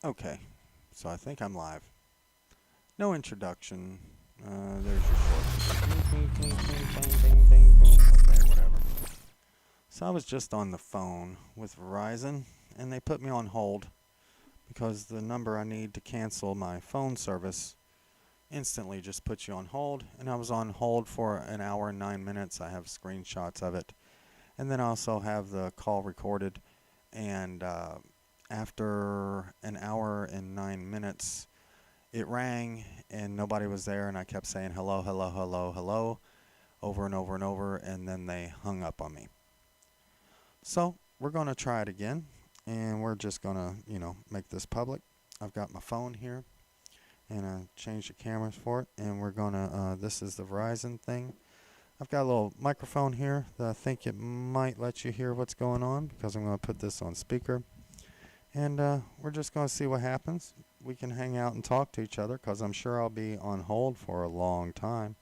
Okay, so I think I'm live. No introduction. There's your short. Bing, bing, bing, bing, bing, bing, boom. Okay, whatever. So I was just on the phone with Verizon, and they put me on hold because the number I need to cancel my phone service instantly just puts you on hold. And I was on hold for an hour and 9 minutes. I have screenshots of it. And then I also have the call recorded. And after an hour and 9 minutes, it rang and nobody was there, and I kept saying hello, hello, hello, hello over and over and over, and then they hung up on me. So we're going to try it again, and we're just going to, make this public. I've got my phone here, and I changed the cameras for it, and we're going to, this is the Verizon thing. I've got a little microphone here that I think it might let you hear what's going on because I'm going to put this on speaker. And we're just going to see what happens. We can hang out and talk to each other because I'm sure I'll be on hold for a long time.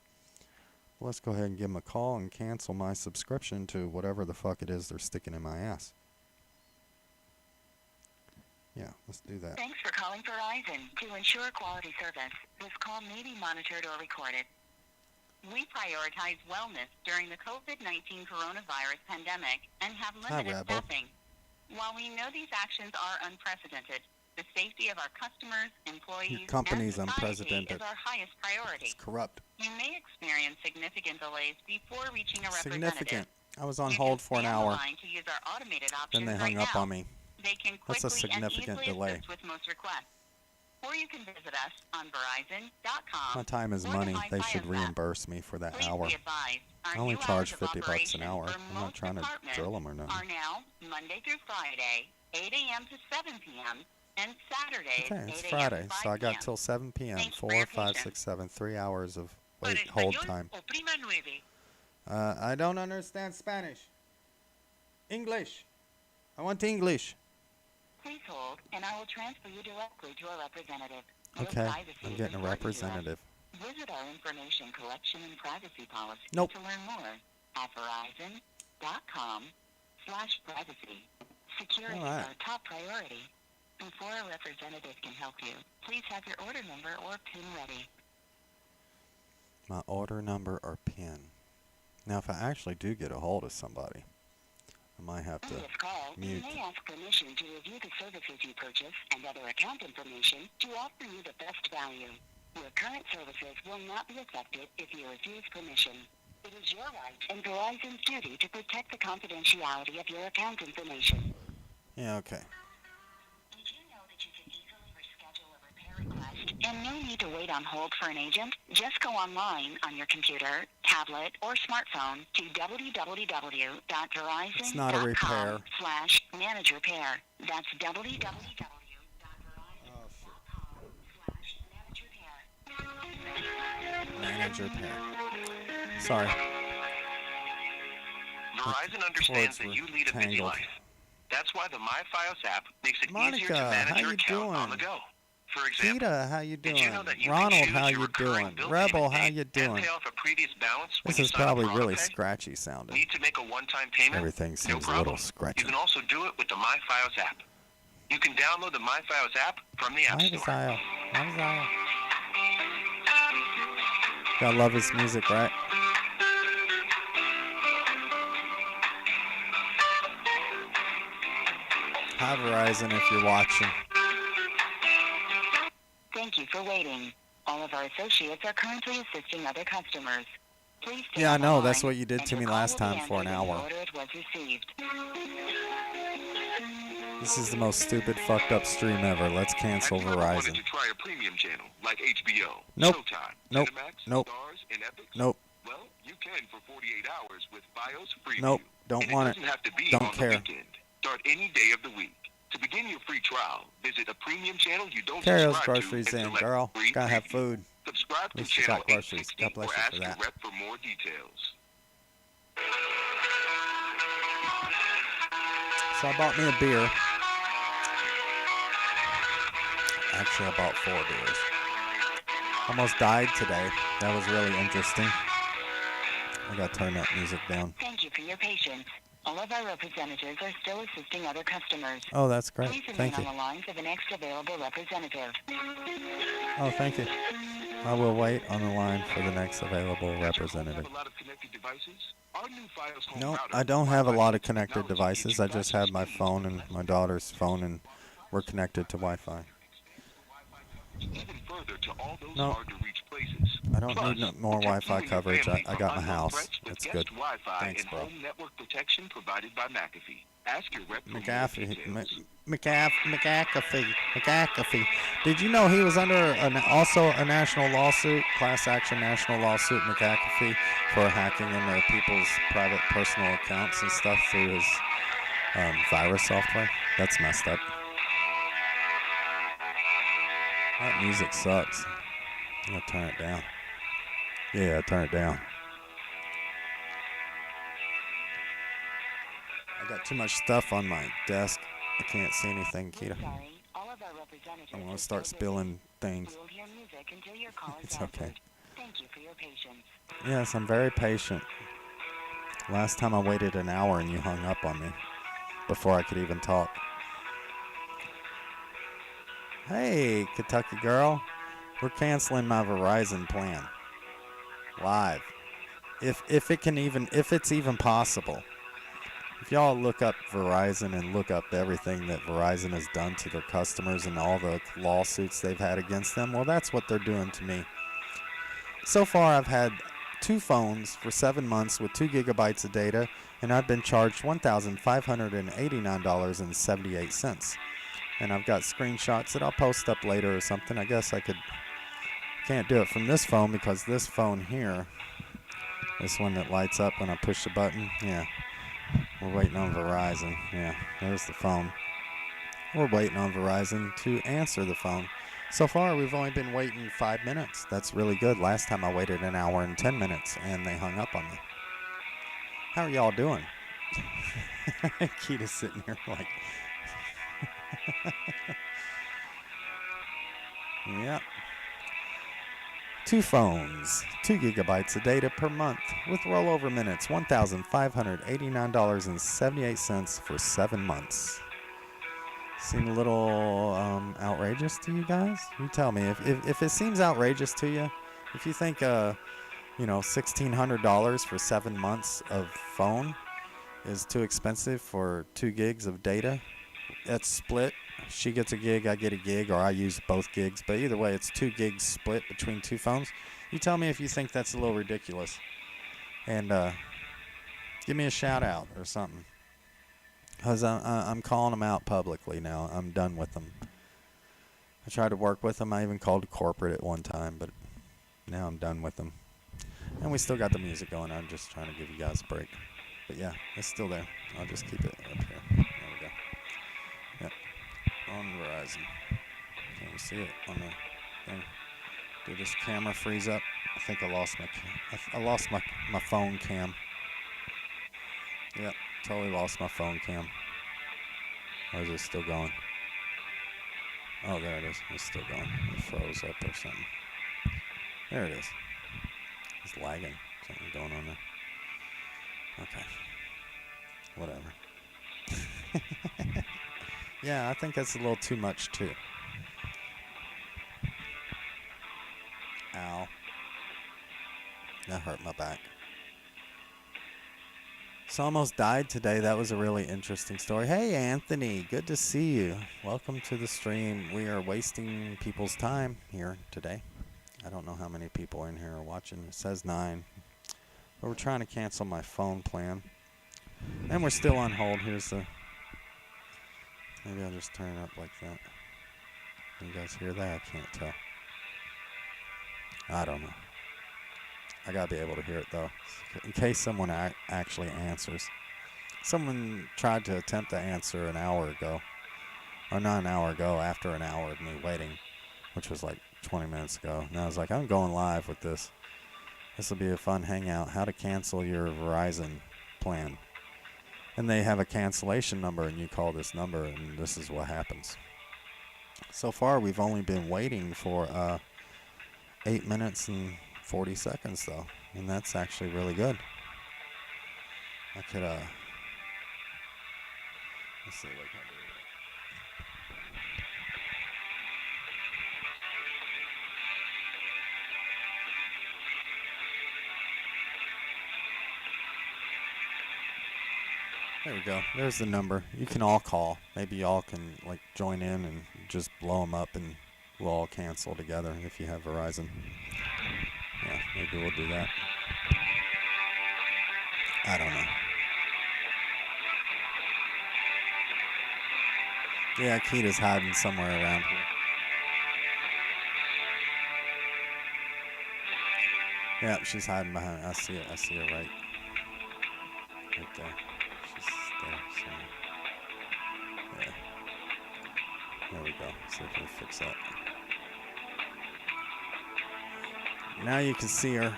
Let's go ahead and give them a call and cancel my subscription to whatever the fuck it is they're sticking in my ass. Yeah, let's do that. Thanks for calling Verizon. To ensure quality service, this call may be monitored or recorded. We prioritize wellness during the COVID-19 coronavirus pandemic and have limited staffing. While we know these actions are unprecedented, the safety of our customers, employees, and society is our highest priority. It's corrupt. You may experience significant delays before reaching a representative. Significant. I was on hold for an hour. To use our automated options then they hung up on me. They can That's a quickly significant and easily delay. assist with most requests. Or you can visit us on Verizon.com. My time is money. They should reimburse me for that hour. I only charge $50 an hour. I'm not trying to drill them or nothing. Are now Monday through Friday, 8 a.m. to 7 p.m. and Saturday. Okay, it's Friday, so I got till 7 p.m. 4, 5, 6, 7, 3 hours of hold time. I don't understand Spanish. English. I want English. Please hold, and I will transfer you directly to a representative. Okay, I'm getting a representative. Visit our information collection and privacy policy to learn more at Verizon.com/privacy. Security is our top priority. Before a representative can help you, please have your order number or PIN ready. My order number or PIN. Now, if I actually do get a hold of somebody, I might have to mute. You may ask permission to review the services you purchase and other account information to offer you the best value. Your current services will not be affected if you refuse permission. It is your right and Verizon's duty to protect the confidentiality of your account information. Yeah, okay. Did you know that you can easily reschedule a repair request and no need to wait on hold for an agent? Just go online on your computer, tablet, or smartphone to www.verizon.com/manage repair. That's www.verizon.com/manage repair. Manage repair. Sorry. Verizon understands that you lead a busy life. That's why the MyFios app makes it easier to manage your account on the go. For example, Peter, how you doing? did you know that you Ronald, can choose how your you recurring doing? bill Rebel, payment how date you and doing? pay off a previous balance when This you is sign up probably for really autopay? scratchy sounding. Need to make a one-time payment? Everything No seems a problem. little scratchy. You can also do it with the MyFios app. You can download the MyFios app from the App Store. Gotta love his music, right? Hi, Verizon, if you're watching. Thank you for waiting. All of our associates are currently assisting other customers. Please stay Yeah, I on the know. line, That's what you did and to your me call last will be time for an answered in the hour. order it was received. This is the most stupid, fucked up stream ever. Let's cancel Have you ever wanted Verizon. to try a premium channel like HBO, Nope. Showtime, Nope. Cinemax, Nope. Stars, and Epix? Nope. Well, you can for 48 hours with Fios Freeview. Nope. Don't and want it doesn't have to be Don't on care. the weekend. Start any day of the week. To begin your free trial, visit a premium channel you don't Carry those subscribe groceries to and in, select girl. free Gotta have preview. food. Subscribe At to least you channel got groceries. 860 God bless or you ask for your that. rep for more details. So I bought me a beer. Actually, I bought 4 beers. Almost died today. That was really interesting. I gotta turn that music down. Thank you for your patience. All of our representatives are still assisting other customers. Oh, that's great. Please remain Thank you. on the line for the next available representative. Oh, thank you. I will wait on the line for the next available representative. No, I don't have a lot of connected devices. I just have my phone and my daughter's phone, and we're connected to Wi-Fi. No, I don't need no more Wi-Fi coverage. I got my house. It's good. Thanks, bro. McAfee. Did you know he was under also a national lawsuit, class action national lawsuit, McAfee, for hacking into people's private personal accounts and stuff through his virus software? That's messed up. That music sucks. I'm going to turn it down. Yeah, turn it down. I got too much stuff on my desk. I can't see anything, Keita. I'm going to start spilling things. It's okay. Thank you for your patience. Yes, I'm very patient. Last time I waited an hour and you hung up on me before I could even talk. Hey, Kentucky girl. We're canceling my Verizon plan. Live. If it's even possible. If y'all look up Verizon and look up everything that Verizon has done to their customers and all the lawsuits they've had against them, well, that's what they're doing to me. So far, I've had 2 phones for 7 months with 2 gigabytes of data, and I've been charged $1,589.78. And I've got screenshots that I'll post up later or something. I guess I can't do it from this phone because this phone here, this one that lights up when I push the button, yeah. We're waiting on Verizon. Yeah, there's the phone. We're waiting on Verizon to answer the phone. So far, we've only been waiting 5 minutes. That's really good. Last time I waited an hour and 10 minutes, and they hung up on me. How are y'all doing? Keita's sitting here like... Yep. 2 phones, 2 gigabytes of data per month with rollover minutes, $1,589.78 for 7 months. Seem a little outrageous to you guys? You tell me if it seems outrageous to you. If you think $1,600 for 7 months of phone is too expensive for 2 gigs of data, that's split. She gets a gig, I get a gig, or I use both gigs. But either way, it's 2 gigs split between 2 phones. You tell me if you think that's a little ridiculous. And give me a shout out or something. Because I'm calling them out publicly now. I'm done with them. I tried to work with them. I even called corporate at one time, but now I'm done with them. And we still got the music going. I'm just trying to give you guys a break. But yeah, it's still there. I'll just keep it up here. There we go. Yep. On Verizon. Can you see it on the thing? Did this camera freeze up? I think I lost my phone cam. Yep, totally lost my phone cam. Or is it still going? Oh, there it is. It's still going. It froze up or something. There it is. It's lagging. Something going on there. Okay. Whatever. Yeah, I think that's a little too much, too. Ow. That hurt my back. So almost died today. That was a really interesting story. Hey, Anthony. Good to see you. Welcome to the stream. We are wasting people's time here today. I don't know how many people in here are watching. It says 9. But we're trying to cancel my phone plan. And we're still on hold. Here's the... Maybe I'll just turn it up like that. You guys hear that? I can't tell. I don't know. I gotta be able to hear it though, in case someone actually answers. Someone tried to attempt to answer an hour ago, or not an hour ago, after an hour of me waiting, which was like 20 minutes ago. And I was like, I'm going live with this. This will be a fun hangout. How to cancel your Verizon plan. And they have a cancellation number, and you call this number, and this is what happens. So far, we've only been waiting for 8 minutes and 40 seconds, though. And that's actually really good. I could Let's see what I can do. There we go. There's the number. You can all call. Maybe y'all can like join in and just blow them up, and we'll all cancel together if you have Verizon. Yeah, maybe we'll do that. I don't know. Yeah, Kita's hiding somewhere around here. Yeah, she's hiding behind. I see it. I see her right there. She's there. So, yeah. There we go. See if we can fix that. Now you can see her.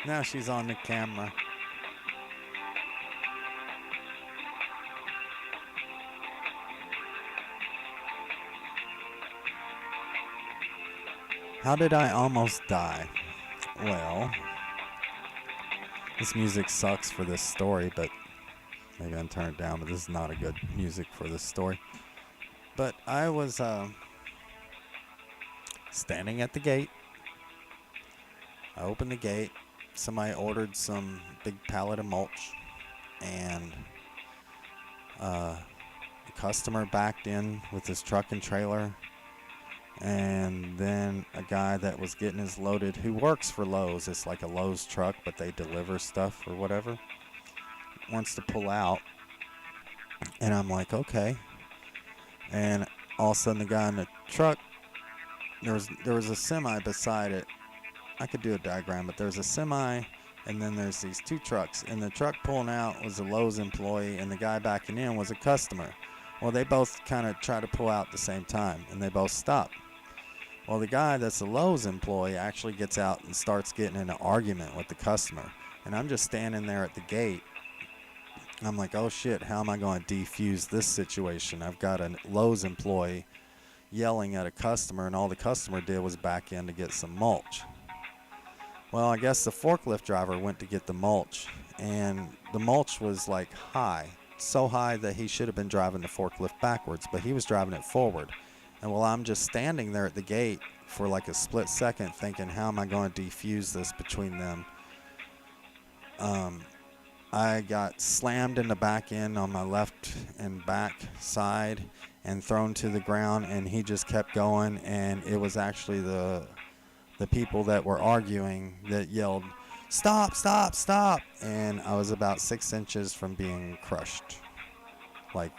Now she's on the camera. How did I almost die? Well, this music sucks for this story, but maybe I'll turn it down, but this is not a good music for this story. But I was standing at the gate. I opened the gate. Somebody ordered some big pallet of mulch, and the customer backed in with his truck and trailer. And then a guy that was getting his loaded, who works for Lowe's, it's like a Lowe's truck, but they deliver stuff or whatever, wants to pull out. And I'm like, okay. And all of a sudden the guy in the truck, there was a semi beside it. I could do a diagram, but there's a semi, and then there's these two trucks. And the truck pulling out was a Lowe's employee, and the guy backing in was a customer. Well, they both kind of try to pull out at the same time, and they both stop. Well, the guy that's a Lowe's employee actually gets out and starts getting in an argument with the customer. And I'm just standing there at the gate. I'm like, oh shit, how am I going to defuse this situation? I've got a Lowe's employee yelling at a customer, and all the customer did was back in to get some mulch. Well, I guess the forklift driver went to get the mulch, and the mulch was like high. So high that he should have been driving the forklift backwards, but he was driving it forward. And while I'm just standing there at the gate for like a split second thinking, how am I going to defuse this between them? I got slammed in the back end on my left and back side and thrown to the ground, and he just kept going. And it was actually the people that were arguing that yelled, "Stop, stop, stop!" And I was about 6 inches from being crushed. Like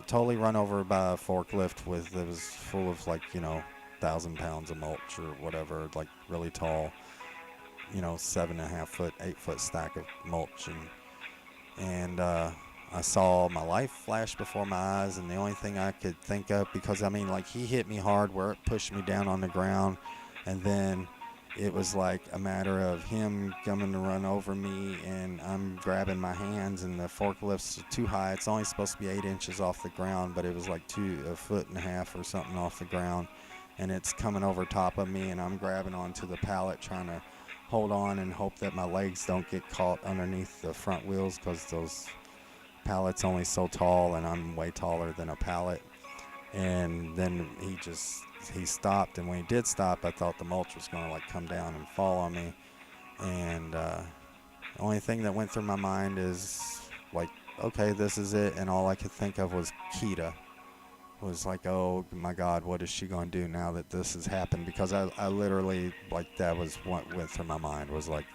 totally run over by a forklift it was full of 1,000 pounds of mulch or whatever, like really tall, 7.5 foot, 8 foot stack of mulch. And I saw my life flash before my eyes, and the only thing I could think of, because he hit me hard where it pushed me down on the ground, and then it was like a matter of him coming to run over me, and I'm grabbing my hands, and the forklift's too high. It's only supposed to be 8 inches off the ground, but it was like a foot and a half or something off the ground, and it's coming over top of me, and I'm grabbing onto the pallet trying to hold on and hope that my legs don't get caught underneath the front wheels, because those pallets only so tall, and I'm way taller than a pallet. And then he stopped, and when he did stop, I thought the mulch was going to come down and fall on me. And the only thing that went through my mind is okay, this is it. And all I could think of was Kita. Was like, oh my God, what is she going to do now that this has happened? Because I literally, that was what went through my mind, was like,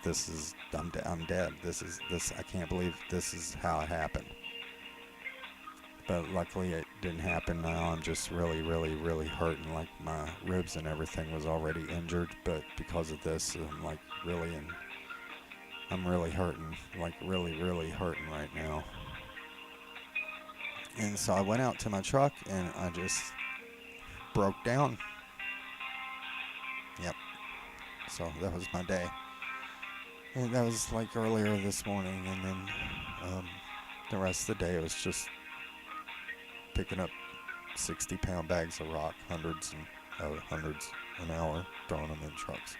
I'm dead. I can't believe this is how it happened. But luckily it didn't happen. Now I'm just really, really, really hurting. Like my ribs and everything was already injured, but because of this, I'm I'm really hurting. Really, really hurting right now. And so I went out to my truck and I just broke down. Yep. So that was my day. And that was earlier this morning, and then the rest of the day it was just picking up 60-pound bags of rock, hundreds an hour, throwing them in trucks.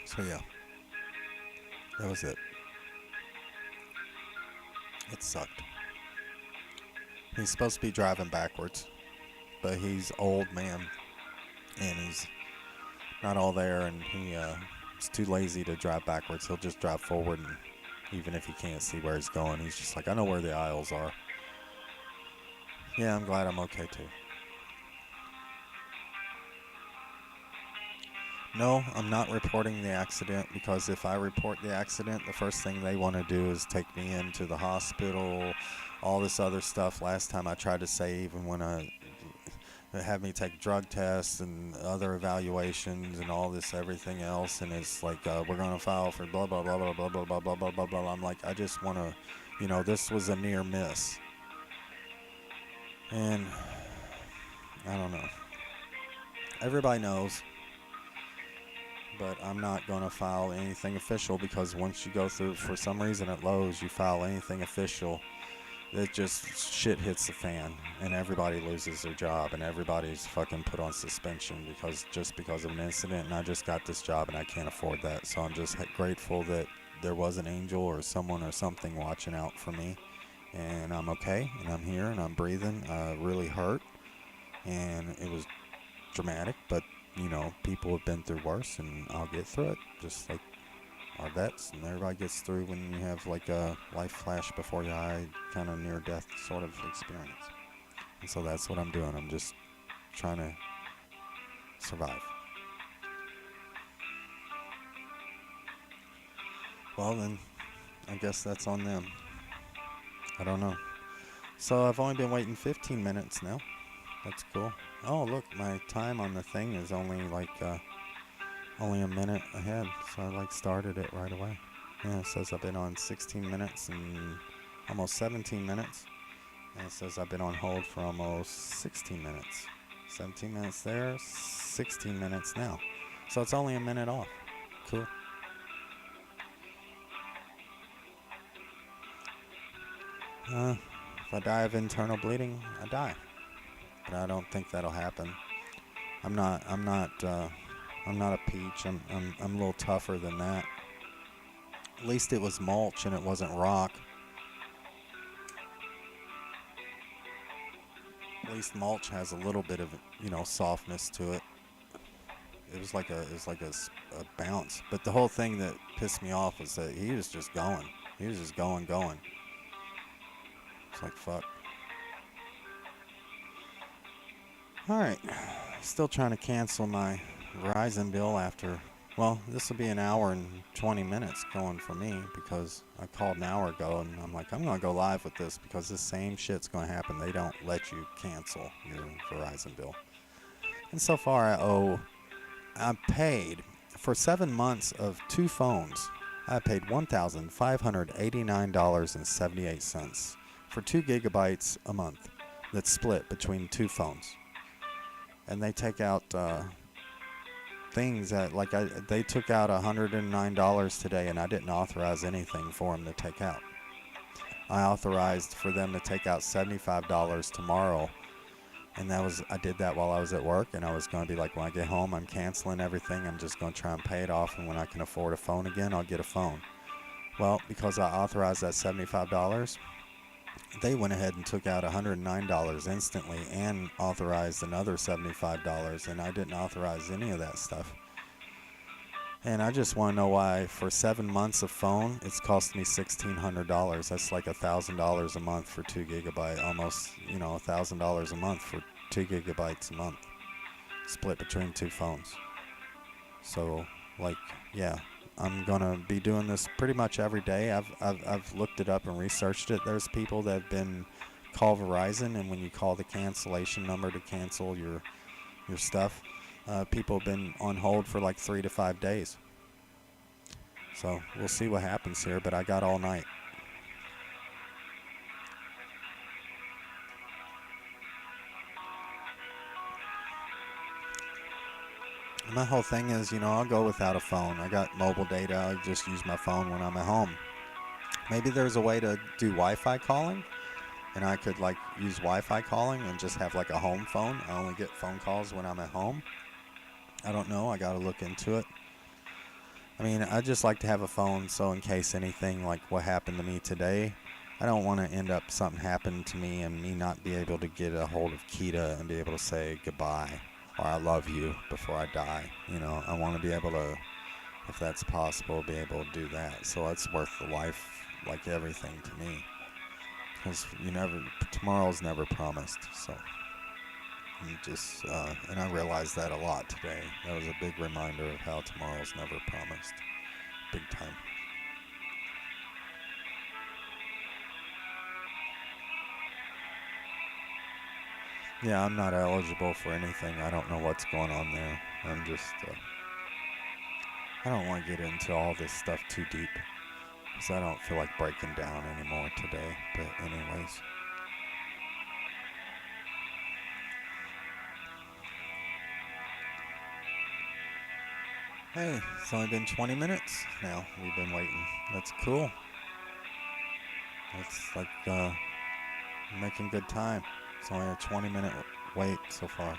So yeah, that was it. It sucked. He's supposed to be driving backwards, but he's old man, and he's not all there, and he's too lazy to drive backwards. He'll just drive forward, and even if he can't see where he's going, he's just like, I know where the aisles are. Yeah, I'm glad I'm okay too. No, I'm not reporting the accident, because if I report the accident, the first thing they want to do is take me into the hospital, all this other stuff. Last time I tried to say, even when they had me take drug tests and other evaluations and all this everything else, and it's like, we're going to file for blah, blah, blah, blah, blah, blah, blah, blah, blah, blah, blah. I'm like, I just want to, this was a near miss. And I don't know. Everybody knows. But I'm not going to file anything official, because once you go through, for some reason at Lowe's, you file anything official, it just, shit hits the fan, and everybody loses their job, and everybody's fucking put on suspension because of an incident, and I just got this job, and I can't afford that. So I'm just grateful that there was an angel or someone or something watching out for me, and I'm okay, and I'm here, and I'm breathing. Really hurt, and it was dramatic, but people have been through worse, and I'll get through it, just like our vets, and everybody gets through when you have like a life flash before your eye, kind of near-death sort of experience. And so that's what I'm doing. I'm just trying to survive. Well, then, I guess that's on them. I don't know. So I've only been waiting 15 minutes now. That's cool. Oh, look, my time on the thing is only a minute ahead, so I started it right away. Yeah, it says I've been on 16 minutes and almost 17 minutes. And it says I've been on hold for almost 16 minutes. 17 minutes there, 16 minutes now. So it's only a minute off. Cool. If I die of internal bleeding, I die. But I don't think that'll happen. I'm not a peach. I'm a little tougher than that. At least it was mulch and it wasn't rock. At least mulch has a little bit of, softness to it. It was like a bounce. But the whole thing that pissed me off was that he was just going. He was just going. It's like, fuck. Alright. Still trying to cancel my Verizon bill after, this will be an hour and 20 minutes going for me, because I called an hour ago, and I'm like, I'm going to go live with this, because this same shit's going to happen. They don't let you cancel your Verizon bill. And so far I paid for 7 months of 2 phones. I paid $1,589.78 for 2 gigabytes a month that's split between 2 phones. And they take out things that, they took out $109 today, and I didn't authorize anything for them to take out. I authorized for them to take out $75 tomorrow, and I did that while I was at work, and I was going to be like, when I get home, I'm canceling everything. I'm just going to try and pay it off, and when I can afford a phone again, I'll get a phone. Well, because I authorized that $75, they went ahead and took out $109 instantly and authorized another $75, and I didn't authorize any of that stuff. And I just want to know why for 7 months of phone, it's cost me $1,600. That's like $1,000 a month for 2 gigabyte, almost, $1,000 a month for 2 gigabytes a month, split between 2 phones. So, yeah. I'm gonna be doing this pretty much every day. I've looked it up and researched it. There's people that have been call Verizon, and when you call the cancellation number to cancel your stuff, people have been on hold for 3 to 5 days. So we'll see what happens here, but I got all night. My whole thing is, I'll go without a phone. I got mobile data. I just use my phone when I'm at home. Maybe there's a way to do Wi-Fi calling, and I could use Wi-Fi calling and just have a home phone. I only get phone calls when I'm at home. I don't know. I got to look into it. I mean, I just like to have a phone so in case anything like what happened to me today, I don't want to end up something happened to me and me not be able to get a hold of Kita and be able to say goodbye or I love you before I die. You know, I want to be able to, if that's possible, be able to do that. So it's worth the life, like everything to me. Because tomorrow's never promised. So, and I realized that a lot today. That was a big reminder of how tomorrow's never promised. Big time. Yeah, I'm not eligible for anything. I don't know what's going on there. I'm just, I don't want to get into all this stuff too deep. Because I don't feel like breaking down anymore today. But anyways. Hey, it's only been 20 minutes now. We've been waiting. That's cool. It's like making good time. It's only a 20-minute wait so far.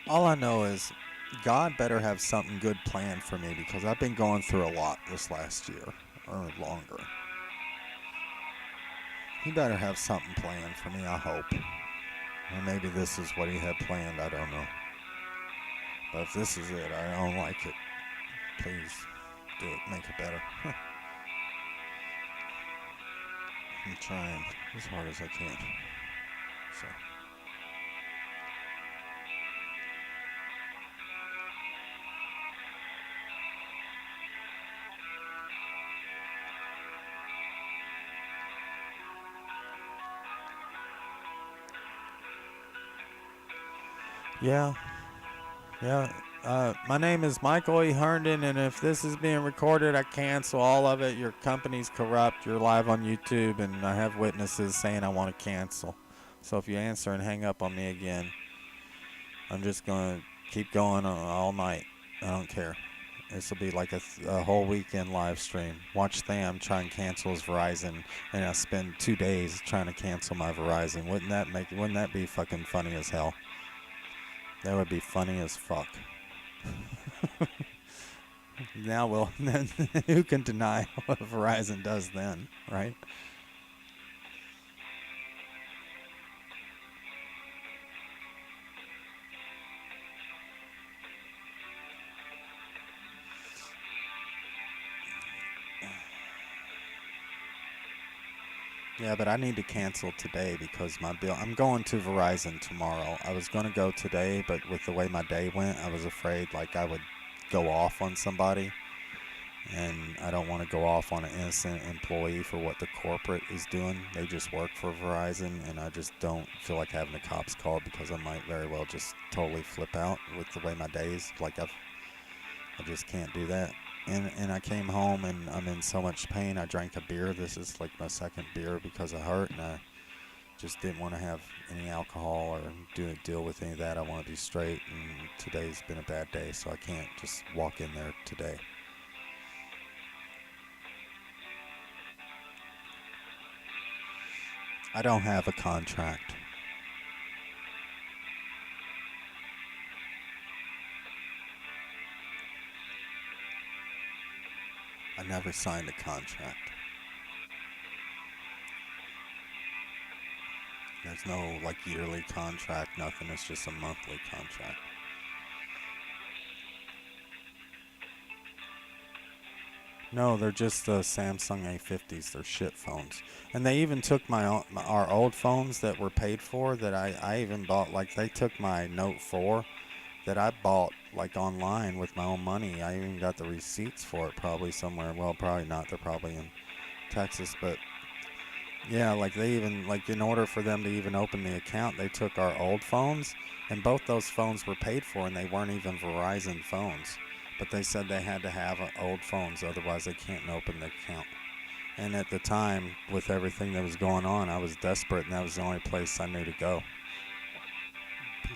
All I know is God better have something good planned for me because I've been going through a lot this last year or longer. He better have something planned for me, I hope. Or maybe this is what he had planned, I don't know. But if this is it, I don't like it. Please do it, make it better. I'm trying as hard as I can. So. Yeah. My name is Michael E. Herndon, and if this is being recorded, I cancel all of it. Your company's corrupt. You're live on YouTube, and I have witnesses saying I want to cancel. So if you answer and hang up on me again, I'm just going to keep going all night. I don't care. This will be like a whole weekend live stream. Watch Tham try and cancel his Verizon, and I'll spend 2 days trying to cancel my Verizon. Wouldn't that be fucking funny as hell? That would be funny as fuck. Now, who can deny what Verizon does then, right? Yeah, but I need to cancel today because my bill. I'm going to Verizon tomorrow. I was going to go today, but with the way my day went, I was afraid like I would go off on somebody. And I don't want to go off on an innocent employee for what the corporate is doing. They just work for Verizon, and I just don't feel like having the cops called because I might very well just totally flip out with the way my days. Like I just can't do that. And I came home and I'm in so much pain. I drank a beer. This is like my second beer because I hurt, and I just didn't want to have any alcohol or deal with any of that. I want to be straight, and today's been a bad day, so I can't just walk in there today. I don't have a contract. I never signed a contract. There's no like yearly contract, nothing. It's just a monthly contract. No, they're just the Samsung A50s. They're shit phones. And they even took our old phones that were paid for that I even bought. Like they took my Note 4 that I bought like online with my own money. I even got the receipts for it probably somewhere. Well, probably not. They're probably in Texas, but Yeah, like they even, like in order for them to even open the account, they took our old phones, and both those phones were paid for, and they weren't even Verizon phones. But they said they had to have old phones, otherwise they can't open the account. And at the time, with everything that was going on, I was desperate, and that was the only place I knew to go.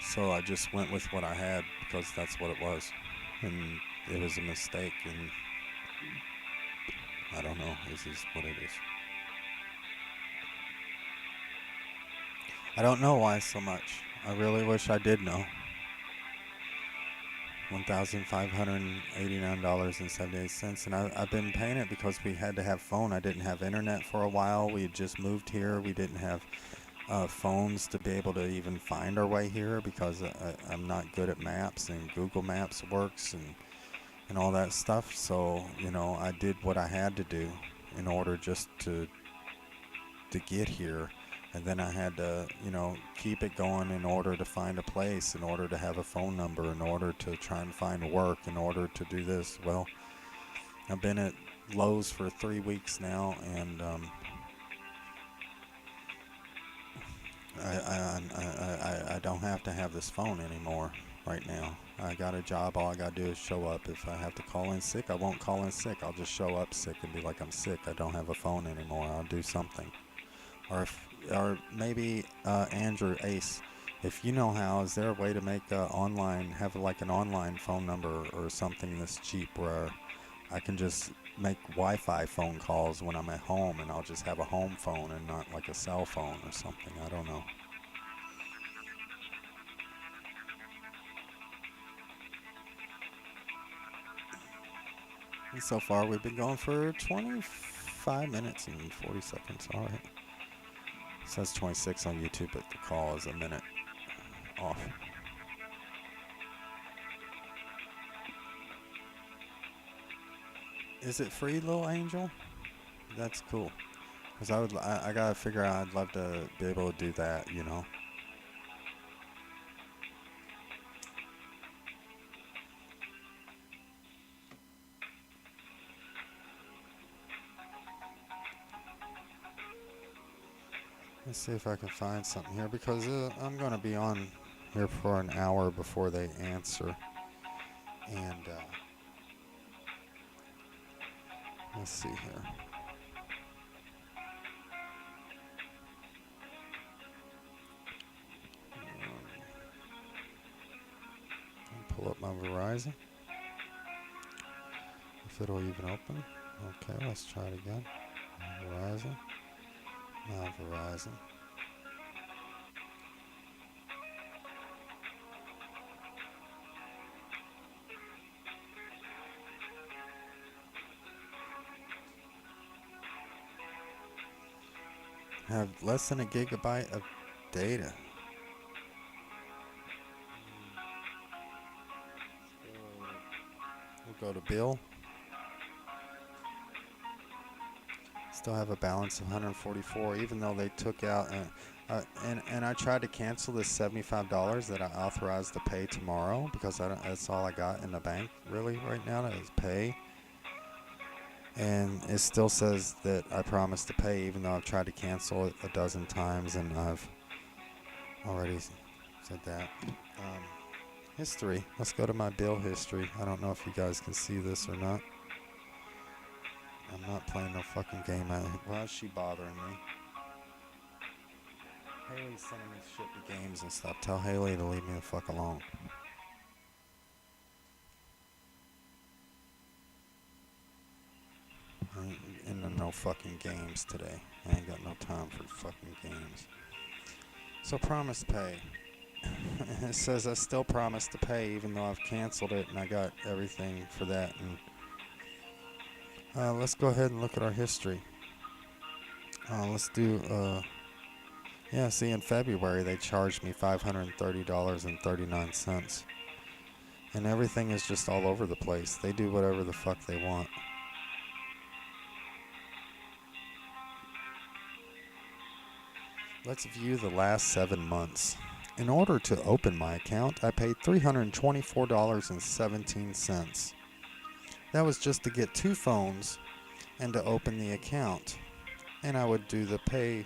So I just went with what I had because that's what it was. And it was a mistake, and I don't know, this is what it is. I don't know why so much. I really wish I did know. $1,589.78, and I've been paying it because we had to have phone. I didn't have internet for a while. We had just moved here. We didn't have phones to be able to even find our way here because I'm not good at maps, and Google Maps works and all that stuff. So, you know, I did what I had to do in order just to get here. And then I had to, you know, keep it going in order to find a place, in order to have a phone number, in order to try and find work, in order to do this. Well, I've been at Lowe's for 3 weeks now, and I don't have to have this phone anymore right now. I got a job. All I got to do is show up. If I have to call in sick, I won't call in sick. I'll just show up sick and be like, I'm sick. I don't have a phone anymore. I'll do something. Or maybe Andrew Ace, if you know how, is there a way to make have like an online phone number or something that's cheap where I can just make Wi-Fi phone calls when I'm at home, and I'll just have a home phone and not like a cell phone or something? I don't know. And so far we've been going for 25 minutes and 40 seconds. All right. It says 26 on YouTube, but the call is a minute off. Is it free, little angel? That's cool. Cause I gotta figure out. I'd love to be able to do that. You know. Let's see if I can find something here, because I'm gonna be on here for an hour before they answer, and let's see here. Pull up my Verizon. If it'll even open. Okay, let's try it again. Verizon. Now Verizon. Have less than a gigabyte of data. We'll go to bill. Still have a balance of 144, even though they took out and I tried to cancel this $75 that I authorized to pay tomorrow, because that's all I got in the bank really right now, is pay. And it still says that I promised to pay, even though I've tried to cancel it a dozen times, and I've already said that. History. Let's go to my bill history. I don't know if you guys can see this or not. I'm not playing no fucking game. Why is she bothering me? Haley's sending me shit to games and stuff. Tell Haley to leave me the fuck alone. I ain't into no fucking games today. I ain't got no time for fucking games. So promise pay. It says I still promise to pay, even though I've canceled it and I got everything for that. And let's go ahead and look at our history. Let's do, yeah, see, in February they charged me $530.39. And everything is just all over the place. They do whatever the fuck they want. Let's view the last 7 months. In order to open my account, I paid $324.17. That was just to get 2 phones and to open the account. and I would do the pay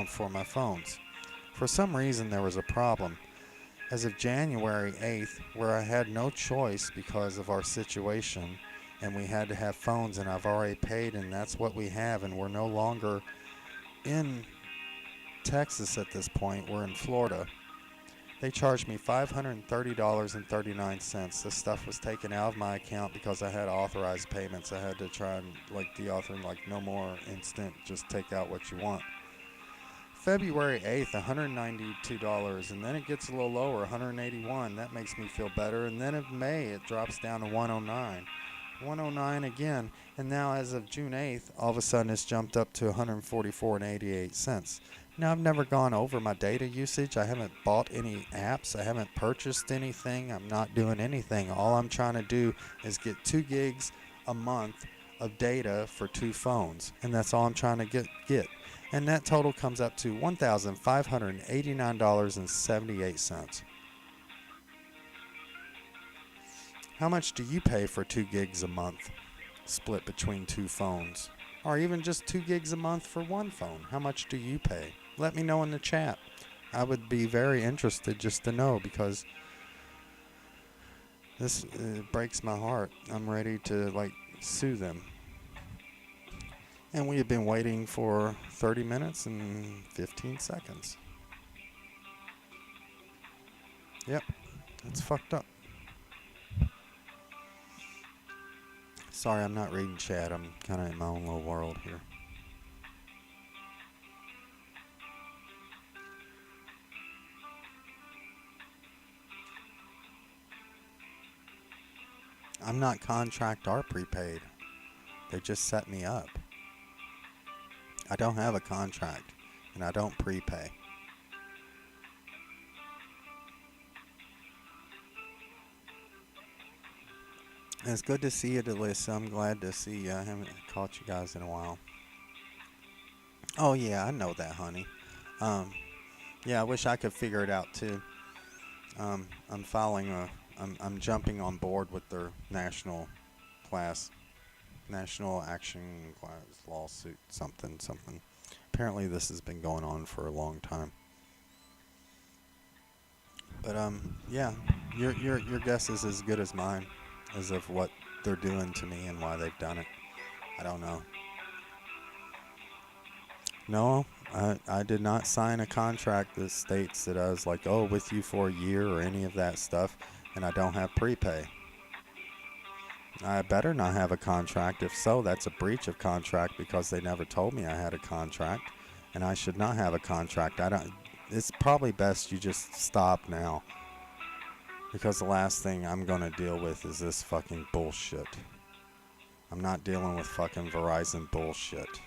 for my phones. For some reason, there was a problem. As of January 8th, where I had no choice because of our situation, and we had to have phones, and I've already paid, and that's what we have, and we're no longer in Texas at this point. We're in Florida. They charged me $530.39. This stuff was taken out of my account because I had authorized payments. I had to try and deauthor, no more instant, just take out what you want. February 8th, $192, and then it gets a little lower, $181. That makes me feel better. And then in May, it drops down to $109. $109 again, and now as of June 8th, all of a sudden it's jumped up to $144.88. Now, I've never gone over my data usage. I haven't bought any apps. I haven't purchased anything. I'm not doing anything. All I'm trying to do is get 2 gigs a month of data for 2 phones, and that's all I'm trying to get. And that total comes up to $1,589.78. How much do you pay for 2 gigs a month split between 2 phones? Or even just 2 gigs a month for 1 phone? How much do you pay? Let me know in the chat. I would be very interested just to know, because this breaks my heart. I'm ready to sue them. And we have been waiting for 30 minutes and 15 seconds. Yep, that's fucked up. Sorry, I'm not reading chat. I'm kind of in my own little world here. I'm not contract or prepaid. They just set me up. I don't have a contract, and I don't prepay. And it's good to see you, Delissa. I'm glad to see you. I haven't caught you guys in a while. Oh yeah, I know that, honey. Yeah, I wish I could figure it out too. I'm jumping on board with their national action class lawsuit, something. Apparently this has been going on for a long time. But yeah, your guess is as good as mine, as of what they're doing to me and why they've done it. I don't know. No, I did not sign a contract that states that I was with you for a year or any of that stuff, and I don't have prepay. I better not have a contract. If so, that's a breach of contract, because they never told me I had a contract, and I should not have a contract. It's probably best you just stop now, because the last thing I'm going to deal with is this fucking bullshit. I'm not dealing with fucking Verizon bullshit.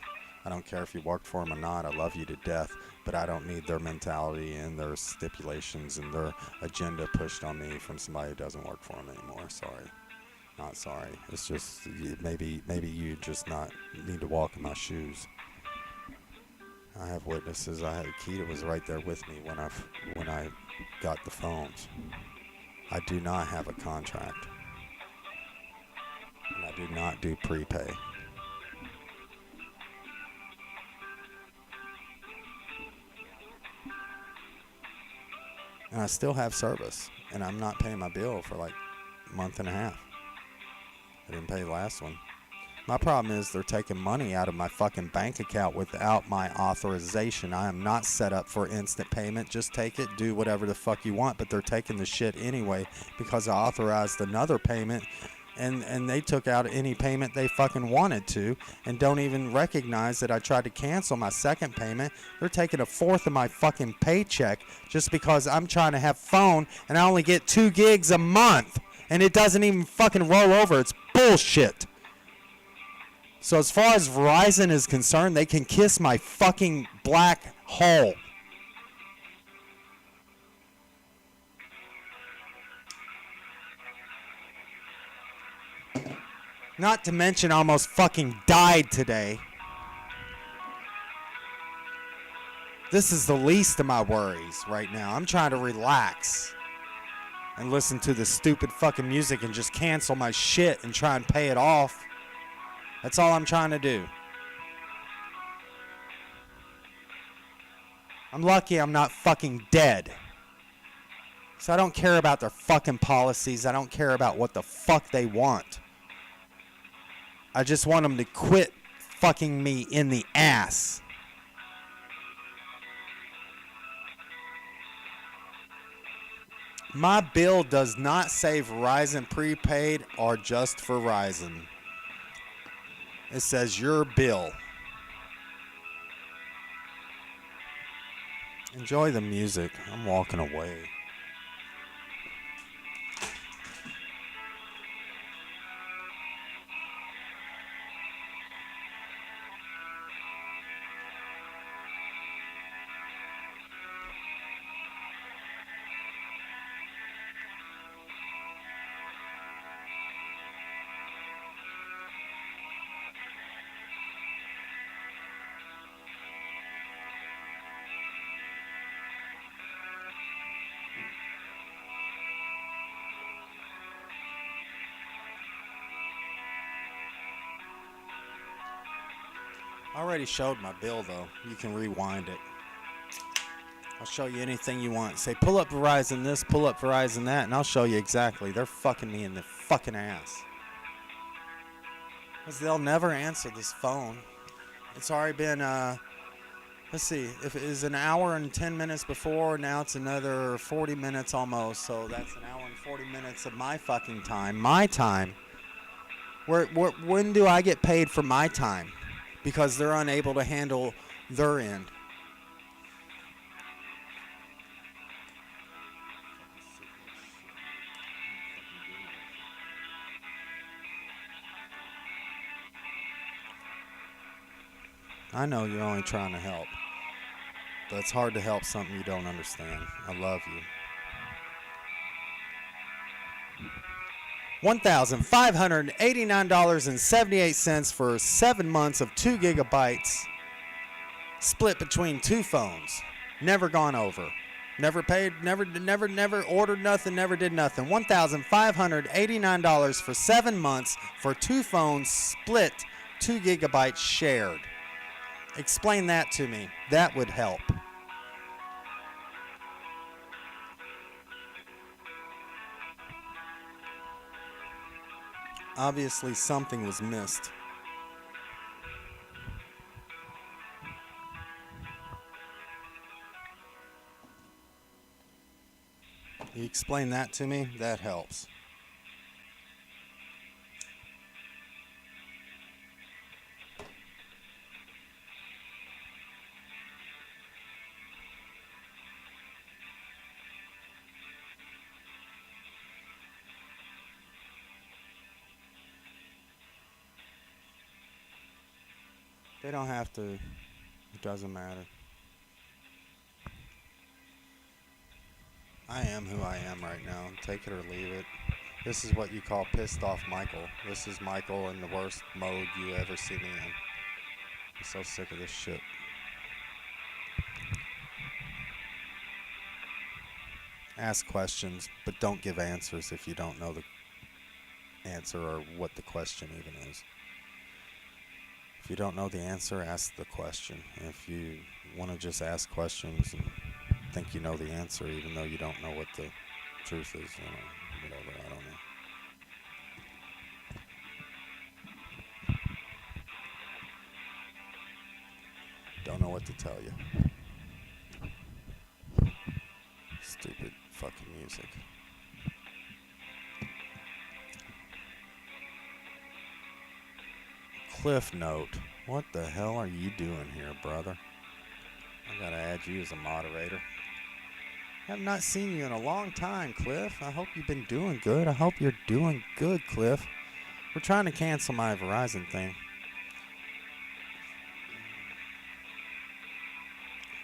I don't care if you work for them or not. I love you to death, but I don't need their mentality and their stipulations and their agenda pushed on me from somebody who doesn't work for them anymore. Sorry. Not sorry. It's just maybe you just not need to walk in my shoes. I have witnesses. Keita was right there with me when I got the phones. I do not have a contract, and I do not do prepay. And I still have service, and I'm not paying my bill for a month and a half. I didn't pay the last one. My problem is they're taking money out of my fucking bank account without my authorization. I am not set up for instant payment. Just take it, do whatever the fuck you want, but they're taking the shit anyway because I authorized another payment, and they took out any payment they fucking wanted to, and don't even recognize that I tried to cancel my second payment. They're taking 1/4 of my fucking paycheck just because I'm trying to have phone, and I only get 2 gigs a month, and it doesn't even fucking roll over. It's bullshit. So as far as Verizon is concerned, they can kiss my fucking black hole. Not to mention I almost fucking died today. This is the least of my worries right now. I'm trying to relax and listen to the stupid fucking music and just cancel my shit and try and pay it off. That's all I'm trying to do. I'm lucky I'm not fucking dead. So I don't care about their fucking policies. I don't care about what the fuck they want. I just want them to quit fucking me in the ass. My bill does not say Verizon prepaid or just Verizon. It says your bill. Enjoy the music. I'm walking away. I already showed my bill, though. You can rewind it. I'll show you anything you want. Say, pull up Verizon this, pull up Verizon that, and I'll show you exactly. They're fucking me in the fucking ass. Because they'll never answer this phone. It's already been, let's see, if it is an hour and 10 minutes before, now it's another 40 minutes almost. So that's an hour and 40 minutes of my fucking time. My time. When do I get paid for my time? Because they're unable to handle their end. I know you're only trying to help, but it's hard to help something you don't understand. I love you. $1,589.78 for 7 months of 2 gigabytes split between 2 phones. Never gone over. Never paid, never ordered nothing, never did nothing. $1,589 for 7 months for 2 phones split 2 gigabytes shared. Explain that to me. That would help. Obviously, something was missed. You explain that to me? That helps. They don't have to. It doesn't matter. I am who I am right now. Take it or leave it. This is what you call pissed off Michael. This is Michael in the worst mode you ever see me in. I'm so sick of this shit. Ask questions, but don't give answers if you don't know the answer or what the question even is. If you don't know the answer, ask the question. If you want to just ask questions and think you know the answer, even though you don't know what the truth is, whatever, I don't know. Don't know what to tell you. Stupid fucking music. Cliff Note. What the hell are you doing here, brother? I gotta add you as a moderator. I have not seen you in a long time, Cliff. I hope you've been doing good. I hope you're doing good, Cliff. We're trying to cancel my Verizon thing.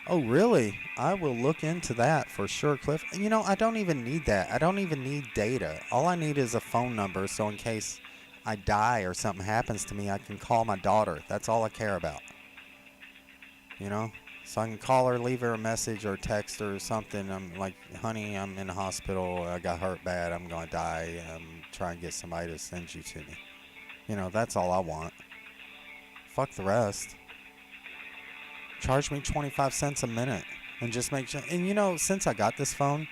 Oh, really? I will look into that for sure, Cliff. You know, I don't even need that. I don't even need data. All I need is a phone number, so in case I die or something happens to me, I can call my daughter. That's all I care about. You know? So I can call her, leave her a message or text her or something. I'm like, honey, I'm in the hospital. I got hurt bad. I'm going to die. I'm trying to get somebody to send you to me. You know, that's all I want. Fuck the rest. Charge me 25 cents a minute. and just make sure. And you know, since I got this phone,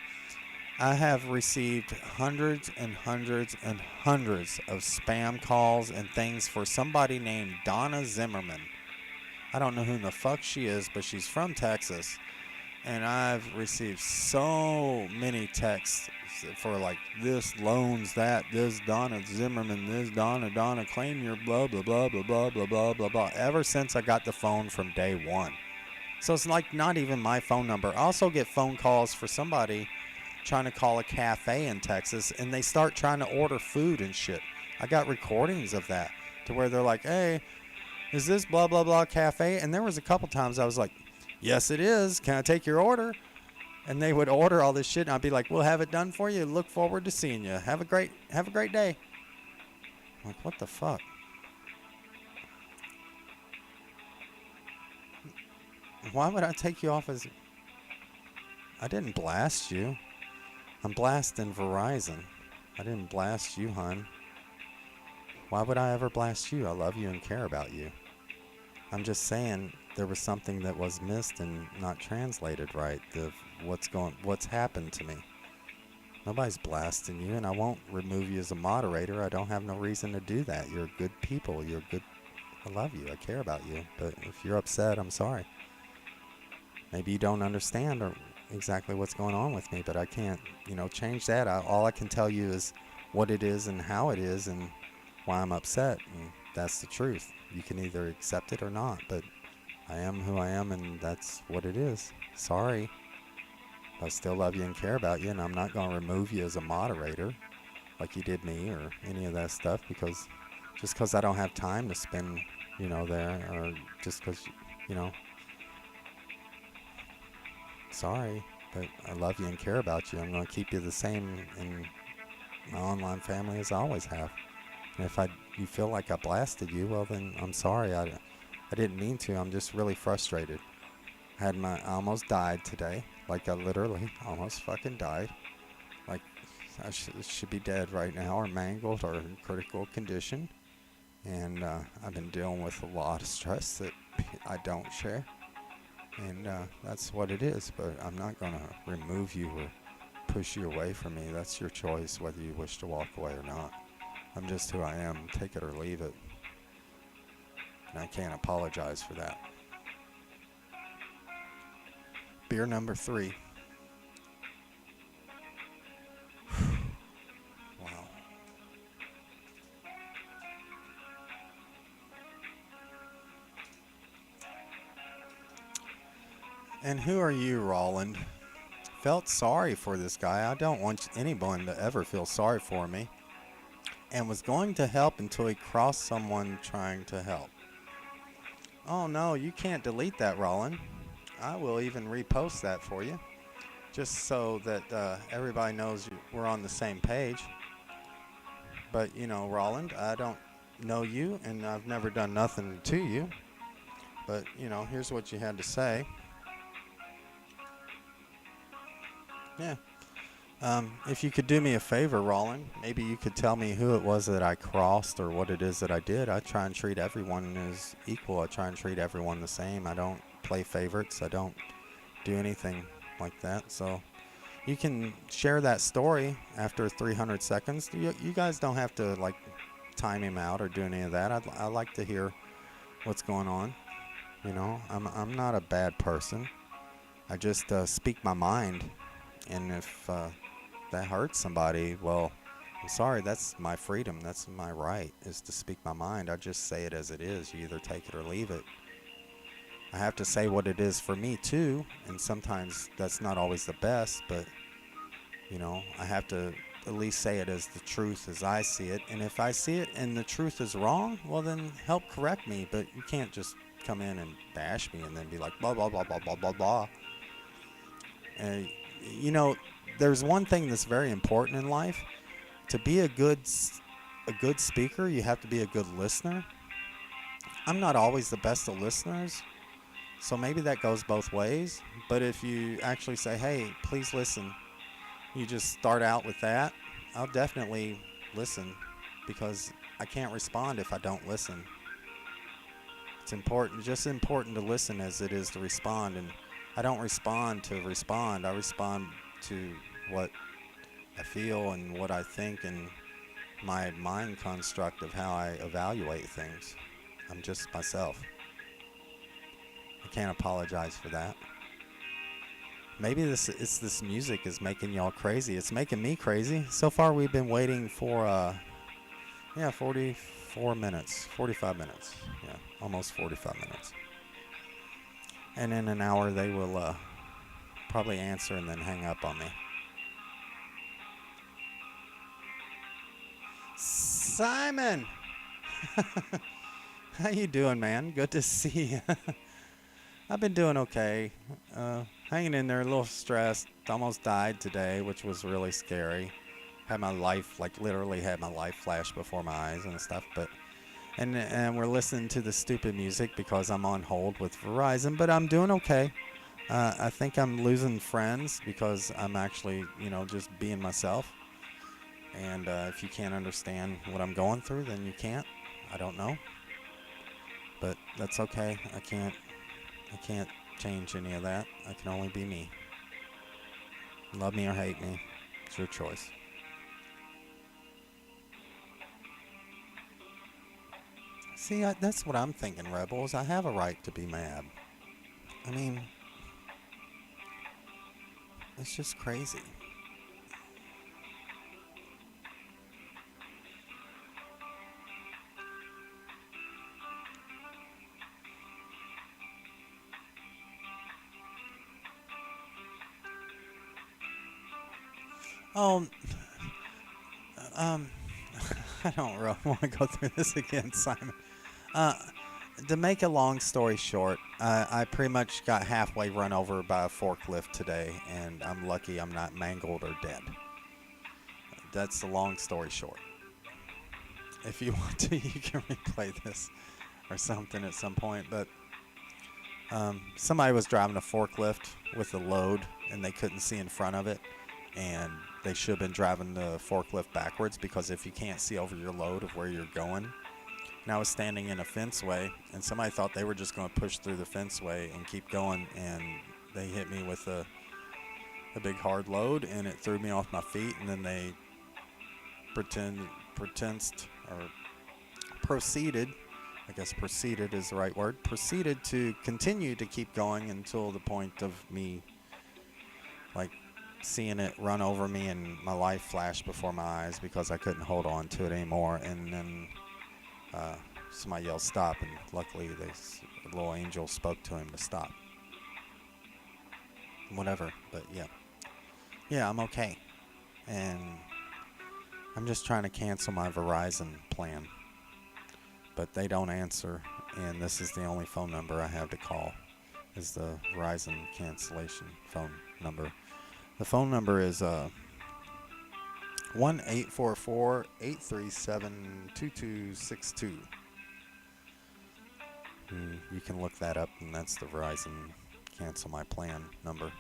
I have received hundreds and hundreds and hundreds of spam calls and things for somebody named Donna Zimmerman. I don't know who the fuck she is, but she's from Texas. And I've received so many texts for like this loans, that, this Donna Zimmerman, this Donna, claim your blah, blah, blah, blah, blah, blah, blah, blah, blah, ever since I got the phone from day one. So it's like not even my phone number. I also get phone calls for somebody trying to call a cafe in Texas, and they start trying to order food and shit. I got recordings of that to where they're like, hey, is this blah, blah, blah cafe? And there was a couple times I was like, yes, it is. Can I take your order? And they would order all this shit, and I'd be like, we'll have it done for you. Look forward to seeing you. Have a great day. I'm like, what the fuck? Why would I take you off as... I didn't blast you. I'm blasting Verizon. I didn't blast you, hon. Why would I ever blast you? I love you and care about you. I'm just saying there was something that was missed and not translated right. What's happened to me. Nobody's blasting you, and I won't remove you as a moderator. I don't have no reason to do that. You're good people. I love you. I care about you. But if you're upset, I'm sorry. Maybe you don't understand or exactly what's going on with me, but I can't, change that. All I can tell you is what it is and how it is and why I'm upset, and that's the truth. You can either accept it or not, but I am who I am, and that's what it is. Sorry. I still love you and care about you, and I'm not going to remove you as a moderator like you did me or any of that stuff just because I don't have time to spend, there, or just because, sorry, but I love you and care about you. I'm going to keep you the same in my online family as I always have. And if you feel like I blasted you, well then I'm sorry. I didn't mean to. I'm just really frustrated. I almost died today. Like I literally almost fucking died. Like I should be dead right now, or mangled, or in critical condition. And I've been dealing with a lot of stress that I don't share. And that's what it is. But I'm not going to remove you or push you away from me. That's your choice whether you wish to walk away or not. I'm just who I am. Take it or leave it. And I can't apologize for that. Beer number 3. Wow. And who are you, Roland? Felt sorry for this guy. I don't want anyone to ever feel sorry for me. And was going to help until he crossed someone trying to help. Oh no, you can't delete that, Roland. I will even repost that for you, just so that everybody knows we're on the same page. But Roland, I don't know you, and I've never done nothing to you. But here's what you had to say. Yeah. If you could do me a favor, Roland, maybe you could tell me who it was that I crossed or what it is that I did. I try and treat everyone as equal. I try and treat everyone the same. I don't play favorites. I don't do anything like that. So you can share that story after 300 seconds. You guys don't have to time him out or do any of that. I like to hear what's going on. I'm not a bad person. I just speak my mind. And if that hurts somebody, well, I'm sorry, that's my freedom. That's my right, is to speak my mind. I just say it as it is. You either take it or leave it. I have to say what it is for me, too. And sometimes that's not always the best, but, I have to at least say it as the truth as I see it. And if I see it and the truth is wrong, well, then help correct me. But you can't just come in and bash me and then be like, blah, blah, blah, blah, blah, blah, blah. And, there's one thing that's very important in life. To be a good speaker, you have to be a good listener. I'm not always the best of listeners, so maybe that goes both ways. But if you actually say, hey, please listen, you just start out with that, I'll definitely listen, because I can't respond if I don't listen. It's important, just important to listen as it is to respond. And I don't respond to respond. I respond to what I feel and what I think and my mind construct of how I evaluate things. I'm just myself. I can't apologize for that. Maybe this music is making y'all crazy. It's making me crazy. So far we've been waiting for 44 minutes, 45 minutes. Yeah, almost 45 minutes. And in an hour they will probably answer and then hang up on me. Simon! How you doing, man? Good to see you. I've been doing okay. Hanging in there, a little stressed. Almost died today, which was really scary. Had my life, literally had my life flash before my eyes and stuff. But and we're listening to the stupid music because I'm on hold with Verizon. But I'm doing okay. I think I'm losing friends because I'm actually, just being myself. And if you can't understand what I'm going through, then you can't. I don't know. But that's okay. I can't change any of that. I can only be me. Love me or hate me. It's your choice. See, that's what I'm thinking, Rebels. I have a right to be mad. I mean, it's just crazy. Oh, I don't really want to go through this again, Simon. To make a long story short, I pretty much got halfway run over by a forklift today, and I'm lucky I'm not mangled or dead. That's the long story short. If you want to, you can replay this or something at some point, but somebody was driving a forklift with a load, and they couldn't see in front of it, and they should have been driving the forklift backwards, because if you can't see over your load of where you're going. And I was standing in a fenceway, and somebody thought they were just going to push through the fenceway and keep going, and they hit me with a big hard load, and it threw me off my feet, and then they proceeded, I guess proceeded is the right word, proceeded to continue to keep going until the point of me, seeing it run over me and my life flash before my eyes because I couldn't hold on to it anymore. And then somebody yelled stop, and luckily the little angel spoke to him to stop. Whatever, but yeah, I'm okay, and I'm just trying to cancel my Verizon plan, but they don't answer, and this is the only phone number I have to call, is the Verizon cancellation phone number. The phone number is 1-844-837-2262. You can look that up, and that's the Verizon cancel my plan number.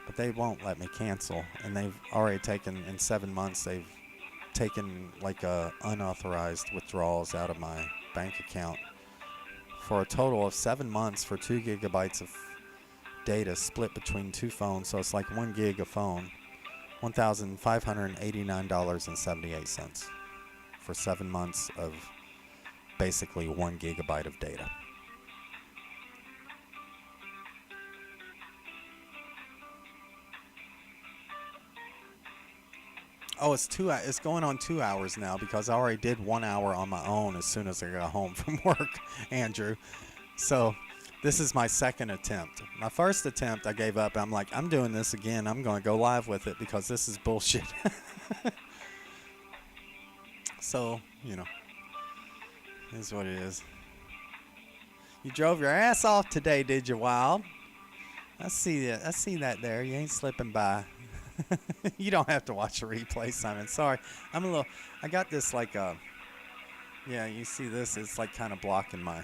But they won't let me cancel, and they've already taken, in 7 months, they've taken unauthorized withdrawals out of my bank account for a total of 7 months for 2 gigabytes of data split between two phones, so it's like 1 gig a phone, $1,589.78 for 7 months of basically 1 gigabyte of data. Oh, it's going on 2 hours now, because I already did 1 hour on my own as soon as I got home from work, Andrew. So this is my second attempt. My first attempt, I gave up. I'm like, I'm doing this again. I'm going to go live with it because this is bullshit. So, it is what it is. You drove your ass off today, did you, Wild? I see that there. You ain't slipping by. You don't have to watch the replay, Simon. Sorry. I got this you see this? It's kind of blocking my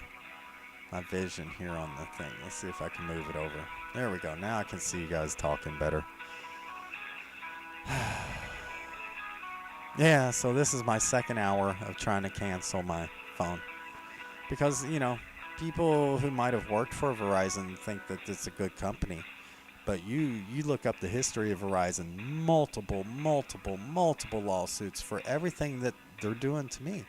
vision here on the thing. Let's see if I can move it over. There we go. Now I can see you guys talking better. Yeah, so this is my second hour of trying to cancel my phone. Because, people who might have worked for Verizon think that it's a good company. But you look up the history of Verizon, multiple lawsuits for everything that they're doing to me.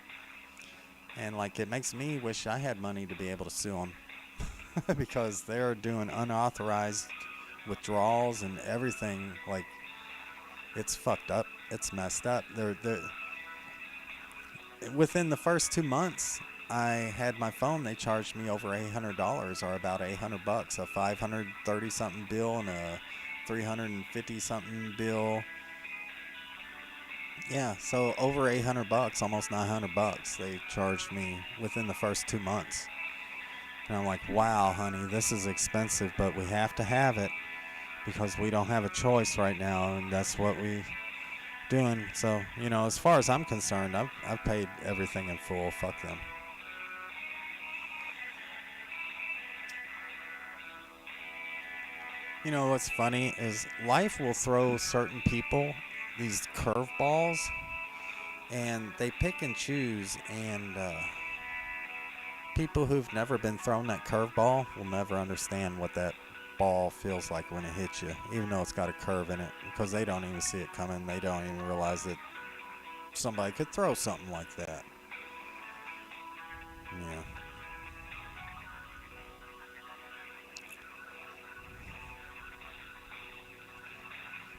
And like, it makes me wish I had money to be able to sue them because they're doing unauthorized withdrawals and everything. Like, it's fucked up. It's messed up. They're within the first 2 months, I had my phone. They charged me over $800, or about $800, a 530 something bill and a 350 something bill. Yeah, so over $800, almost $900. They charged me within the first 2 months. And I'm like, wow, honey, this is expensive, but we have to have it because we don't have a choice right now, and that's what we doing. So, you know, as far as I'm concerned, I've paid everything in full. Fuck them. You know what's funny is life will throw certain people these curveballs, and they pick and choose, and people who've never been thrown that curveball will never understand what that ball feels like when it hits you, even though it's got a curve in it, because they don't even see it coming. They don't even realize that somebody could throw something like that.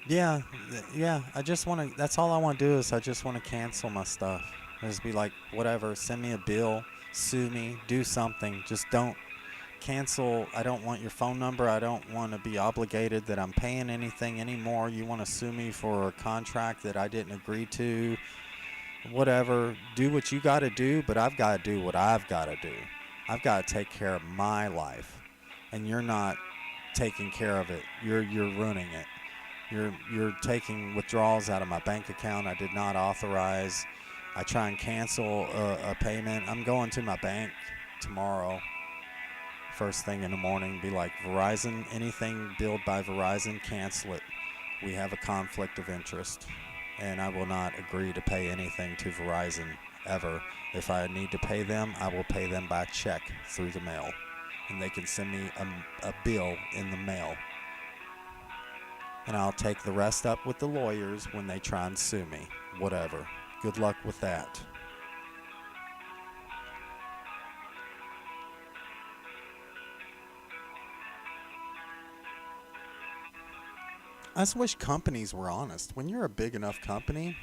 Yeah. Yeah. I just want to. That's all I want to do is I just want to cancel my stuff. Just be like, whatever. Send me a bill, sue me, do something. Just don't cancel. I don't want your phone number. I don't want to be obligated that I'm paying anything anymore. You want to sue me for a contract that I didn't agree to. Whatever. Do what you got to do, but I've got to do what I've got to do. I've got to take care of my life, and you're not taking care of it. You're ruining it. You're taking withdrawals out of my bank account I did not authorize. I try and cancel a payment. I'm going to my bank tomorrow, first thing in the morning, be like, Verizon, anything billed by Verizon, cancel it. We have a conflict of interest, and I will not agree to pay anything to Verizon ever. If I need to pay them, I will pay them by check through the mail, and they can send me a bill in the mail. And I'll take the rest up with the lawyers when they try and sue me. Whatever. Good luck with that. I just wish companies were honest. When you're a big enough company,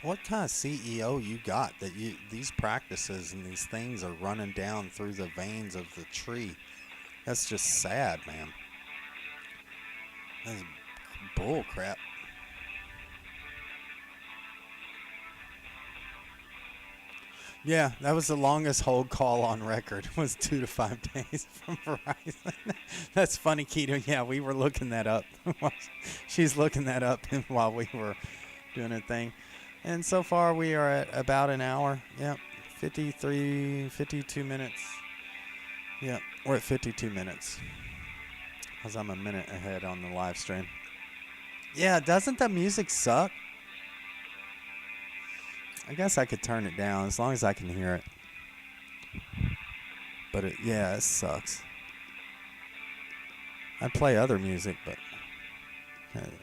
what kind of CEO you got that these practices and these things are running down through the veins of the tree? That's just sad, man. That's bull crap. Yeah, that was the longest hold call on record. Was 2 to 5 days from Verizon. That's funny, Keto. Yeah, we were looking that up. She's looking that up while we were doing a thing. And so far we are at about an hour. Yep, 52 minutes. Yep, we're at 52 minutes. Because I'm a minute ahead on the live stream. Yeah, doesn't the music suck? I guess I could turn it down as long as I can hear it. But it sucks. I play other music, but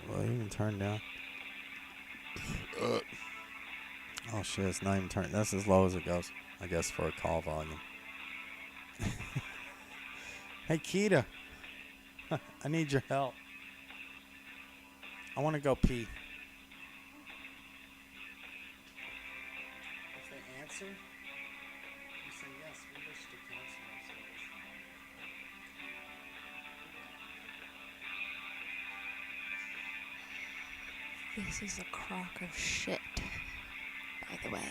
well, you can turn down. Oh shit, it's not even turned. That's as low as it goes, I guess, for a call volume. Hey, Keita, I need your help. I want to go pee. If they answer, you say yes, we wish to cancel our service. This is a crock of shit, by the way.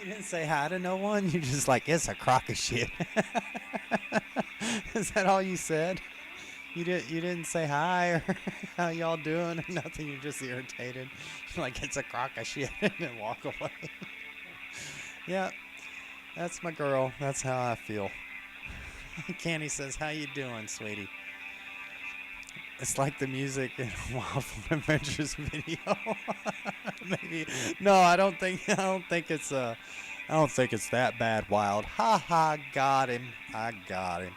You didn't say hi to no one? You just like, it's a crock of shit. Is that all you said? You didn't say hi or how y'all doing or nothing. You're just irritated. Like it's a crock of shit and then walk away. Yeah, that's my girl. That's how I feel. Candy says, how you doing, sweetie? It's like the music in Waffle Adventures video. Maybe. No, I don't think it's that bad, Wild. Ha ha, got him. I got him.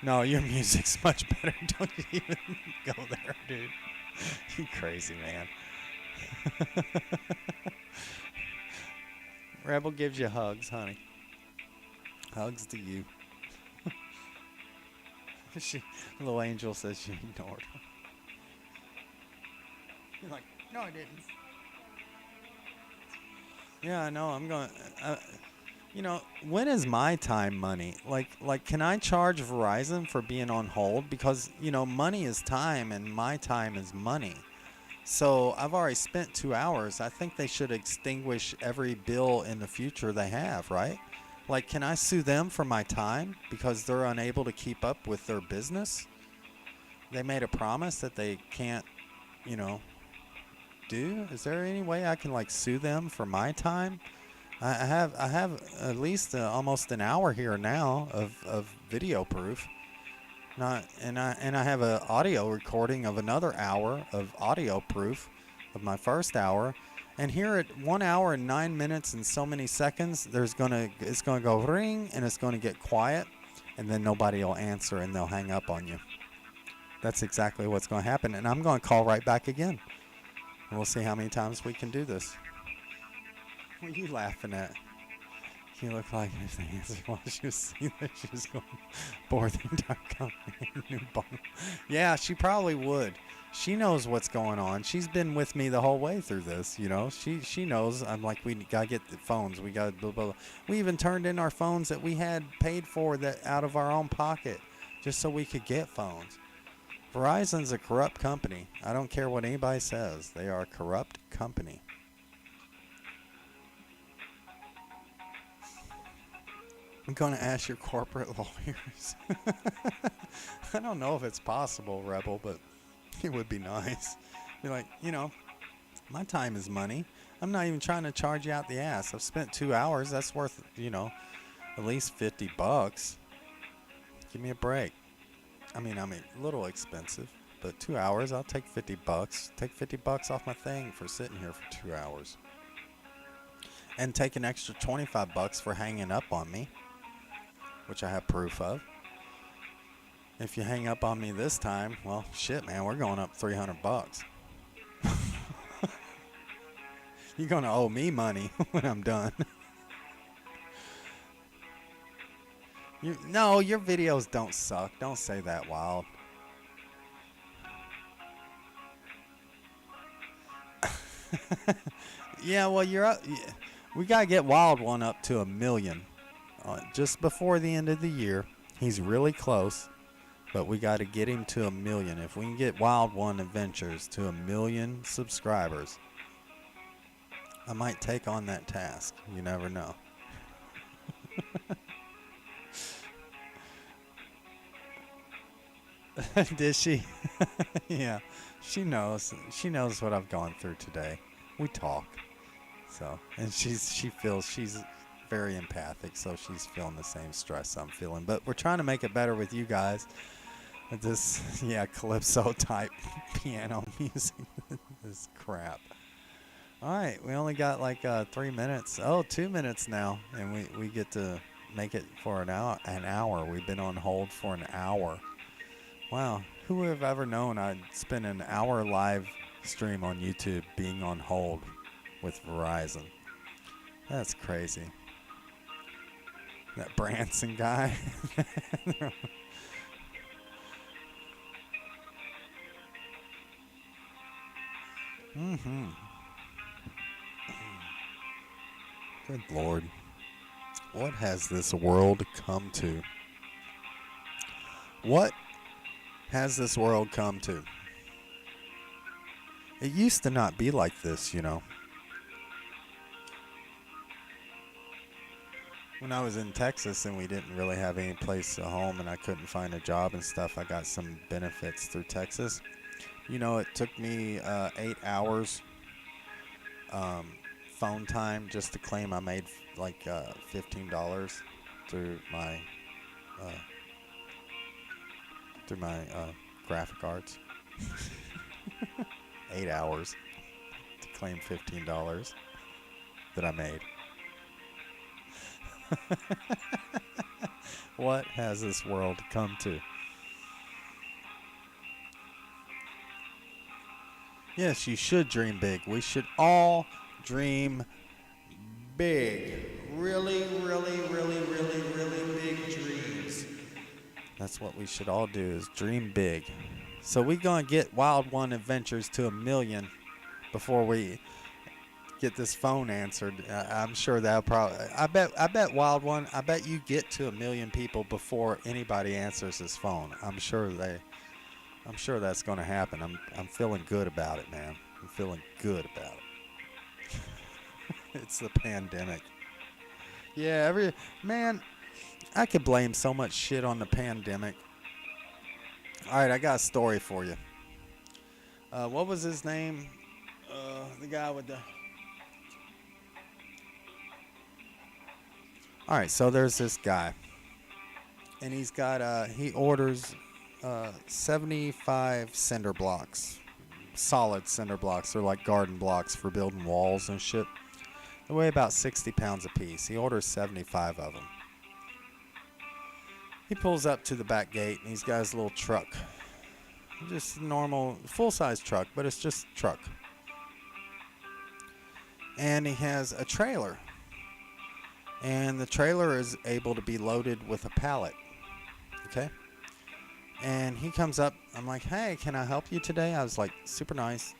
No, your music's much better. Don't you even go there, dude. You crazy, man. Rebel gives you hugs, honey. Hugs to you. Little Angel says she ignored her. You're like, no, I didn't. Yeah, I know. I'm going. When is my time money? Like, can I charge Verizon for being on hold? Because money is time, and my time is money. So I've already spent 2 hours. I think they should extinguish every bill in the future they have, right? Like, can I sue them for my time because they're unable to keep up with their business? They made a promise that they can't, do. Is there any way I can sue them for my time? I have at least almost an hour here now of video proof. And I have an audio recording of another hour of audio proof of my first hour. And here at 1 hour and 9 minutes and so many seconds, it's gonna go ring and it's gonna get quiet, and then nobody will answer and they'll hang up on you. That's exactly what's going to happen, and I'm going to call right back again. And we'll see how many times we can do this. What are you laughing at? You look like if the answer was she was seeing that she was going boarding.com. Yeah, she probably would. She knows what's going on. She's been with me the whole way through this, She knows. I'm like, we got to get the phones. We got blah, blah, blah. We even turned in our phones that we had paid for that out of our own pocket just so we could get phones. Verizon's a corrupt company. I don't care what anybody says. They are a corrupt company. I'm going to ask your corporate lawyers. I don't know if it's possible, Rebel, but it would be nice. You're like, my time is money. I'm not even trying to charge you out the ass. I've spent 2 hours. That's worth, at least $50. Give me a break. I mean, a little expensive, but 2 hours, I'll take $50. Take $50 off my thing for sitting here for 2 hours. And take an extra $25 for hanging up on me, which I have proof of. If you hang up on me this time, well, shit, man, we're going up $300. You're going to owe me money when I'm done. No, your videos don't suck. Don't say that, Wild. Yeah, well, you're up. We got to get Wild One up to 1 million. Just before the end of the year. He's really close, but we got to get him to 1 million. If we can get Wild One Adventures to 1 million subscribers, I might take on that task. You never know. Did she? Yeah, she knows. She knows what I've gone through today. We talk, and she feels she's very empathic, so she's feeling the same stress I'm feeling. But we're trying to make it better with you guys. With this, calypso type piano music. This crap. All right, we only got 3 minutes. Oh, 2 minutes now, and we get to make it for an hour. We've been on hold for an hour. Wow, who would have ever known I'd spend an hour live stream on YouTube being on hold with Verizon? That's crazy. That Branson guy. Good Lord. What has this world come to? What has this world come to? It used to not be like this, when I was in Texas and we didn't really have any place to home and I couldn't find a job and stuff, I got some benefits through Texas. You know, it took me 8 hours um, phone time just to claim I made like $15 through my uh, graphic arts. 8 hours to claim $15 that I made. What has this world come to? Yes, you should dream big. We should all dream big. Really, really, really, really, really big dreams. That's what we should all do, is dream big. So we gonna get Wild One Adventures to 1 million before we get this phone answered. I'm sure that'll probably. I bet Wild One. I bet you get to 1 million people before anybody answers his phone. I'm sure that's gonna happen. I'm feeling good about it, man. I'm feeling good about it. It's the pandemic. Yeah, man. I could blame so much shit on the pandemic. All right, I got a story for you. What was his name? The guy with the... All right, so there's this guy. And he's got, he orders 75 cinder blocks. Solid cinder blocks. They're like garden blocks for building walls and shit. They weigh about 60 pounds a piece. He orders 75 of them. He pulls up to the back gate and he's got his little truck. Just a normal, full-size truck, but it's just a truck. And he has a trailer. And the trailer is able to be loaded with a pallet. Okay? And he comes up. I'm like, hey, can I help you today? I was like, super nice.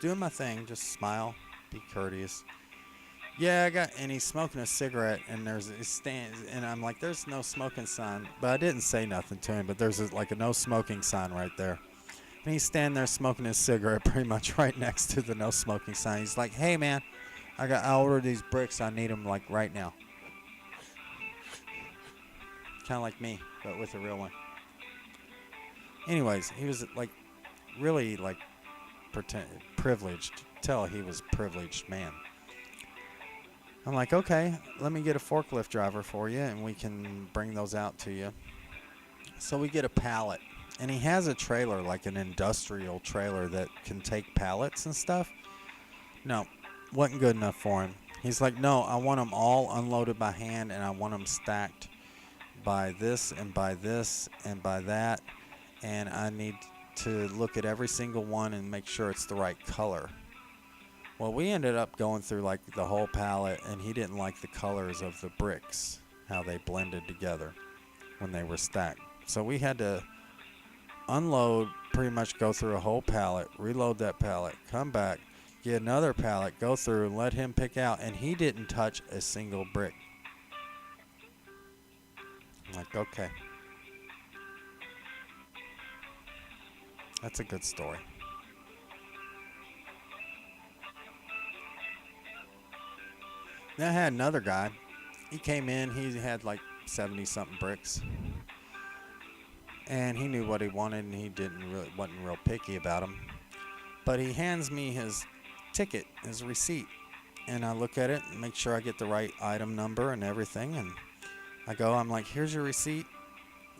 Doing my thing. Just smile. Be courteous. Yeah, and he's smoking a cigarette, and there's a stand, and I'm like, there's no smoking sign, but I didn't say nothing to him, but there's like a no smoking sign right there. And he's standing there smoking his cigarette pretty much right next to the no smoking sign. He's like, hey man, I ordered these bricks, I need them like right now. Kind of like me, but with a real one. Anyways, he was like really like privileged. Tell he was a privileged man. I'm like, okay, let me get a forklift driver for you and we can bring those out to you. So we get a pallet. And he has a trailer, like an industrial trailer that can take pallets and stuff. No, wasn't good enough for him. He's like, no, I want them all unloaded by hand and I want them stacked by this and by this and by that. And I need to look at every single one and make sure it's the right color. Well, we ended up going through like the whole pallet, and he didn't like the colors of the bricks, how they blended together when they were stacked. So we had to unload, pretty much go through a whole pallet, reload that pallet, come back, get another pallet, go through, and let him pick out, and he didn't touch a single brick. I'm like, okay. That's a good story. Then I had another guy. He came in. He had like 70-something bricks, and he knew what he wanted, and he wasn't real picky about them. But he hands me his ticket, his receipt, and I look at it and make sure I get the right item number and everything. And I'm like, here's your receipt,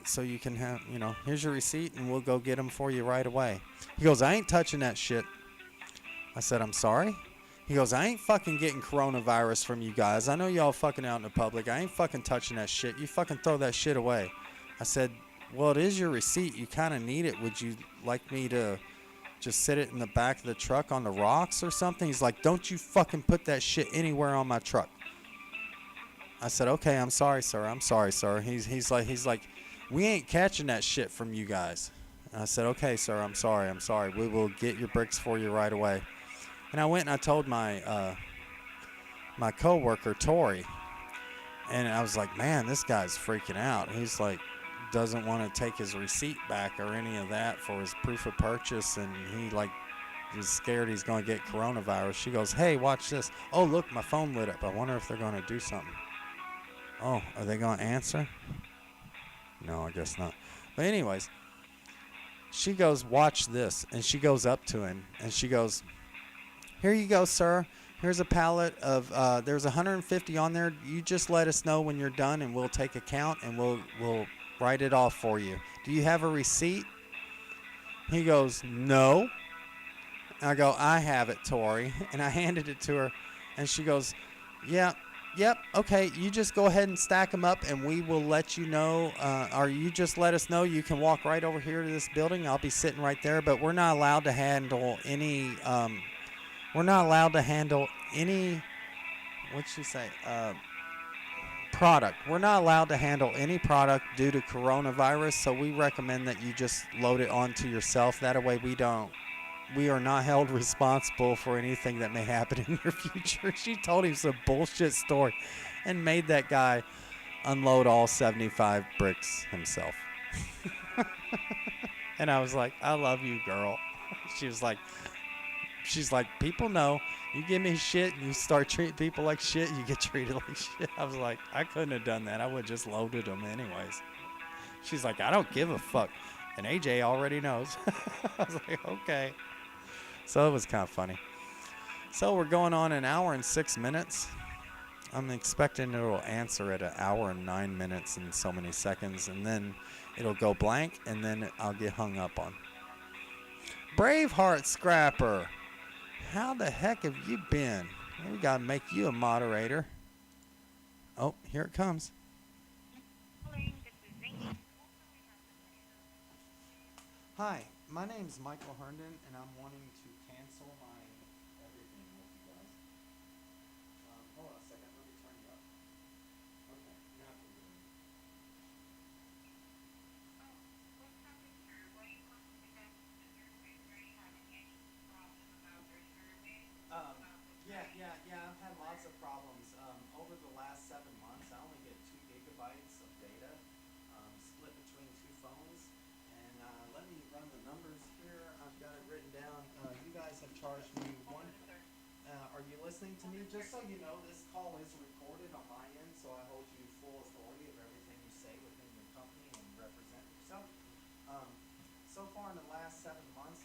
so you can have, here's your receipt, and we'll go get them for you right away. He goes, I ain't touching that shit. I said, I'm sorry. He goes, I ain't fucking getting coronavirus from you guys. I know y'all fucking out in the public. I ain't fucking touching that shit. You fucking throw that shit away. I said, well, it is your receipt. You kind of need it. Would you like me to just sit it in the back of the truck on the rocks or something? He's like, don't you fucking put that shit anywhere on my truck. I said, okay, I'm sorry, sir. I'm sorry, sir. He's like, we ain't catching that shit from you guys. And I said, okay, sir. I'm sorry. We will get your bricks for you right away. And I went and I told my my coworker Tori, and I was like, man, this guy's freaking out. He's like, doesn't want to take his receipt back or any of that for his proof of purchase, and he like is scared he's going to get coronavirus. She goes, hey, watch this. Oh, look, my phone lit up. I wonder if they're going to do something. Oh, are they going to answer? No, I guess not. But anyways, she goes, watch this. And she goes up to him and she goes, here you go, sir. Here's a pallet of, there's 150 on there. You just let us know when you're done and we'll take a count and we'll write it off for you. Do you have a receipt? He goes, no. I go, I have it, Tori. And I handed it to her. And she goes, yeah, yep, okay. You just go ahead and stack them up and we will let you know. Or you just let us know. You can walk right over here to this building. I'll be sitting right there. But we're not allowed to handle any, what'd she say? Product. We're not allowed to handle any product due to coronavirus. So we recommend that you just load it onto yourself. That way we are not held responsible for anything that may happen in your future. She told him some bullshit story and made that guy unload all 75 bricks himself. And I was like, I love you, girl. She's like, people know you give me shit and you start treating people like shit, you get treated like shit. I was like, I couldn't have done that. I would have just loaded them anyways. She's like, I don't give a fuck. And AJ already knows. I was like, okay. So it was kind of funny. So we're going on an hour and 6 minutes. I'm expecting it'll answer at an hour and 9 minutes and so many seconds. And then it'll go blank and then I'll get hung up on. Braveheart Scrapper. How the heck have you been? We got to make you a moderator. Oh, here it comes. Hi, my name's Michael Herndon, and I'm wanting to cancel my everything with you guys. Hold on a second, let me turn you up. Okay, now I can hear you. Yeah, I've had lots of problems. Over the last 7 months, I only get 2 gigabytes of data split between 2 phones. And let me run the numbers here. I've got it written down. You guys have charged me one. Are you listening to me? Just so you know, this call is recorded on my end, so I hold you full authority of everything you say within your company and represent yourself. So far in the last 7 months,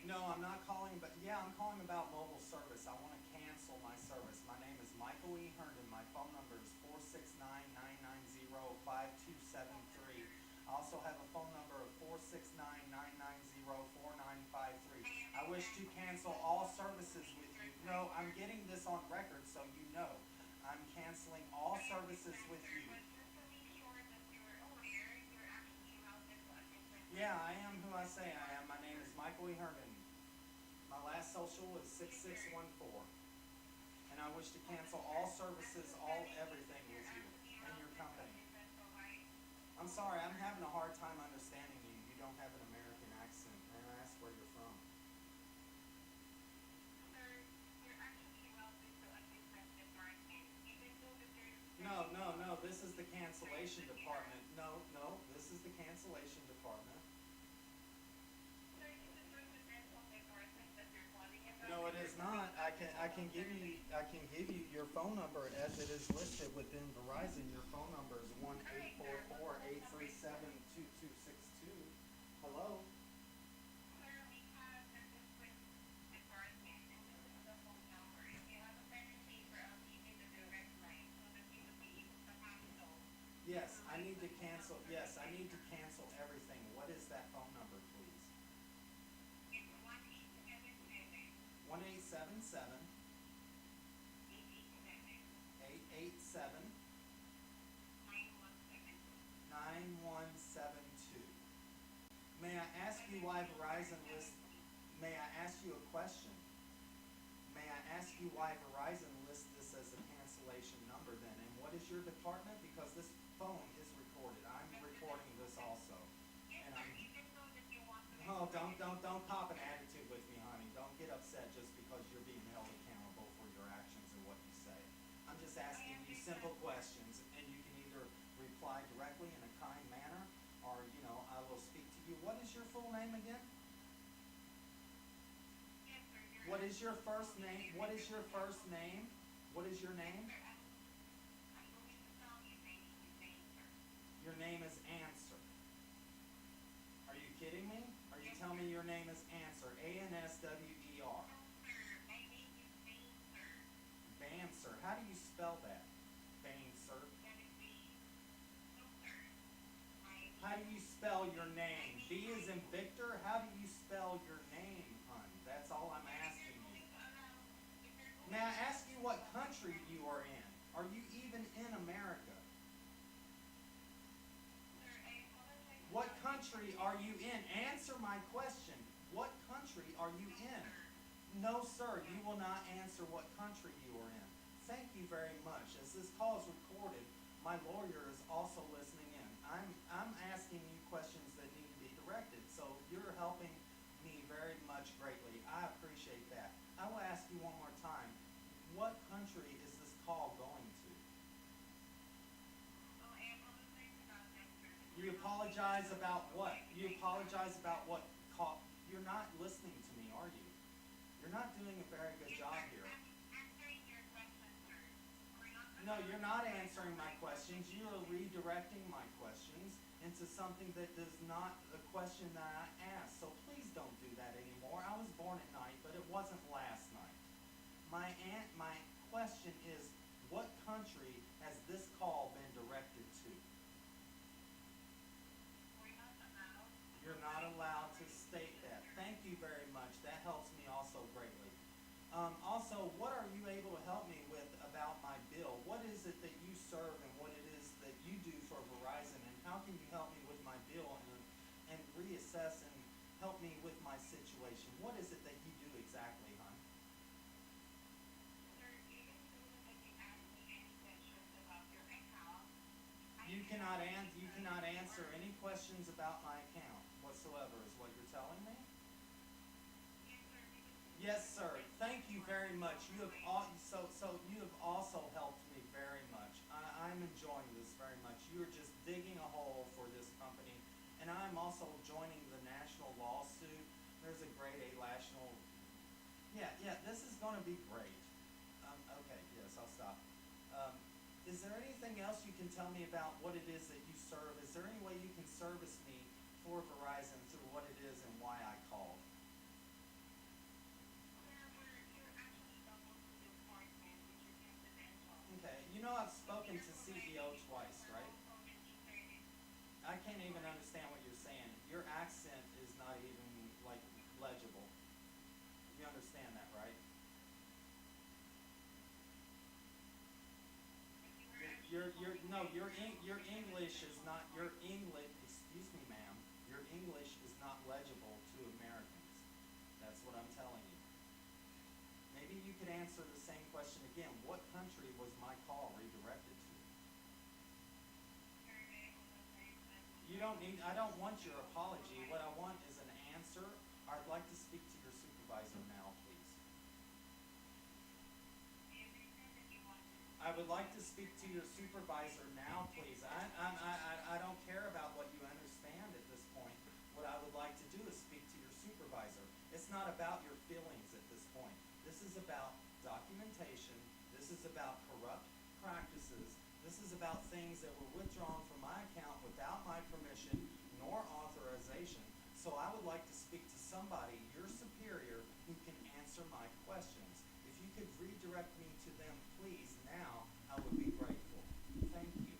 no, I'm not calling, but yeah, I'm calling about mobile service. I want to cancel my service. My name is Michael E. Herndon. My phone number is 469-990-5273. I also have a phone number of 469-990-4953. I wish to cancel all services with you. No, I'm getting this on record so you know. I'm canceling all services with you. Yeah, I am who I say I am. My name is Michael E. Herndon. My last social is 6614. And I wish to cancel all services, all everything with you and your company. I'm sorry, I'm having a hard time understanding you. You don't have an American accent. May I ask where you're from? No, this is the cancellation department. No, this is the cancellation department. No, it is not. I can give you your phone number as it is listed within Verizon. Your phone number is 1-844-837-2262. Hello? Yes, I need to cancel. Yes, I need to cancel everything. What is that phone number, please? 1-877 887 9172. May I ask you why Verizon lists? May I ask you a question? May I ask you why Verizon lists this as a cancellation number then? And what is your department? Because this phone is recorded. I'm recording this also. And I'm. Oh, don't cop an attitude with me, honey. Don't get upset just because you're being held accountable for your actions and what you say. I'm just asking you simple questions, and you can either reply directly in a kind manner, or I will speak to you. What is your full name again? What is your first name? What is your first name? What is your name? Your name is Answer. Are you kidding me? Are you telling me your name is Answer? Answer. Banser. How do you spell that? Banser. How do you spell your name? B is in Victor. How do you spell your name, hun? That's all I'm asking you. May I ask you what country you are in? Are you even in America? What country are you in? Answer my question. What country are you in? No, sir, you will not answer what country you are in. Thank you very much. As this call is recorded, my lawyer is also listening in. I'm asking you questions that need to be directed, so you're helping me very much greatly. I appreciate that. I will ask you one more time. What country is this call going to? You apologize about what? You apologize about what? You're not listening to me, are you? You're not doing a very good job here. No, you're not answering my questions. You are redirecting my questions into something that is not a question that I asked. So please don't do that anymore. I was born at night, but it wasn't last night. My question is, what country has this call been directed to? You're not allowed to state that. Thank you very much. That helps me also greatly. Also, what are you able to help me with about my bill? What is it that you serve and what it is that you do for Verizon, and how can you help me with my bill and reassess and help me with my situation? What is it that you do exactly, hon? You cannot answer any questions about my account whatsoever, is what you're telling me? Yes, sir. Thank you very much. You have you have also helped me very much. I'm enjoying this very much. You are just digging a hole for this company, and I'm also joining the national lawsuit. There's a grade A national. Yeah. This is going to be great. Okay. Yes, I'll stop. Is there anything else you can tell me about what it is that you serve? Is there any way you can service me for Verizon through what it is and why I called? Okay, you know I've spoken to CEO twice, right? I can't even understand what you're saying. Your accent is not even, like, legible. You understand that, right? Your English is not, excuse me, ma'am, your English is not legible to Americans. That's what I'm telling you. Maybe you could answer the same question again. What country was my call redirected to? I don't want your apology. What I want is an answer. I'd like to speak to your supervisor now, please. I would like to speak to your supervisor now, please. I don't care about what you understand at this point. What I would like to do is speak to your supervisor. It's not about your feelings at this point. This is about documentation. This is about corrupt practices. This is about things that were withdrawn from my account without my permission nor authorization. So I would like to speak to somebody, your superior, who can answer my questions. If you could redirect me to them, please, now, I would be grateful. Thank you.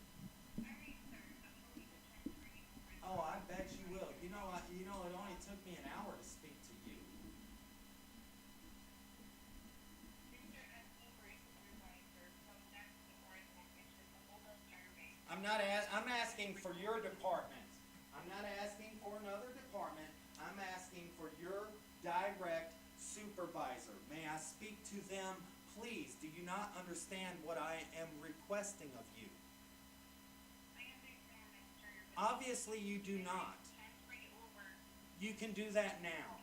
Oh, I bet you will. You know, it only took me an hour to speak to you. I'm asking for your department. I'm not asking for another department. I'm asking for your direct supervisor. May I speak to them, please? Do you not understand what I am requesting of you? Obviously you do not. You can do that now.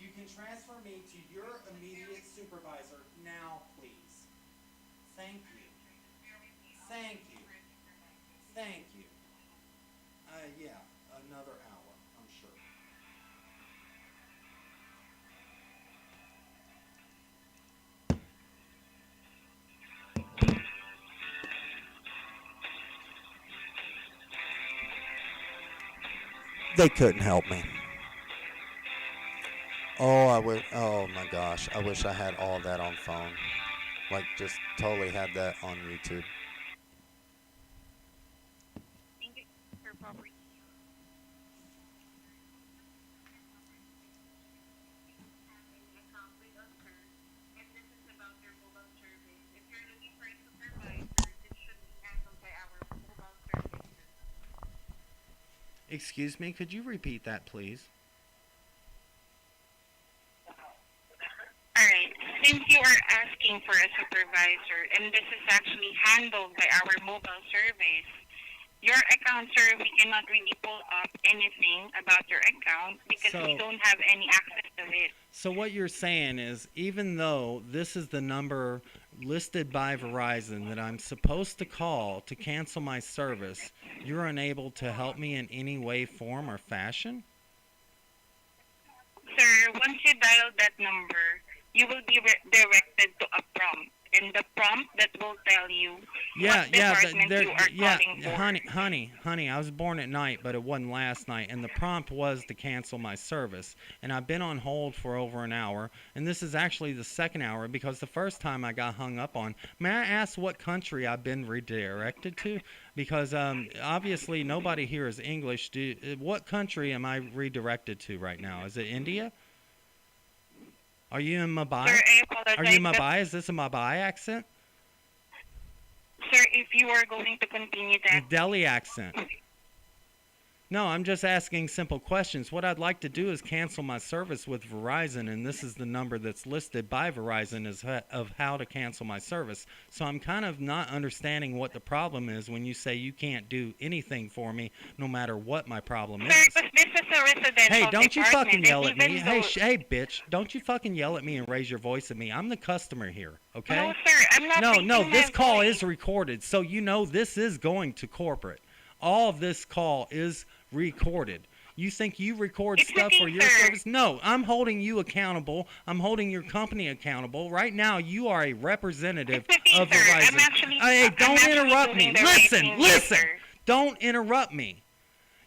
You can transfer me to your immediate supervisor now, please. Thank you. Thank you. Thank you. Yeah, another hour, I'm sure. They couldn't help me. Oh my gosh, I wish I had all that on phone. Like, just totally had that on YouTube. Excuse me, could you repeat that, please? Alright, since you are asking for a supervisor and this is actually handled by our mobile service, your account, sir, we cannot really pull up anything about your account because we don't have any access to it. So what you're saying is, even though this is the number listed by Verizon that I'm supposed to call to cancel my service, you're unable to help me in any way, form, or fashion? Sir, once you dial that number, you will be directed to a prompt. And the prompt that will tell you what department you are calling for. Honey, I was born at night, but it wasn't last night, and the prompt was to cancel my service. And I've been on hold for over an hour, and this is actually the second hour because the first time I got hung up on. May I ask what country I've been redirected to? Because obviously nobody here is English. What country am I redirected to right now? Is it India? Are you in Mumbai? Sir, I apologize. Are you in Mumbai? Is this a Mumbai accent? Sir, if you are going to continue that... Delhi accent. No, I'm just asking simple questions. What I'd like to do is cancel my service with Verizon, and this is the number that's listed by Verizon of how to cancel my service. So I'm kind of not understanding what the problem is when you say you can't do anything for me no matter what my problem is. Sir, because this is a residential Hey, don't you fucking yell at me. Hey, hey, bitch, don't you fucking yell at me and raise your voice at me. I'm the customer here, okay? No, sir, I'm not No, this call is recorded, so you know this is going to corporate. All of this call is recorded. You think you record stuff for your service? No, I'm holding you accountable. I'm holding your company accountable. Right now, you are a representative of Verizon. Hey, don't interrupt me. Listen. Don't interrupt me.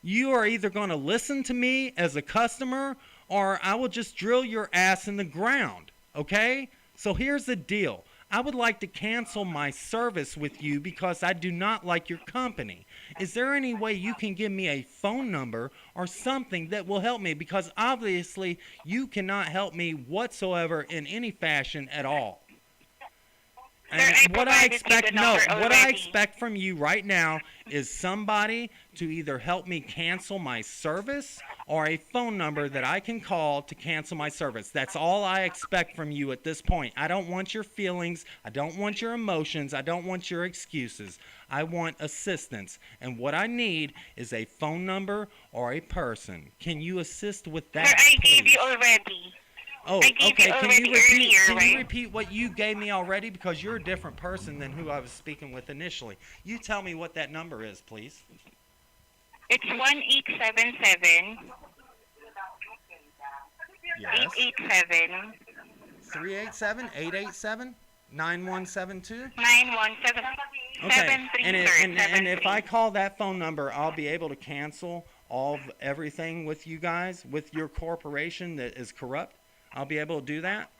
You are either going to listen to me as a customer, or I will just drill your ass in the ground, okay? So here's the deal. I would like to cancel my service with you because I do not like your company. Is there any way you can give me a phone number or something that will help me? Because obviously you cannot help me whatsoever in any fashion at all. And what I expect from you right now is somebody to either help me cancel my service or a phone number that I can call to cancel my service. That's all I expect from you at this point. I don't want your feelings. I don't want your emotions. I don't want your excuses. I want assistance. And what I need is a phone number or a person. Can you assist with that? Sir, I gave you already. Oh, okay. Can you repeat what you gave me already? Because you're a different person than who I was speaking with initially. You tell me what that number is, please. It's 1877. Yes. 887. 387, 887, 9172? 917. Okay. And if I call that phone number, I'll be able to cancel everything with you guys, with your corporation that is corrupt? I'll be able to do that?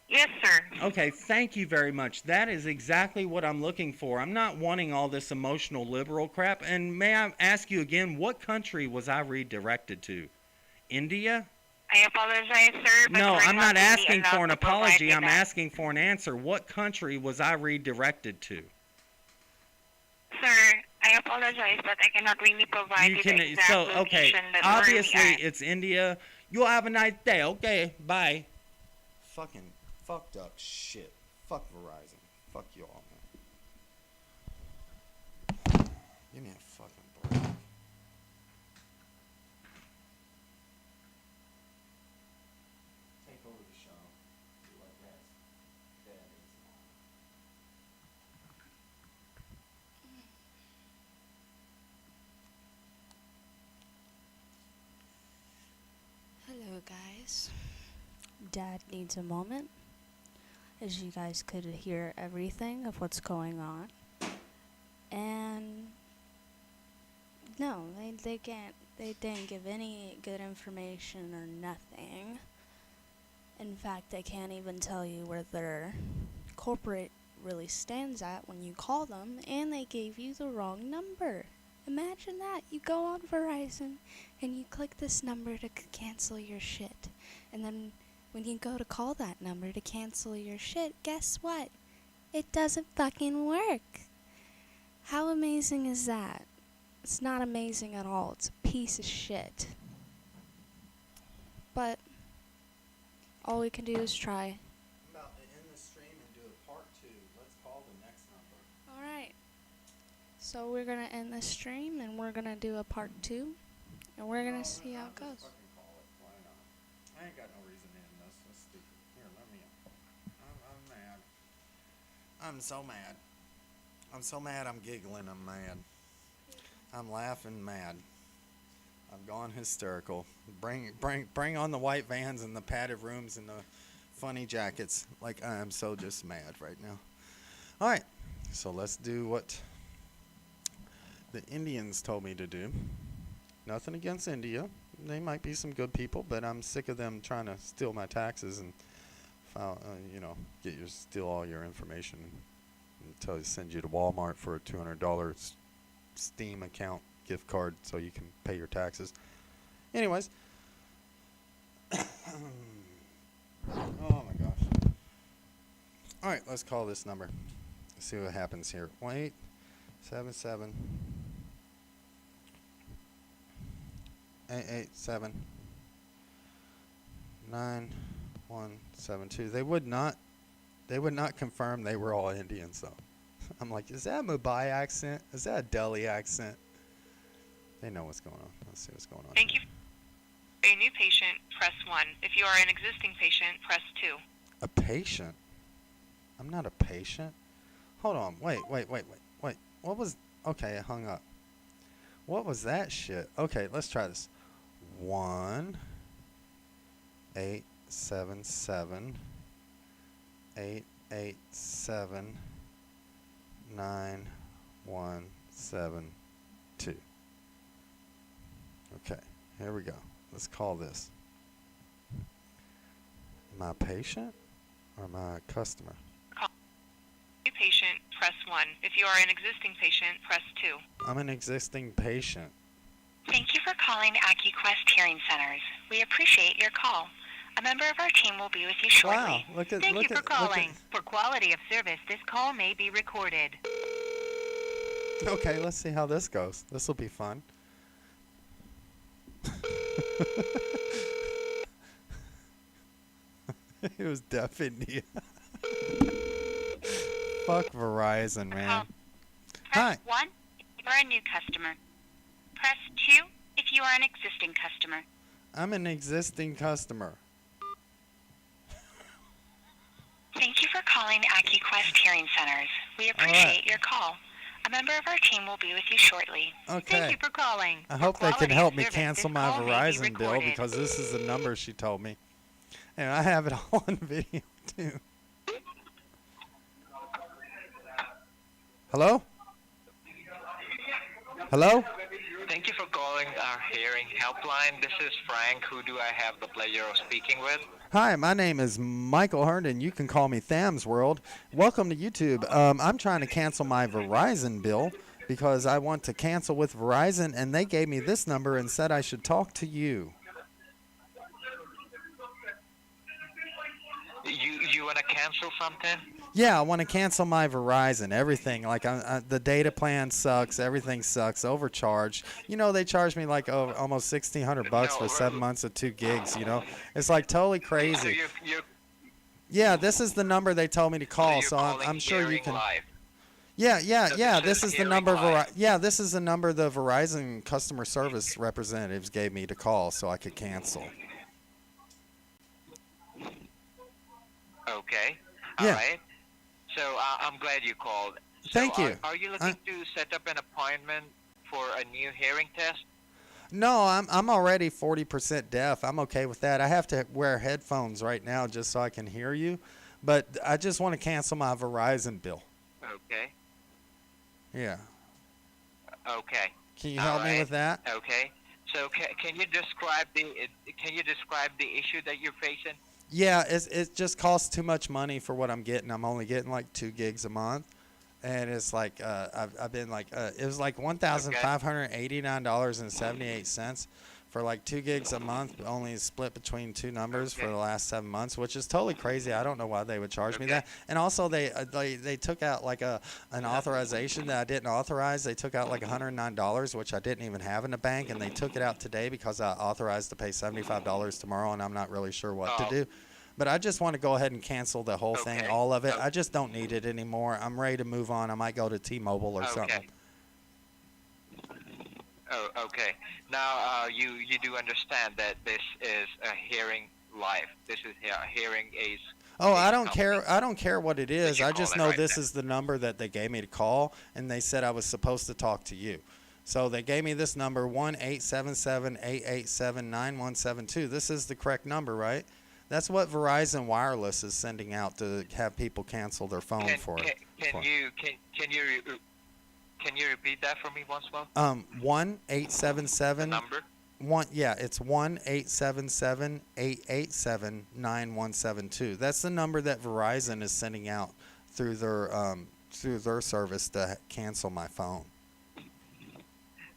Yes, sir. Okay, thank you very much. That is exactly what I'm looking for. I'm not wanting all this emotional liberal crap. And may I ask you again, what country was I redirected to? India? I apologize, sir. But no, I'm not asking for an apology. I'm that. asking for an answer. What country was I redirected to? Sir, I apologize, but I cannot really provide you the exact location that obviously we're at. It's India. You'll have a nice day. Okay, bye. Fucking fucked up shit. Fuck Verizon. Fuck you all, man. Give me a fucking break. Take over the show. Do like that. Hello guys, Dad needs a moment, as you guys could hear everything of what's going on, and no, No, they can't. They didn't give any good information or nothing. In fact, they can't even tell you where their corporate really stands at when you call them, and they gave you the wrong number. Imagine that. You go on Verizon and you click this number to cancel your shit. And then when you go to call that number to cancel your shit, guess what? It doesn't fucking work. How amazing is that? It's not amazing at all. It's a piece of shit. But all we can do is try. I'm about to end the stream and do a part 2. Let's call the next number. Alright. So we're going to end the stream and we're going to do a part 2. And we're going to see how it goes. Fucking call it. Why not? I ain't got no reason to end this. That's stupid. Here, let me in. I'm mad. I'm so mad. I'm so mad I'm giggling. I'm mad. I'm laughing mad. I've gone hysterical. Bring on the white vans and the padded rooms and the funny jackets. Like, I am so just mad right now. Alright, so let's do what the Indians told me to do. Nothing against India. They might be some good people, but I'm sick of them trying to steal my taxes and file, steal all your information and send you to Walmart for a $200 Steam account gift card so you can pay your taxes. Anyways. Oh my gosh. Alright, let's call this number. Let's see what happens here. 1-877 887 9172. They would not confirm they were all Indians though. I'm like, is that a Mumbai accent? Is that a Delhi accent? They know what's going on. Let's see what's going on. Thank you. A new patient, press 1. If you are an existing patient, press 2. A patient? I'm not a patient. Hold on. Wait. What was... Okay, it hung up. What was that shit? Okay, let's try this. 1-877 887 9172. Okay, here we go. Let's call this. Am I a patient or am I a customer? New patient, press 1. If you are an existing patient, press 2. I'm an existing patient. Thank you for calling AccuQuest Hearing Centers. We appreciate your call. A member of our team will be with you shortly. Wow, Thank you for calling. For quality of service, this call may be recorded. Okay, let's see how this goes. This will be fun. It was deaf India. Fuck Verizon, man. Press Hi. 1 if you are a new customer. Press 2 if you are an existing customer. I'm an existing customer. Thank you for calling AccuQuest Hearing Centers. We appreciate your call. A member of our team will be with you shortly. Okay. Thank you for calling. I hope they can help me cancel my call may be Verizon bill recorded. because this is the number she told me. And I have it all on video, too. Hello? Hello? Thank you for calling our hearing helpline. This is Frank. Who do I have the pleasure of speaking with? Hi, my name is Michael Herndon. You can call me Tham's World. Welcome to YouTube. I'm trying to cancel my Verizon bill because I want to cancel with Verizon, and they gave me this number and said I should talk to you. You want to cancel something? Yeah, I want to cancel my Verizon. Everything, like the data plan sucks. Everything sucks. Overcharged. You know, they charged me like almost $1,600 for 7 months of 2 gigs. You know, it's like totally crazy. So Yeah, this is the number they told me to call. So I'm sure you can. Live. Yeah. This is the number. Live. This is the number the Verizon customer service representatives gave me to call, so I could cancel. Okay. Yeah. All right. So I'm glad you called. So Thank you. Are you looking to set up an appointment for a new hearing test? No, I'm already 40% deaf. I'm okay with that. I have to wear headphones right now just so I can hear you, but I just want to cancel my Verizon bill. Okay. Yeah. Okay. Can you help me with that? Okay. So can you describe the issue that you're facing? Yeah, it just costs too much money for what I'm getting. I'm only getting like 2 gigs a month, and it's like I've been like it was like $1,589.78 for like 2 gigs a month, only split between two numbers for the last 7 months, which is totally crazy. I don't know why they would charge me that. And also they took out like an authorization that I didn't authorize. They took out like $109, which I didn't even have in the bank, and they took it out today because I authorized to pay $75 tomorrow, and I'm not really sure what to do. But I just want to go ahead and cancel the whole thing, all of it. I just don't need it anymore. I'm ready to move on. I might go to T-Mobile or something. Oh, okay. Now, you do understand that this is a hearing live. This is a hearing aids. Oh, I don't care. I don't care what it is. I just know this is the number that they gave me to call, and they said I was supposed to talk to you. So they gave me this number, 1-877-887-9172. This is the correct number, right? That's what Verizon Wireless is sending out to have people cancel their phone for. Can you repeat that for me once more? 1-877. Number? It's 1-877-887-9172. That's the number that Verizon is sending out through their service to cancel my phone.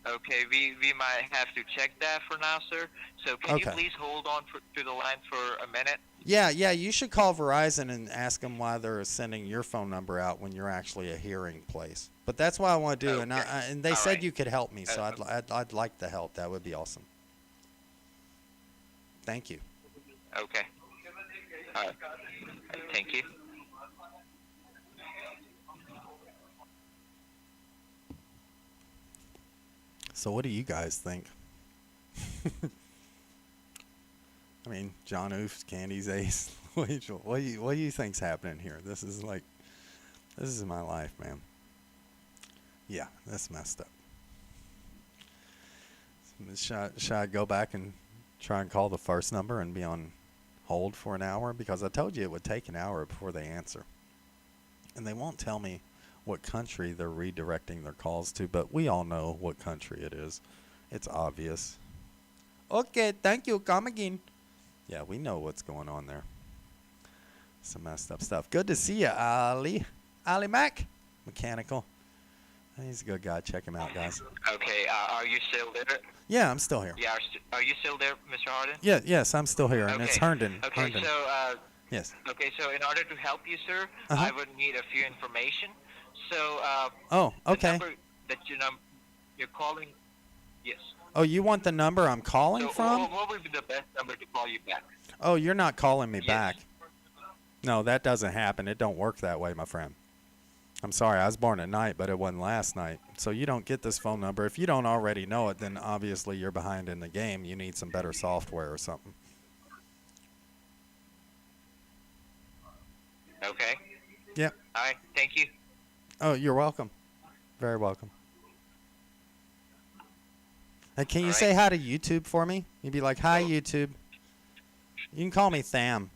Okay, we might have to check that for now, sir. So can you please hold on to the line for a minute? Yeah, you should call Verizon and ask them why they're sending your phone number out when you're actually a hearing place. But that's what I want to do, and they said you could help me, so I'd like the help. That would be awesome. Thank you. Okay. All right. Thank you. So what do you guys think? I mean, John Oof, Candy's Ace. What do you think's happening here? This is my life, man. Yeah, that's messed up. Should I go back and try and call the first number and be on hold for an hour? Because I told you it would take an hour before they answer. And they won't tell me what country they're redirecting their calls to, but we all know what country it is. It's obvious. Okay, thank you. Come again. Yeah, we know what's going on there. Some messed up stuff. Good to see you, Ali. Ali Mac. Mechanical. He's a good guy. Check him out, guys. Okay, are you still there? Yeah, I'm still here. Yeah, are you still there, Mr. Harden? Yes, I'm still here, and it's Herndon. Okay, Herndon. So, yes. Okay, so in order to help you, sir, I would need a few information. So, okay. The number that you're calling, yes. Oh, you want the number I'm calling from? What would be the best number to call you back? Oh, you're not calling me back. No, that doesn't happen. It don't work that way, my friend. I'm sorry, I was born at night, but it wasn't last night. So you don't get this phone number. If you don't already know it, then obviously you're behind in the game. You need some better software or something. Okay. Yep. All right, thank you. Oh, you're welcome. Very welcome. And can you say hi to YouTube for me? You'd be like, "Hi, YouTube." You can call me Tham.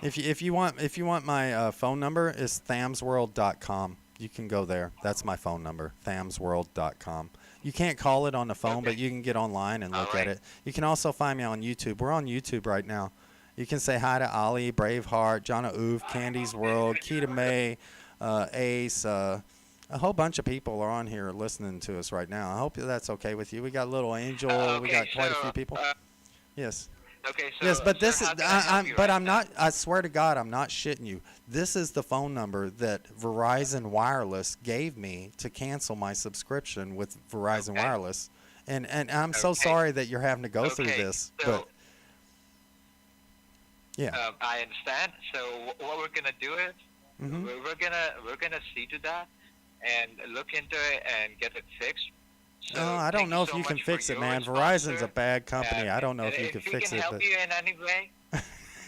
If you want my phone number, it's thamsworld.com. You can go there. That's my phone number, thamsworld.com. You can't call it on the phone, but you can get online and look at it. You can also find me on YouTube. We're on YouTube right now. You can say hi to Ali, Braveheart, Jonna Oof, Candy's World, Keita May, Ace. A whole bunch of people are on here listening to us right now. I hope that's okay with you. We got Little Angel. We got quite a few people. Yes. Okay, so, yes, but this is I'm not. Now? I swear to God, I'm not shitting you. This is the phone number that Verizon Wireless gave me to cancel my subscription with Verizon Wireless, and I'm so sorry that you're having to go through this. So, but yeah, I understand. So what we're gonna do is we're gonna see to that and look into it and get it fixed. So I don't know if you can fix it, man. Verizon's a bad company. I don't know if you can fix it. If we can help you in any way.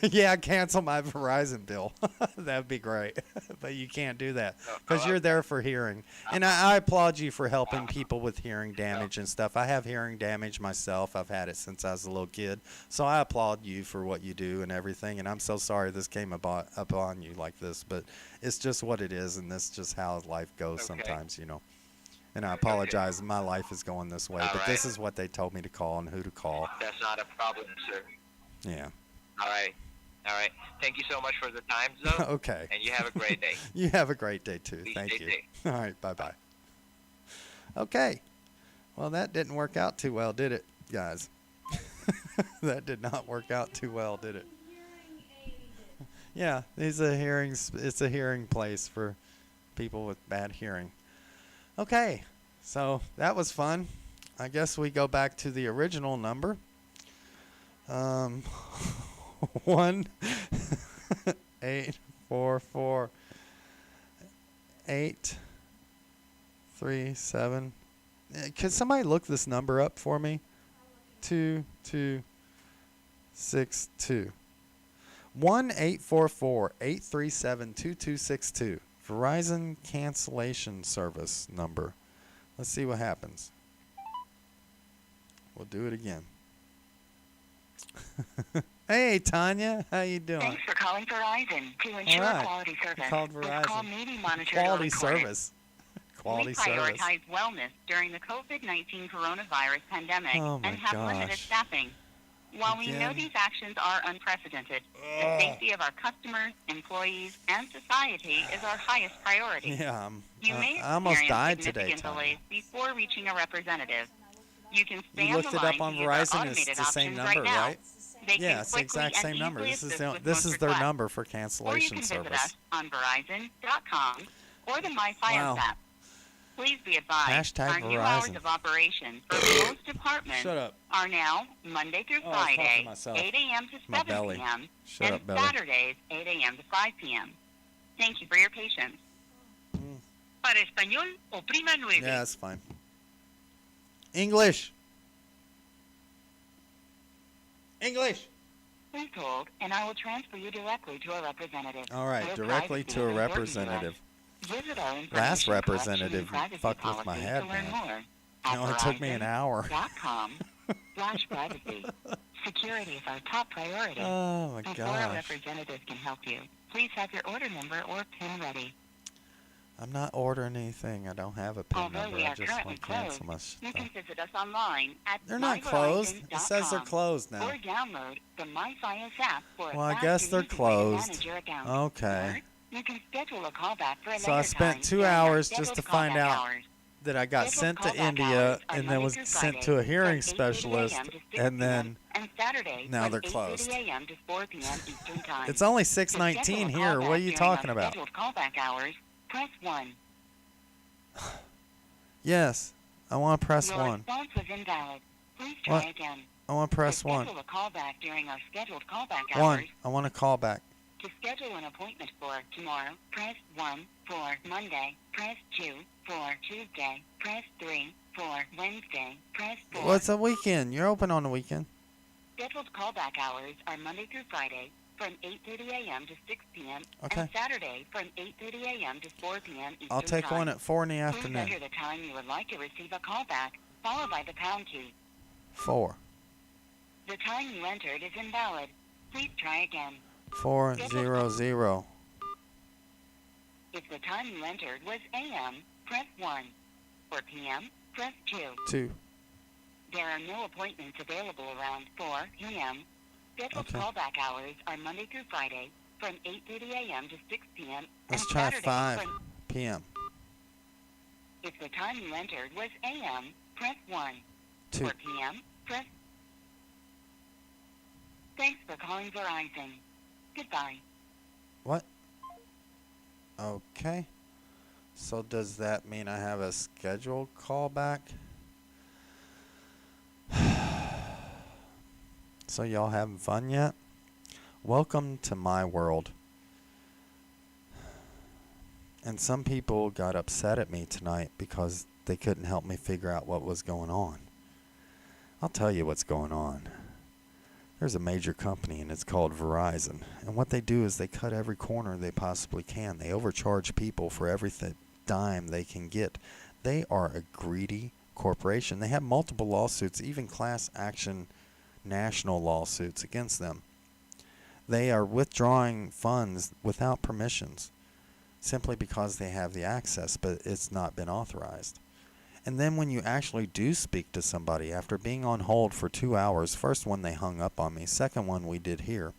Yeah, cancel my Verizon bill. That'd be great. But you can't do that because you're there for hearing. And I applaud you for helping people with hearing damage and stuff. I have hearing damage myself. I've had it since I was a little kid. So I applaud you for what you do and everything. And I'm so sorry this came upon you like this. But it's just what it is, and that's just how life goes sometimes, you know. And I apologize. My life is going this way, but this is what they told me to call and who to call. That's not a problem, sir. Yeah. All right. Thank you so much for the time, though. Okay. And you have a great day. You have a great day, too. Please Thank stay you. safe. All right. Bye-bye. Okay. Well, that didn't work out too well, did it, guys? That did not work out too well, did it? Yeah, it's a hearing place for people with bad hearing. Okay, so that was fun. I guess we go back to the original number. 1-844-837. Could somebody look this number up for me? 2262. 1-844-837-2262. Verizon cancellation service number. Let's see what happens. We'll do it again. Hey, Tanya, how you doing? Thanks for calling Verizon to ensure quality service. You called Verizon. This call may be monitored Quality or recorded. service. Quality we service. prioritize wellness during the COVID-19 coronavirus pandemic Oh my and have limited gosh. staffing. While we know these actions are unprecedented, the safety of our customers, employees, and society is our highest priority. Yeah, You may I almost experience died today, significant Tanya. delays before reaching a representative. You can stay You on looked the it line up on to use our Verizon. automated It's the same options number, right now. right? They can Yeah, it's the quickly exact and same number. easily This is assist with this most is their requests. number for Or you cancellation can visit service. us on Verizon.com or the My Fios Wow. app. Please be advised, Hashtag our new hours Verizon. of operation for most departments Shut up. are now Monday through Oh, I was talking to Friday, myself. 8 a.m. to My 7 belly. p.m., Shut and up, belly. Saturdays, 8 a.m. to 5 p.m. Thank you for your patience. Para español, oprima 9. Yeah, that's fine. English. English. Please hold, and I will transfer you directly to a representative. All right, Your directly privacy to a is important to us. representative. Visit our Last information representative collection and privacy fucked with my policy head, to learn man. more It only took me an hour. .com/privacy. Security is our top priority. Oh my Before a gosh. representative can help you, please have your order number or PIN ready. I'm not ordering anything. I don't have a PIN Although number. we I are just currently want to cancel my closed, you stuff. can visit us online at They're not closed. It myverizon.com says they're closed now. or download the My Fios app for Well, a I faster, guess they're easy way to closed. manage your account. Okay. Or you can schedule a callback for a So I later spent time 2 during our hours just scheduled to find callback out hours. that I got Scheduled sent to callback India hours are and then Monday was through sent Friday to a hearing from 8:30 specialist, a.m. to 6 and p.m. then and Saturday now from they're closed. 8:30 a.m. to 4 p.m. Eastern Time. It's only To schedule 6:19 a here. What are callback you during talking our about? Scheduled callback hours, press 1. Yes, I want to press Your 1. response was invalid. Please try What? again. I want to press To 1. schedule a callback during our scheduled callback 1. hours, I want to call back. to schedule an appointment for tomorrow, press 1. For Monday, press 2. For Tuesday, press 3. For Wednesday, press 4. What's a weekend? You're open on the weekend. Scheduled callback hours are Monday through Friday from 8:30 a.m. to 6 p.m. Okay. and Saturday from 8:30 a.m. to 4 p.m. Eastern I'll take Time. one at 4 in the Please afternoon. enter the time you would like to receive a callback, followed by the pound key. 4. The time you entered is invalid. Please try again. 400. If the time you entered was a.m., press 1. For p.m., press 2. 2. There are no appointments available around 4 p.m. Scheduled Okay. callback hours are Monday through Friday from 8:30 a.m. to 6 p.m. Let's and try Saturday 5 from... p.m. If the time you entered was a.m., press 1. 2. For p.m., press... Thanks for calling Verizon. Goodbye. What? Okay. So does that mean I have a scheduled callback? So y'all having fun yet? Welcome to my world. And some people got upset at me tonight because they couldn't help me figure out what was going on. I'll tell you what's going on. There's a major company and it's called Verizon. And what they do is they cut every corner they possibly can. They overcharge people for every dime they can get. They are a greedy corporation. They have multiple lawsuits, even class action national lawsuits against them. They are withdrawing funds without permissions simply because they have the access, but it's not been authorized. And then when you actually do speak to somebody after being on hold for 2 hours, first one they hung up on me, second one we did here,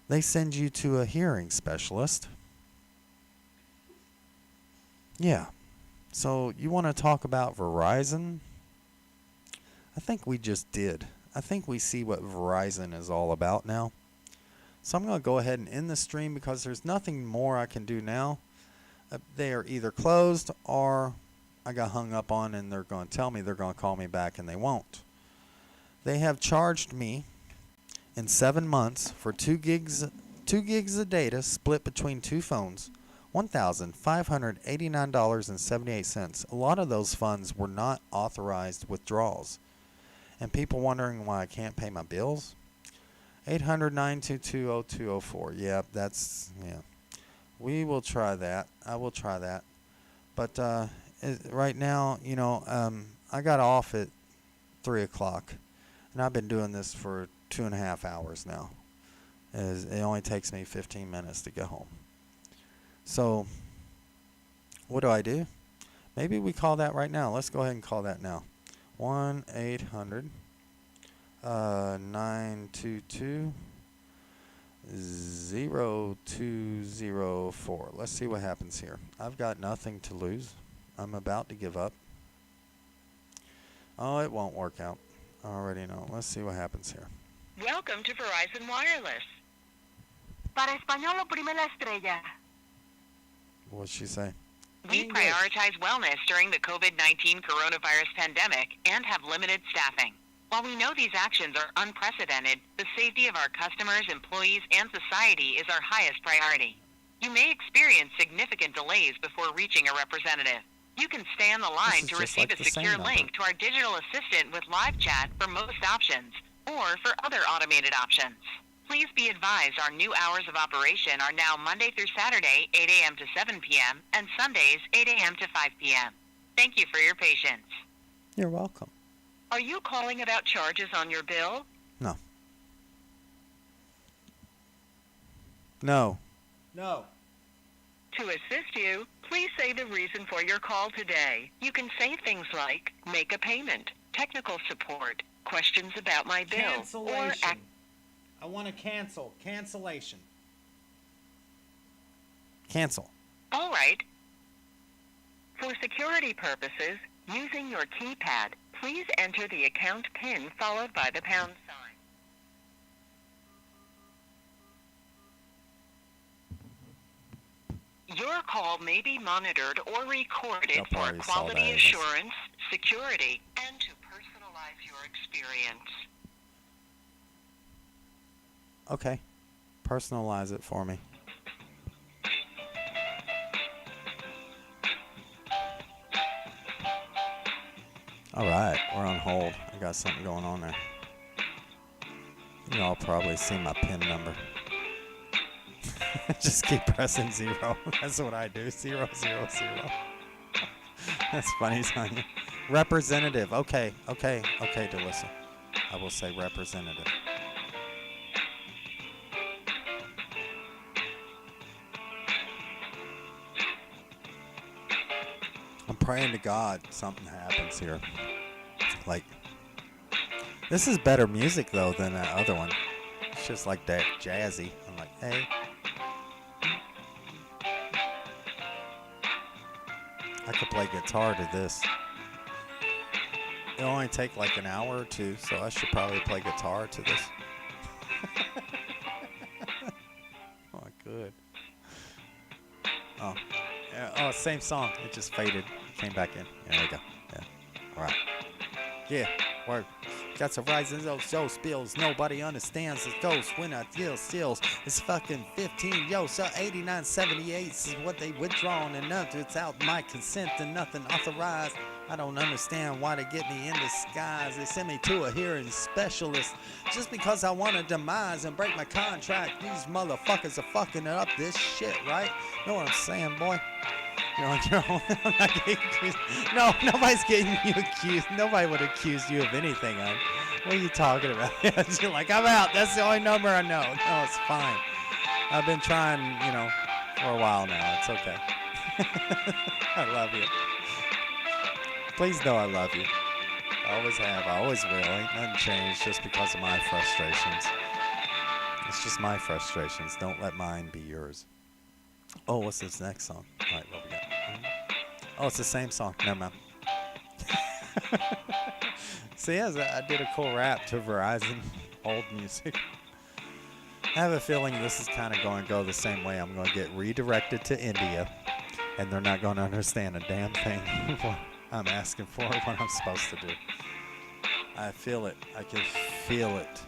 they send you to a hearing specialist. Yeah. So you want to talk about Verizon? I think we just did. I think we see what Verizon is all about now. So I'm going to go ahead and end the stream because there's nothing more I can do now. They are either closed or I got hung up on and they're going to tell me they're going to call me back and they won't. They have charged me in 7 months for 2 gigs of data split between 2 phones, $1,589.78. A lot of those funds were not authorized withdrawals. And people wondering why I can't pay my bills? 800-922-0204. Yeah, we will try that. I will try that. But right now, I got off at 3 o'clock. And I've been doing this for 2.5 hours now. It only takes me 15 minutes to get home. So, what do? Maybe we call that right now. Let's go ahead and call that now. 1-800-922-0204. Let's see what happens here. I've got nothing to lose. I'm about to give up. Oh, it won't work out. I already know. Let's see what happens here. Welcome to Verizon Wireless. Para español oprime la estrella. What'd she say? We prioritize wellness during the COVID-19 coronavirus pandemic and have limited staffing. While we know these actions are unprecedented, the safety of our customers, employees, and society is our highest priority. You may experience significant delays before reaching a representative. You can stay on the line to receive a secure link to our digital assistant with live chat for most options or for other automated options. Please be advised our new hours of operation are now Monday through Saturday, 8 a.m. to 7 p.m., and Sundays, 8 a.m. to 5 p.m. Thank you for your patience. You're welcome. Are you calling about charges on your bill? No. No. To assist you, please say the reason for your call today. You can say things like, make a payment, technical support, questions about my bill, Cancellation. I want to cancel. Cancellation. Cancel. All right. For security purposes, using your keypad, please enter the account PIN followed by the pound sign. Your call may be monitored or recorded for quality assurance, security, and to personalize your experience. Okay. Personalize it for me. Alright, we're on hold. I got something going on there. You all probably see my PIN number. Just keep pressing 0. That's what I do. 0, 0, 0. That's funny, Sonia. Representative. Okay, Delissa. I will say representative. I'm praying to God something happens here. Like, this is better music, though, than that other one. It's just like that jazzy. I'm like, hey. I could play guitar to this. It'll only take like an hour or 2, so I should probably play guitar to this. Oh, good. Oh. Oh, same song. It just faded. Came back in. There we go. Yeah. All right. Yeah. Word. Cancel Verizon, those spills. Nobody understands the ghost when I deal steals. It's fucking 15. Yo, so 8978 is what they withdrawn and nothing. It's out my consent and nothing authorized. I don't understand why they get me in disguise. They send me to a hearing specialist just because I want to demise and break my contract. These motherfuckers are fucking up this shit, right? Know what I'm saying, boy? You're on your own. I'm not getting accused. No, nobody's getting you accused. Nobody would accuse you of anything. What are you talking about? You're like, I'm out. That's the only number I know. No, it's fine. I've been trying, for a while now. It's okay. I love you. Please know I love you. I always have. I always will. Ain't nothing changed just because of my frustrations. It's just my frustrations. Don't let mine be yours. Oh, what's this next song? All right, what we got? Oh, it's the same song. Never mind. See, as I did a cool rap to Verizon old music. I have a feeling this is kind of going to go the same way. I'm going to get redirected to India, and they're not going to understand a damn thing what I'm asking for, what I'm supposed to do. I feel it. I can feel it.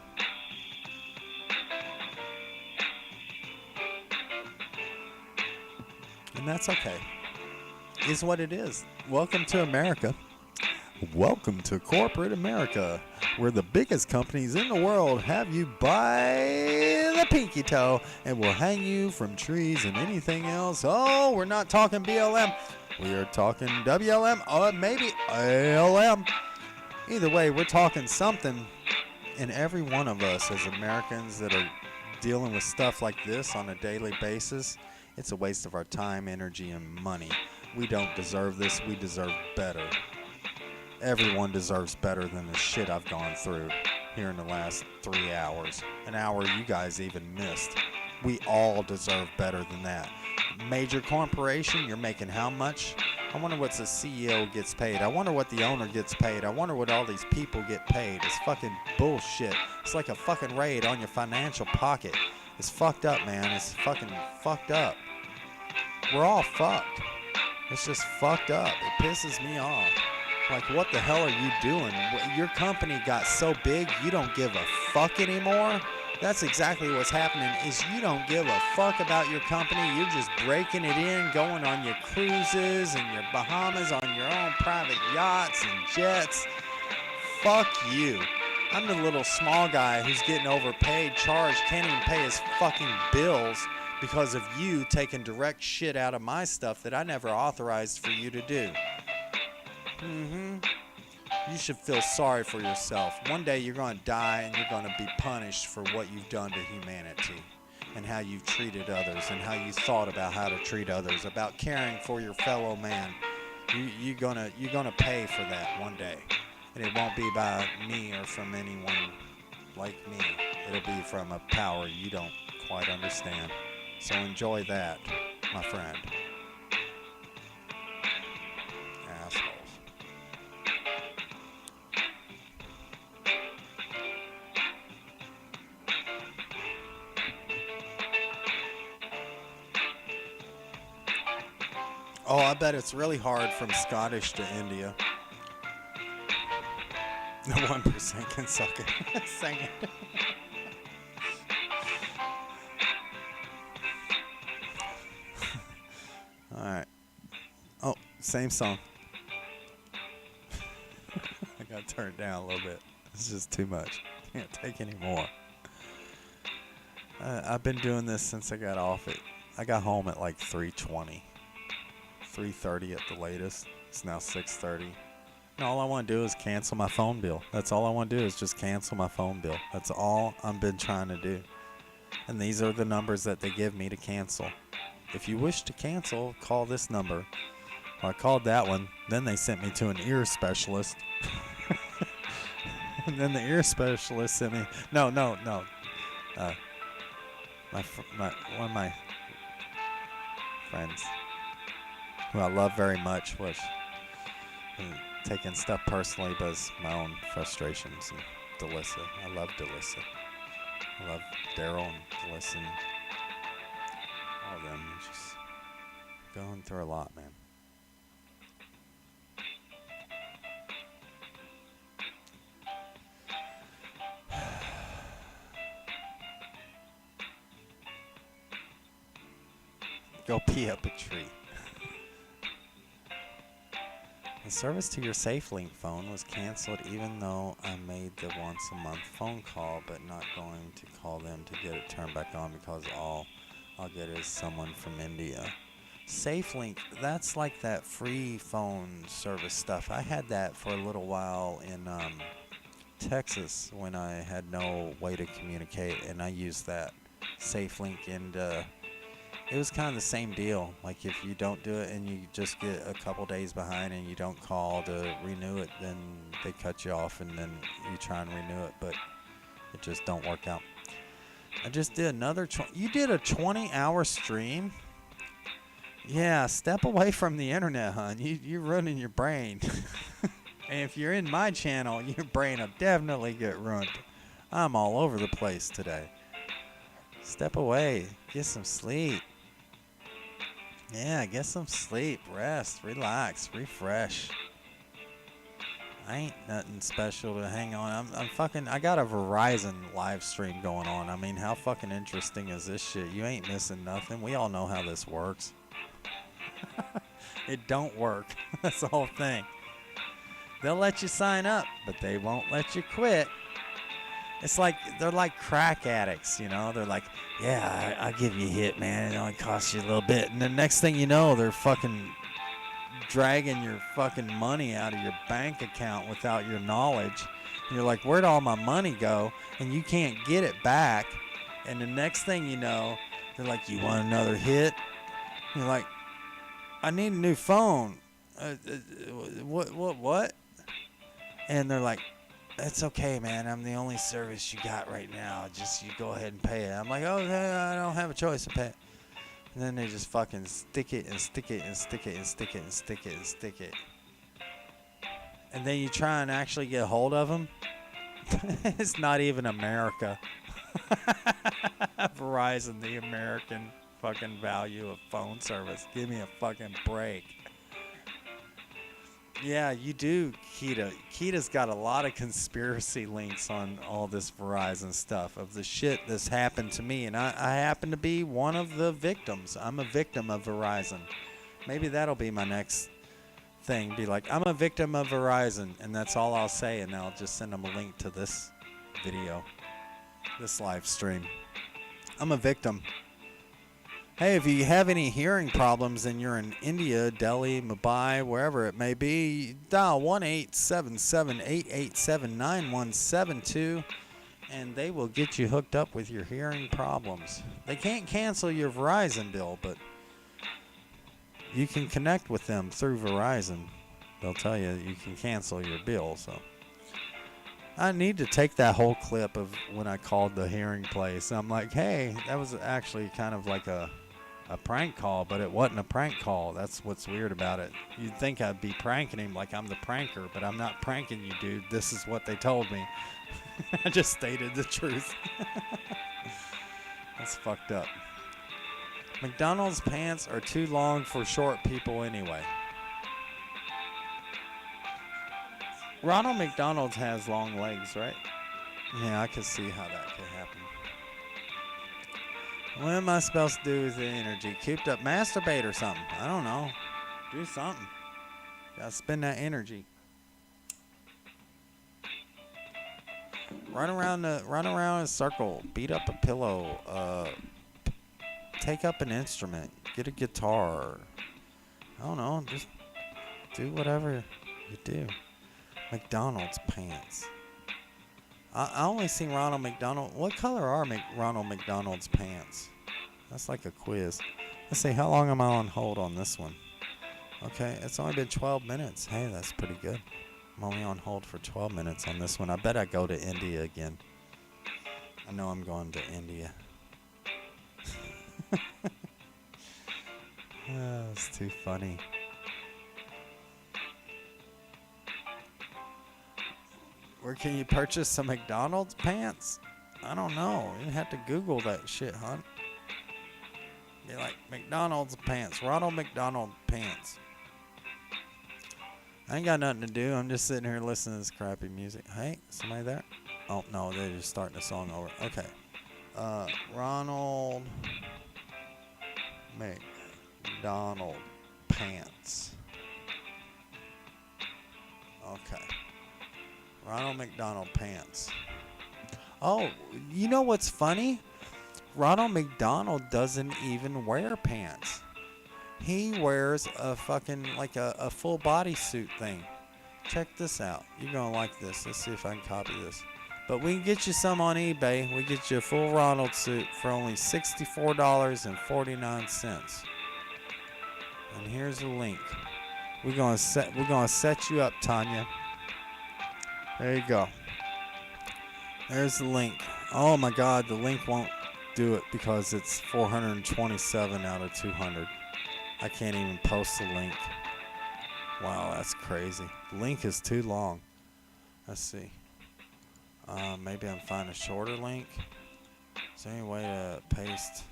And that's okay. Is what it is. Welcome to America. Welcome to corporate America, where the biggest companies in the world have you by the pinky toe and will hang you from trees and anything else. Oh, we're not talking BLM. We are talking WLM or maybe ALM. Either way, we're talking something. And every one of us as Americans that are dealing with stuff like this on a daily basis, it's a waste of our time, energy, and money. We don't deserve this. We deserve better. Everyone deserves better than the shit I've gone through here in the last 3 hours. An hour you guys even missed. We all deserve better than that. Major corporation, you're making how much? I wonder what the CEO gets paid. I wonder what the owner gets paid. I wonder what all these people get paid. It's fucking bullshit. It's like a fucking raid on your financial pocket. It's fucked up, man. It's fucking fucked up. We're all fucked. It's just fucked up. It pisses me off. Like, what the hell are you doing? Your company got so big, you don't give a fuck anymore? That's exactly what's happening, is you don't give a fuck about your company. You're just breaking it in, going on your cruises and your Bahamas on your own private yachts and jets. Fuck you. I'm the little small guy who's getting overpaid, charged, can't even pay his fucking bills because of you taking direct shit out of my stuff that I never authorized for you to do. You should feel sorry for yourself. One day you're going to die and you're going to be punished for what you've done to humanity and how you've treated others and how you thought about how to treat others, about caring for your fellow man. You're gonna pay for that one day. And it won't be by me or from anyone like me. It'll be from a power you don't quite understand. So enjoy that, my friend. Assholes. Oh, I bet it's really hard from Scottish to India. The 1% can suck it. Sing it. Alright. Oh, same song. I gotta turn it down a little bit. It's just too much. Can't take any more. I've been doing this since I got off it. I got home at like 3:20. 3:30 at the latest. It's now 6:30. And all I want to do is cancel my phone bill. That's all I want to do is just cancel my phone bill. That's all I've been trying to do. And these are the numbers that they give me to cancel. If you wish to cancel, call this number. Well, I called that one. Then they sent me to an ear specialist. And then the ear specialist sent me... No. One of my friends, who I love very much, was taking stuff personally, but it's my own frustrations. And Delissa. I love Delissa. I love Daryl and Delissa and all of them. Just going through a lot, man. Go pee up a tree. The service to your SafeLink phone was canceled even though I made the once a month phone call, but not going to call them to get it turned back on because all I'll get is someone from India. SafeLink, that's like that free phone service stuff. I had that for a little while in Texas when I had no way to communicate, and I used that SafeLink, and it was kind of the same deal. Like if you don't do it and you just get a couple days behind and you don't call to renew it, then they cut you off and then you try and renew it, but it just don't work out. I just did another. You did a 20-hour stream? Yeah, step away from the internet, hon. You're ruining your brain. And if you're in my channel, your brain will definitely get ruined. I'm all over the place today. Step away. Get some sleep. Yeah, get some sleep. Rest. Relax. Refresh. I ain't nothing special to hang on. I got a Verizon live stream going on. I mean, how fucking interesting is this shit? You ain't missing nothing. We all know how this works. It don't work. That's the whole thing. They'll let you sign up, but they won't let you quit. It's like, they're like crack addicts, you know? They're like, yeah, I'll give you a hit, man. It only costs you a little bit. And the next thing you know, they're fucking dragging your fucking money out of your bank account without your knowledge. And you're like, where'd all my money go? And you can't get it back. And the next thing you know, they're like, you want another hit? You're like, I need a new phone. What? And they're like, it's okay, man. I'm the only service you got right now. Just you go ahead and pay it. I'm like, oh, I don't have a choice to pay it. And then they just fucking stick it and stick it and stick it and stick it and stick it and stick it. And then you try and actually get a hold of them. It's not even America. Verizon, the American fucking value of phone service. Give me a fucking break. Yeah, you do, Kita. Kita's got a lot of conspiracy links on all this Verizon stuff of the shit that's happened to me. And I happen to be one of the victims. I'm a victim of Verizon. Maybe that'll be my next thing. Be like, I'm a victim of Verizon. And that's all I'll say. And I'll just send them a link to this video, this live stream. I'm a victim. Hey, if you have any hearing problems and you're in India, Delhi, Mumbai, wherever it may be, dial 1-877-887-9172 and they will get you hooked up with your hearing problems. They can't cancel your Verizon bill, but you can connect with them through Verizon. They'll tell you you can cancel your bill. So I need to take that whole clip of when I called the hearing place. I'm like, hey, that was actually kind of like a prank call, but it wasn't a prank call. That's what's weird about it. You'd think I'd be pranking him like I'm the pranker, but I'm not pranking you, dude. This is what they told me. I just stated the truth. That's fucked up. McDonald's pants are too long for short people anyway. Ronald McDonald has long legs, right? Yeah, I could see how that could happen. What am I supposed to do with the energy? Cooped up, masturbate or something. I don't know. Do something. Gotta spend that energy. Run around in a circle. Beat up a pillow. Take up an instrument. Get a guitar. I don't know. Just do whatever you do. McDonald's pants. I only seen Ronald McDonald. What color are Ronald McDonald's pants? That's like a quiz. Let's see, how long am I on hold on this one? Okay, it's only been 12 minutes. Hey, that's pretty good. I'm only on hold for 12 minutes on this one. I bet I go to India again. I know I'm going to India. Oh, it's too funny. Where can you purchase some McDonald's pants? I don't know. You have to Google that shit, hon. Be like, McDonald's pants. Ronald McDonald pants. I ain't got nothing to do. I'm just sitting here listening to this crappy music. Hey, somebody there? Oh, no, they're just starting the song over. Okay. Ronald McDonald pants. Okay. Ronald McDonald pants. Oh, you know what's funny? Ronald McDonald doesn't even wear pants. He wears a fucking, like a full bodysuit thing. Check this out. You're going to like this. Let's see if I can copy this. But we can get you some on eBay. We get you a full Ronald suit for only $64.49. And here's the link. We're gonna set you up, Tanya. There you go. There's the link. Oh my God, the link won't do it because it's 427 out of 200. I can't even post the link. Wow, that's crazy. The link is too long. Let's see. Maybe I can find a shorter link. Is there any way to paste?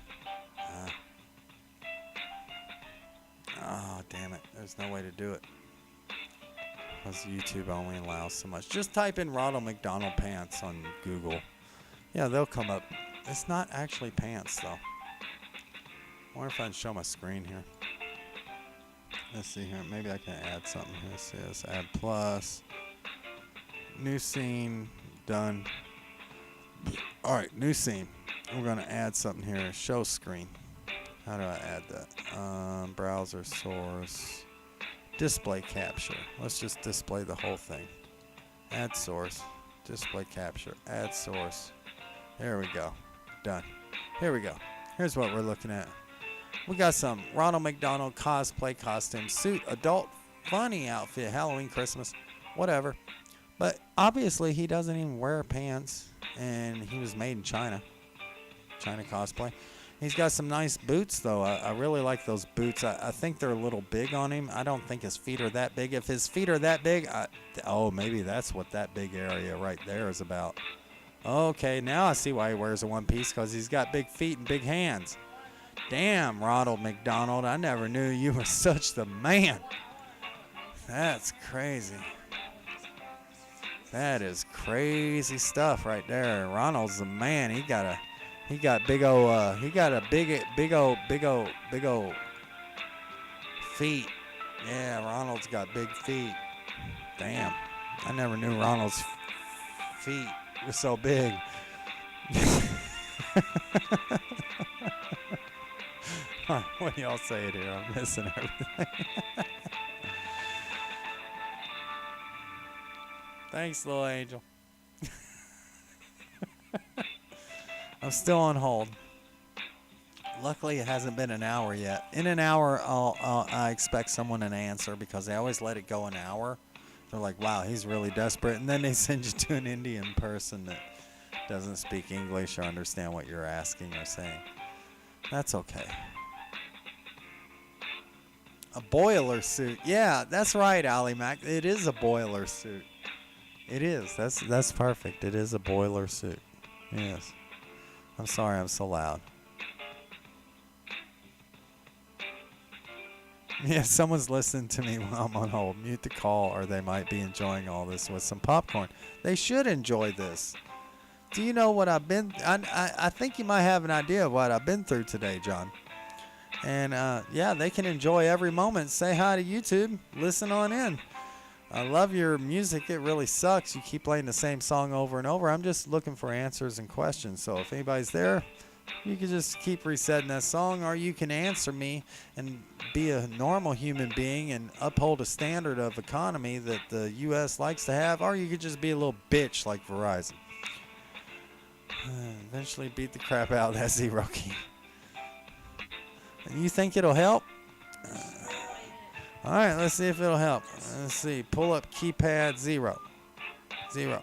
Oh, damn it. There's no way to do it. Because YouTube only allows so much. Just type in Ronald McDonald pants on Google. Yeah, they'll come up. It's not actually pants, though. I wonder if I can show my screen here. Let's see here. Maybe I can add something here. Let's see this. Add plus. New scene. Done. Alright, new scene. We're going to add something here. Show screen. How do I add that? Browser source. Display capture. Let's just display the whole thing. Add source. Display capture. Add source. There we go. Done. Here we go. Here's what we're looking at. We got some Ronald McDonald cosplay costume, suit, adult, funny outfit, Halloween, Christmas, whatever. But obviously he doesn't even wear pants, and he was made in China. China cosplay. He's got some nice boots, though. I really like those boots. I think they're a little big on him. I don't think his feet are that big. If his feet are that big, maybe that's what that big area right there is about. Okay, now I see why he wears a one piece, because he's got big feet and big hands. Damn, Ronald McDonald, I never knew you were such the man. That's crazy. That is crazy stuff right there. Ronald's the man. He got a big old feet. Yeah, Ronald's got big feet. Damn, I never knew Ronald's feet were so big. What do y'all say it here? I'm missing everything. Thanks, little angel. I'm still on hold. Luckily, it hasn't been an hour yet. In an hour, I expect someone to answer, because they always let it go an hour. They're like, wow, he's really desperate. And then they send you to an Indian person that doesn't speak English or understand what you're asking or saying. That's okay. A boiler suit. Yeah, that's right, Ali Mac. It is a boiler suit. It is. That's perfect. It is a boiler suit. Yes. I'm sorry I'm so loud. Yeah, someone's listening to me while I'm on hold. Mute the call, or they might be enjoying all this with some popcorn. They should enjoy this. Do you know what I've been... I think you might have an idea of what I've been through today, John. And, yeah, they can enjoy every moment. Say hi to YouTube. Listen on in. I love your music. It really sucks. You keep playing the same song over and over. I'm just looking for answers and questions. So if anybody's there, you can just keep resetting that song, or you can answer me and be a normal human being and uphold a standard of economy that the U.S. likes to have, or you could just be a little bitch like Verizon. Eventually beat the crap out of that zero key. And you think it'll help? All right, let's see if it'll help. Let's see. Pull up keypad 0. 0.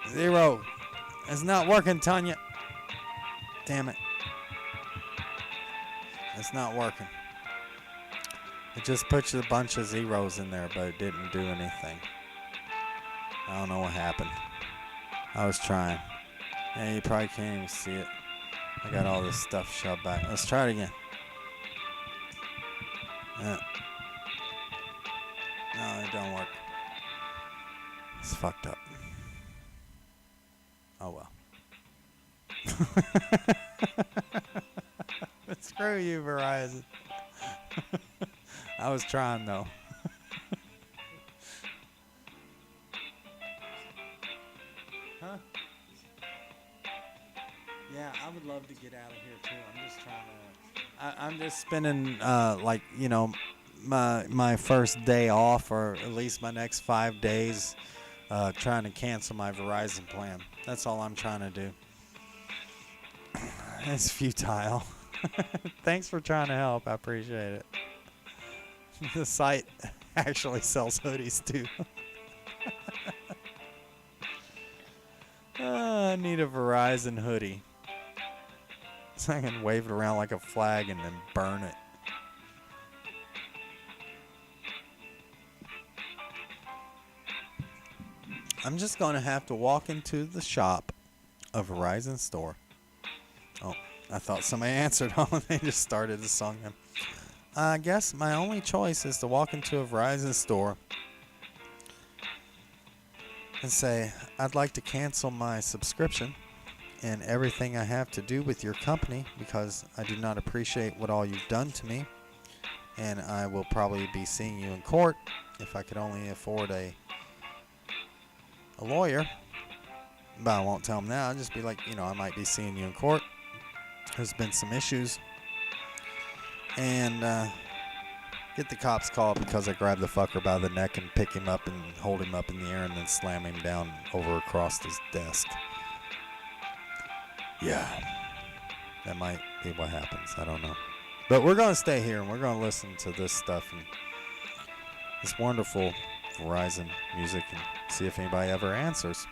0. It's not working, Tanya. Damn it. It's not working. It just puts a bunch of zeros in there, but it didn't do anything. I don't know what happened. I was trying. Yeah, you probably can't even see it. I got all this stuff shoved back. Let's try it again. No, it don't work. It's fucked up. Oh well. Screw you, Verizon. I was trying though. Huh? Yeah, I would love to get out of here too. I'm just trying to. I'm just spending, like, you know, my first day off, or at least my next 5 days, trying to cancel my Verizon plan. That's all I'm trying to do. It's futile. Thanks for trying to help. I appreciate it. The site actually sells hoodies too. I need a Verizon hoodie. So I can wave it around like a flag and then burn it. I'm just going to have to walk into the shop, a Verizon store. Oh, I thought somebody answered. Oh, they just started the song. I guess my only choice is to walk into a Verizon store and say, I'd like to cancel my subscription and everything I have to do with your company because I do not appreciate what all you've done to me. And I will probably be seeing you in court if I could only afford a lawyer. But I won't tell them now. I'll just be like, I might be seeing you in court. There's been some issues. And get the cops called because I grabbed the fucker by the neck and pick him up and hold him up in the air and then slam him down over across his desk. Yeah. That might be what happens. I don't know. But we're going to stay here and we're going to listen to this stuff and this wonderful Verizon music and see if anybody ever answers.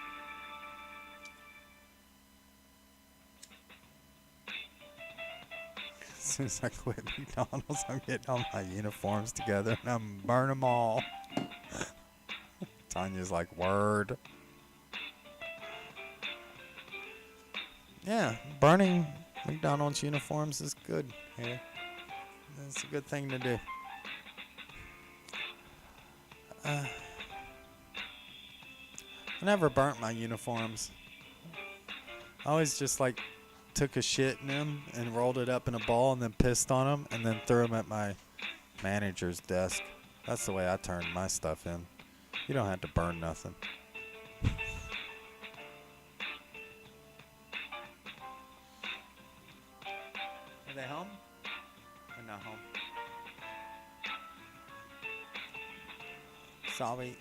As soon as I quit McDonald's, I'm getting all my uniforms together and I'm burn them all. Tanya's like, word. Yeah, burning McDonald's uniforms is good here. It's a good thing to do. I never burnt my uniforms. I always just took a shit in them and rolled it up in a ball and then pissed on them and then threw them at my manager's desk. That's the way I turned my stuff in. You don't have to burn nothing. Are they home? They're not home. Sorry.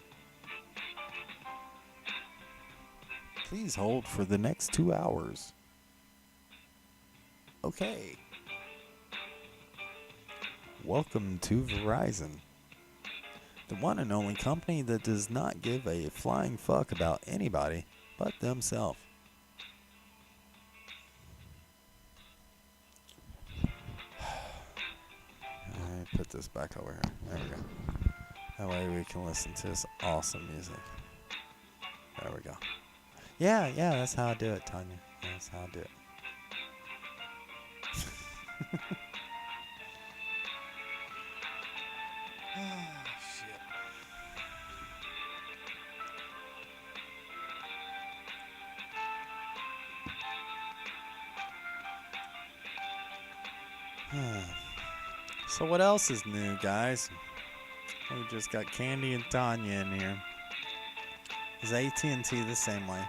Please hold for the next 2 hours. Okay. Welcome to Verizon, the one and only company that does not give a flying fuck about anybody but themselves. Let me put this back over here. There we go. That way we can listen to this awesome music. There we go. Yeah, that's how I do it, Tanya. That's how I do it. Oh, shit. So what else is new, guys? We just got Candy and Tanya in here. Is AT&T the same way?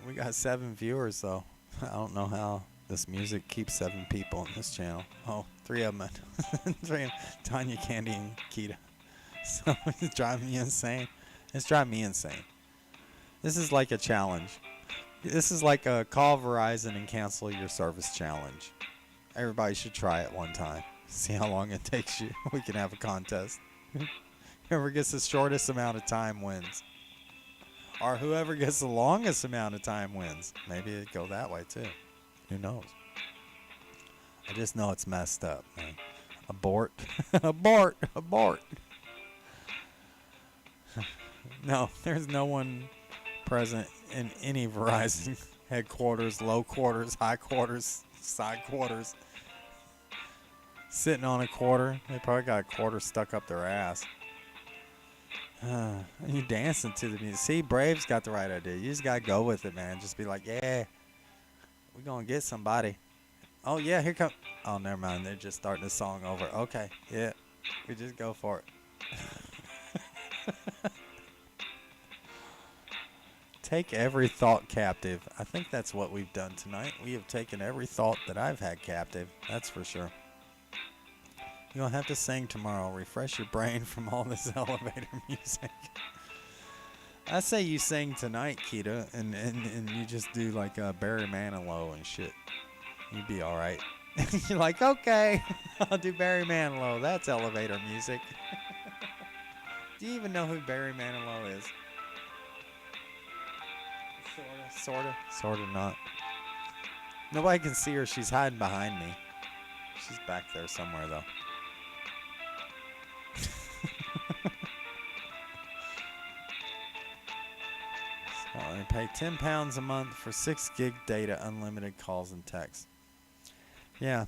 We got 7 viewers, though. I don't know how this music keeps 7 people on this channel. Oh, 3 of them. 3 of them. Tanya, Candy, and Kita. So it's driving me insane. It's driving me insane. This is like a challenge. This is like a call Verizon and cancel your service challenge. Everybody should try it one time. See how long it takes you. We can have a contest. Whoever gets the shortest amount of time wins. Or whoever gets the longest amount of time wins. Maybe it'd go that way too. Who knows? I just know it's messed up, man. Abort. Abort. Abort. No, there's no one present in any Verizon headquarters, low quarters, high quarters, side quarters. Sitting on a quarter. They probably got a quarter stuck up their ass. You dancing to the music. See, Brave's got the right idea. You just got to go with it, man. Just be like, yeah, we're going to get somebody. Oh, yeah, here come. Oh, never mind. They're just starting the song over. Okay, yeah, we just go for it. Take every thought captive. I think that's what we've done tonight. We have taken every thought that I've had captive. That's for sure. You don't have to sing tomorrow. Refresh your brain from all this elevator music. I say you sing tonight, Keita, and you just do like Barry Manilow and shit. You'd be all right. You're like, okay, I'll do Barry Manilow. That's elevator music. Do you even know who Barry Manilow is? Sorta not. Nobody can see her. She's hiding behind me. She's back there somewhere, though. So I pay £10 a month for 6 gig data, unlimited calls and texts. Yeah.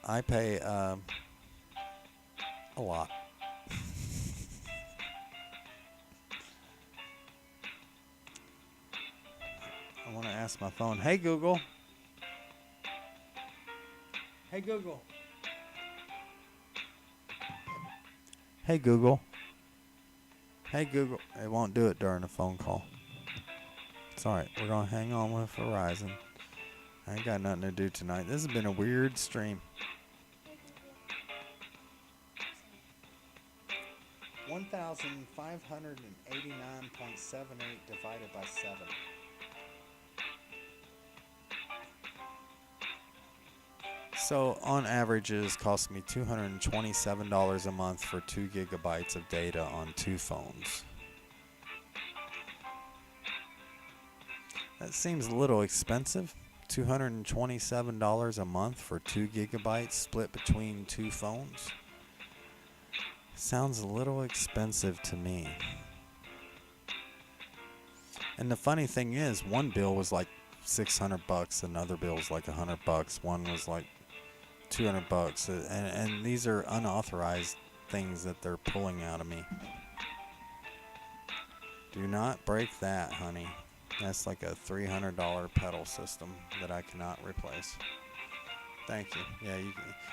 I pay a lot. I want to ask my phone, hey Google. Hey Google. Hey Google. Hey Google. It won't do it during a phone call. It's alright. We're going to hang on with Verizon. I ain't got nothing to do tonight. This has been a weird stream. 1,589.78 divided by 7. So on average, it has cost me $227 a month for 2 gigabytes of data on 2 phones. That seems a little expensive. $227 a month for 2 gigabytes split between 2 phones. Sounds a little expensive to me. And the funny thing is, one bill was like $600, another bill was like $100, one was like $200, and these are unauthorized things that they're pulling out of me. Do not break that, honey. That's like a $300 pedal system that I cannot replace. Thank you. Yeah,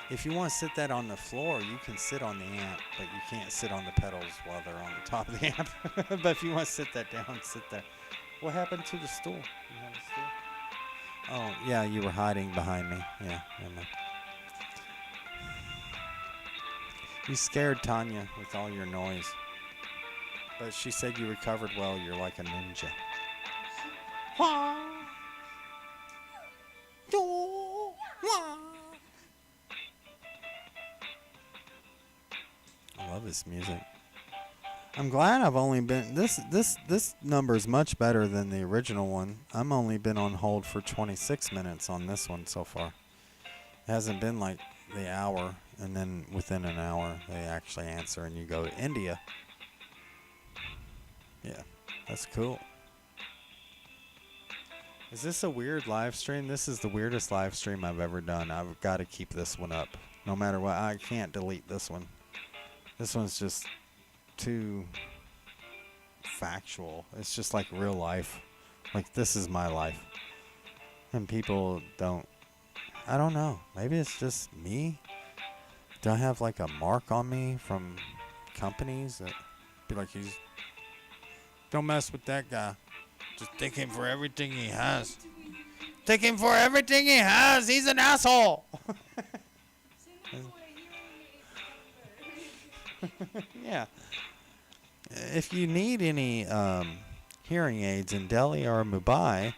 if you want to sit that on the floor, you can sit on the amp, but you can't sit on the pedals while they're on the top of the amp. But if you want to sit that down, sit there. What happened to the stool? You have a stool? Oh, yeah, you were hiding behind me. Yeah, never mind. You scared Tanya with all your noise. But she said you recovered well. You're like a ninja. I love this music. I'm glad I've only been this number is much better than the original one. I'm only been on hold for 26 minutes on this one so far. It hasn't been like the hour, and then within an hour they actually answer and you go to India. Yeah, that's cool. Is this a weird live stream? This is the weirdest live stream I've ever done. I've got to keep this one up. No matter what, I can't delete this one. This one's just too factual. It's just like real life. Like, this is my life. And people don't... I don't know. Maybe it's just me? Do I have like a mark on me from companies that be like, don't mess with that guy. Just take him for everything he has. Take him for everything he has. He's an asshole. Yeah. If you need any hearing aids in Delhi or Mumbai,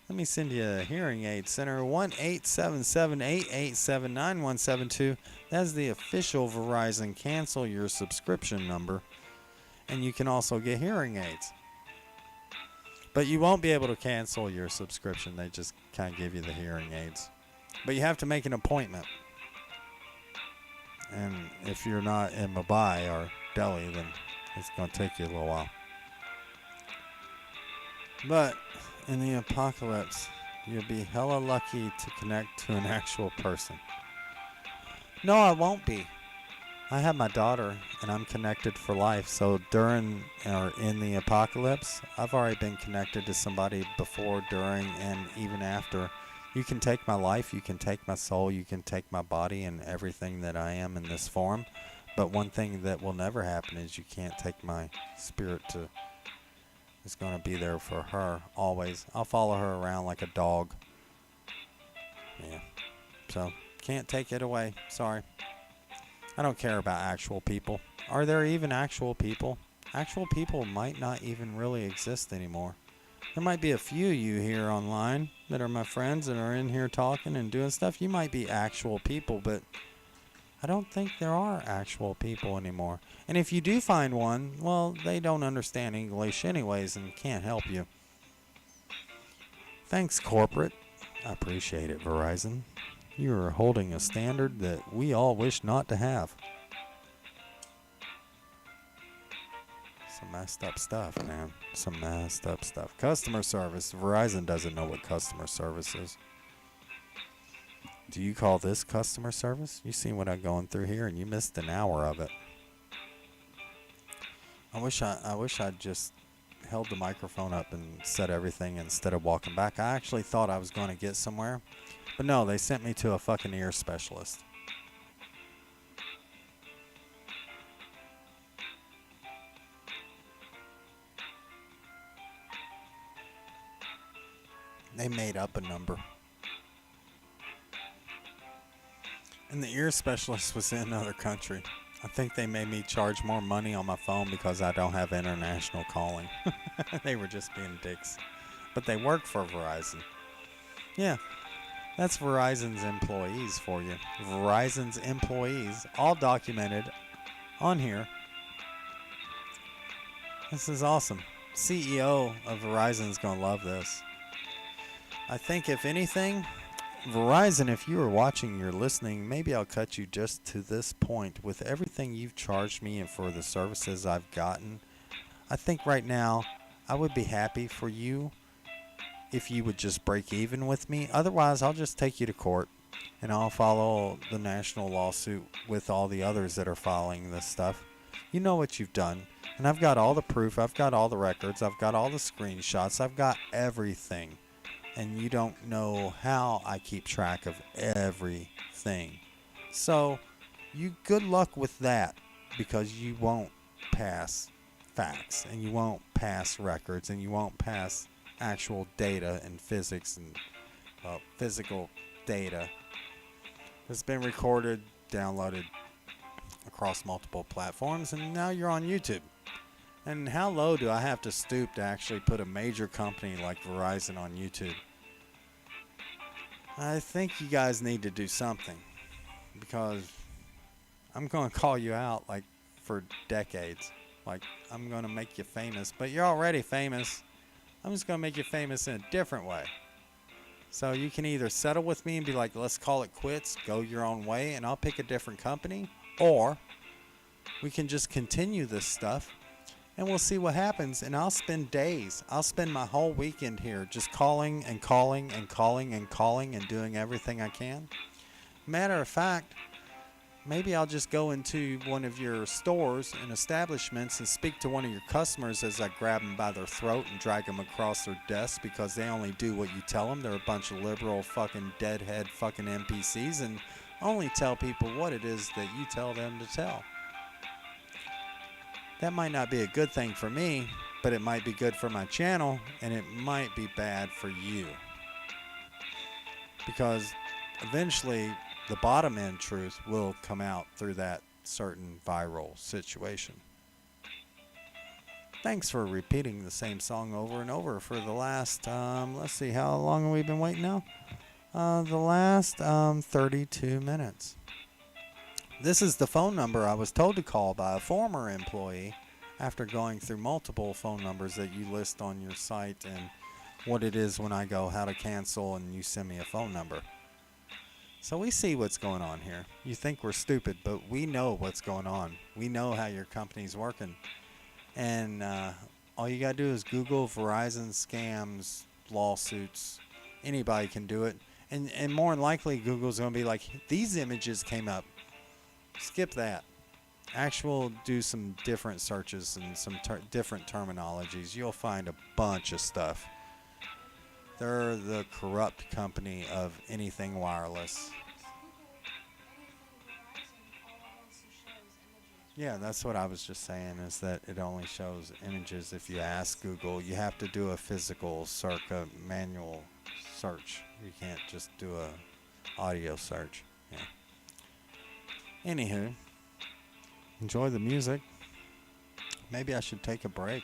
let me send you a hearing aid center. 1-877-887-9172. That's the official Verizon cancel your subscription number. And you can also get hearing aids. But you won't be able to cancel your subscription. They just kind of give you the hearing aids. But you have to make an appointment. And if you're not in Mumbai or Delhi, then it's going to take you a little while. But in the apocalypse, you'll be hella lucky to connect to an actual person. No, I won't be. I have my daughter, and I'm connected for life. So during or in the apocalypse, I've already been connected to somebody before, during, and even after. You can take my life, you can take my soul, you can take my body and everything that I am in this form. But one thing that will never happen is you can't take my spirit to... It's going to be there for her, always. I'll follow her around like a dog. Yeah. So, can't take it away. Sorry. I don't care about actual people. Are there even actual people? Actual people might not even really exist anymore. There might be a few you here online that are my friends that are in here talking and doing stuff. You might be actual people, but I don't think there are actual people anymore. And if you do find one, well, they don't understand English anyways and can't help you. Thanks, corporate. I appreciate it, Verizon. You are holding a standard that we all wish not to have. Some messed up stuff, man. Some messed up stuff. Customer service. Verizon doesn't know what customer service is. Do you call this customer service? You see what I'm going through here, and you missed an hour of it. I wish I'd just held the microphone up and said everything instead of walking back. I actually thought I was going to get somewhere, but no, they sent me to a fucking ear specialist. They made up a number. And the ear specialist was in another country. I think they made me charge more money on my phone because I don't have international calling. They were just being dicks. But they work for Verizon. Yeah, that's Verizon's employees for you. Verizon's employees, all documented on here. This is awesome. CEO of Verizon's going to love this. I think if anything, Verizon, if you are watching, you're listening, maybe I'll cut you just to this point. With everything you've charged me and for the services I've gotten, I think right now I would be happy for you if you would just break even with me. Otherwise, I'll just take you to court and I'll follow the national lawsuit with all the others that are following this stuff. You know what you've done. And I've got all the proof. I've got all the records. I've got all the screenshots. I've got everything. And you don't know how I keep track of everything. So, you good luck with that, because you won't pass facts, and you won't pass records, and you won't pass actual data and physics and physical data that's been recorded, downloaded across multiple platforms, and now you're on YouTube. And how low do I have to stoop to actually put a major company like Verizon on YouTube? I think you guys need to do something, because I'm going to call you out like for decades. Like, I'm going to make you famous, but you're already famous. I'm just going to make you famous in a different way. So you can either settle with me and be like, let's call it quits, go your own way, and I'll pick a different company, or we can just continue this stuff and we'll see what happens. And I'll spend days. I'll spend my whole weekend here just calling and calling and calling and calling and doing everything I can. Matter of fact, maybe I'll just go into one of your stores and establishments and speak to one of your customers as I grab them by their throat and drag them across their desk, because they only do what you tell them. They're a bunch of liberal fucking deadhead fucking NPCs and only tell people what it is that you tell them to tell. That might not be a good thing for me, but it might be good for my channel, and it might be bad for you. Because eventually the bottom end truth will come out through that certain viral situation. Thanks for repeating the same song over and over for the last, let's see, how long have we been waiting now? The last 32 minutes. This is the phone number I was told to call by a former employee after going through multiple phone numbers that you list on your site and what it is when I go how to cancel and you send me a phone number. So we see what's going on here. You think we're stupid, but we know what's going on. We know how your company's working. And all you got to do is Google Verizon scams, lawsuits. Anybody can do it. And more than likely, Google's going to be like, these images came up. Skip that. Do some different searches and some different terminologies. You'll find a bunch of stuff. They're the corrupt company of anything wireless. Yeah, that's what I was just saying, is that it only shows images. If you ask Google, you have to do a physical manual search. You can't just do a audio search. Yeah. Anywho, enjoy the music. Maybe I should take a break.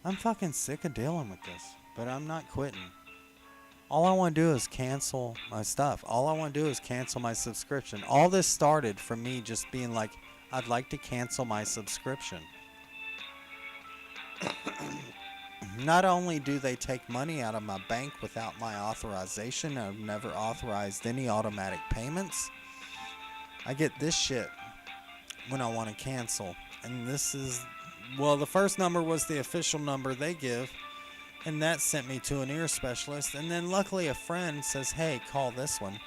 I'm fucking sick of dealing with this, but I'm not quitting. All I want to do is cancel my stuff. All I want to do is cancel my subscription. All this started from me just being like, I'd like to cancel my subscription. Not only do they take money out of my bank without my authorization, I've never authorized any automatic payments. I get this shit when I want to cancel. And this is, well, the first number was the official number they give. And that sent me to an ear specialist. And then luckily a friend says, hey, call this one.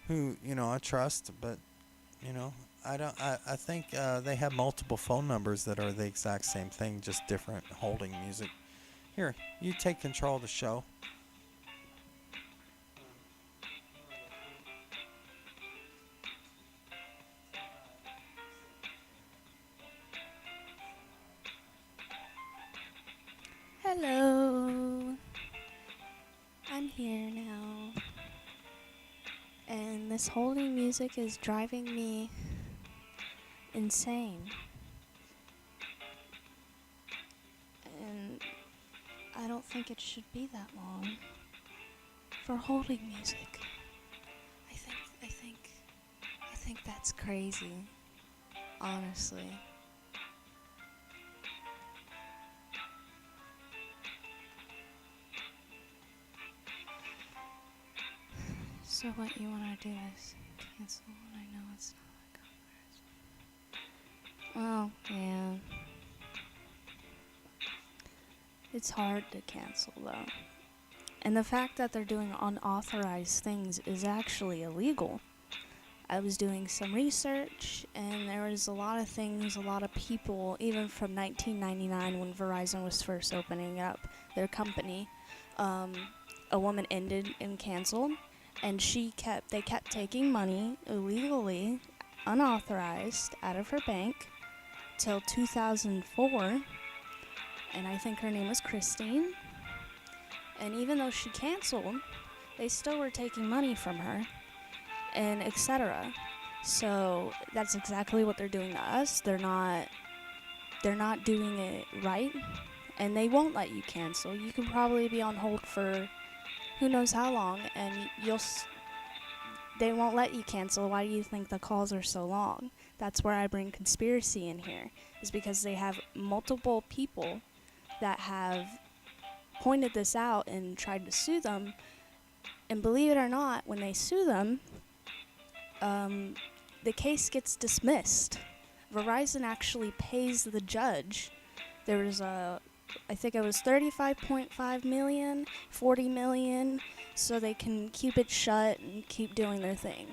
Who, I trust, but, I think they have multiple phone numbers that are the exact same thing, just different holding music. Here, you take control of the show. Hello. I'm here now. And this holding music is driving me insane. And I don't think it should be that long for holding music. I think that's crazy. Honestly. So what you want to do is cancel what I know it's not like others. Well, yeah. It's hard to cancel though. And the fact that they're doing unauthorized things is actually illegal. I was doing some research and there was a lot of things, a lot of people, even from 1999 when Verizon was first opening up their company, a woman ended and canceled. And they kept taking money illegally, unauthorized, out of her bank till 2004. And I think her name was Christine. And even though she canceled, they still were taking money from her, and etc. So that's exactly what they're doing to us. They're not doing it right, and they won't let you cancel. You can probably be on hold for who knows how long, and they won't let you cancel. Why do you think the calls are so long? That's where I bring conspiracy in here, is because they have multiple people that have pointed this out and tried to sue them. And believe it or not, when they sue them, the case gets dismissed. Verizon actually pays the judge. There was I think it was 35.5 million, 40 million, so they can keep it shut and keep doing their thing,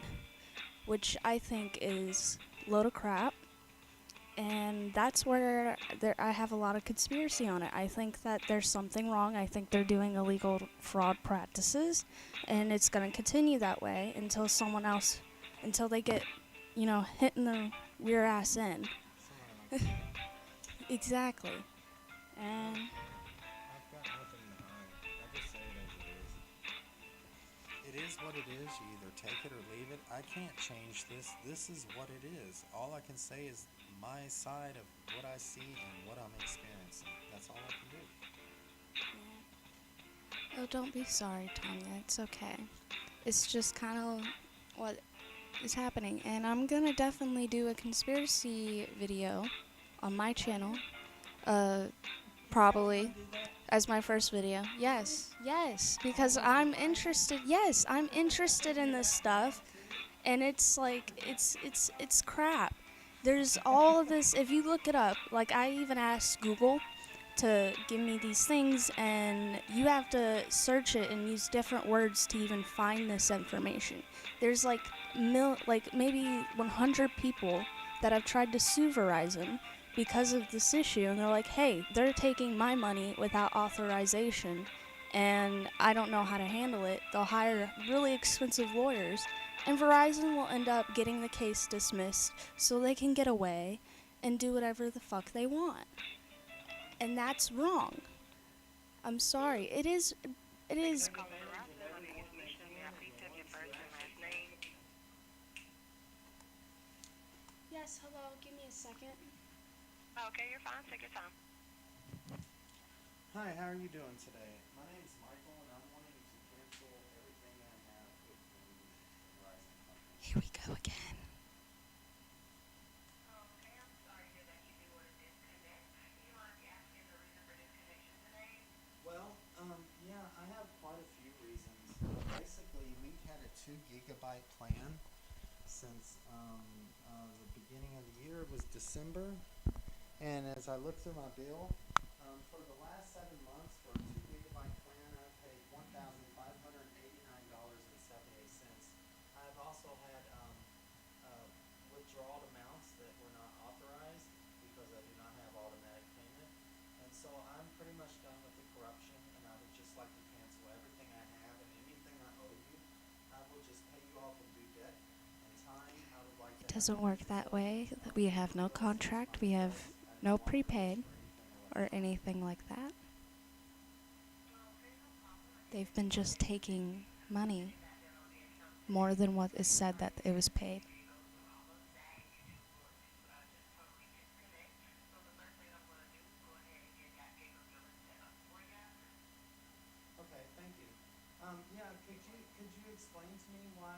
which I think is a load of crap. And that's where I have a lot of conspiracy on it. I think that there's something wrong. I think they're doing illegal fraud practices, and it's going to continue that way until until they get, hit in the rear ass end. Exactly. And I've got nothing to hide. I just say it as it is. It is what it is. You either take it or leave it. I can't change this. This is what it is. All I can say is my side of what I see and what I'm experiencing. That's all I can do. Yeah. Oh, don't be sorry, Tanya. It's okay. It's just kind of what is happening. And I'm going to definitely do a conspiracy video on my channel. Probably as my first video. Yes, because I'm interested. Yes, I'm interested in this stuff, and it's like it's crap. There's all of this. If you look it up, like I even asked Google to give me these things, and you have to search it and use different words to even find this information. There's like maybe 100 people that have tried to sue Verizon because of this issue, and they're like, hey, they're taking my money without authorization, and I don't know how to handle it. They'll hire really expensive lawyers, and Verizon will end up getting the case dismissed so they can get away and do whatever the fuck they want. And that's wrong. I'm sorry. It is Yes, hello, give me a second. Okay, you're fine. Take your time. Hi, how are you doing today? My name's Michael, and I'm wanting to cancel everything I have with the Verizon company. Here we go again. Okay, I'm sorry to hear that you do want to disconnect. Do you mind me asking the reason for disconnection today? Well, yeah, I have quite a few reasons. Basically, we've had a 2 gigabyte plan since the beginning of the year. It was December, and as I look through my bill, for the last 7 months for a 2 gigabyte plan, I've paid $1,589.78. I've also had withdrawal amounts that were not authorized because I do not have automatic payment. And so I'm pretty much done with the corruption, and I would just like to cancel everything I have and anything I owe you. I will just pay you off in due debt and time. I would like to It have doesn't work that way. We have no contract, we have no prepaid or anything like that. They've been just taking money more than what is said that it was paid. Okay, thank you. Yeah, could you explain to me why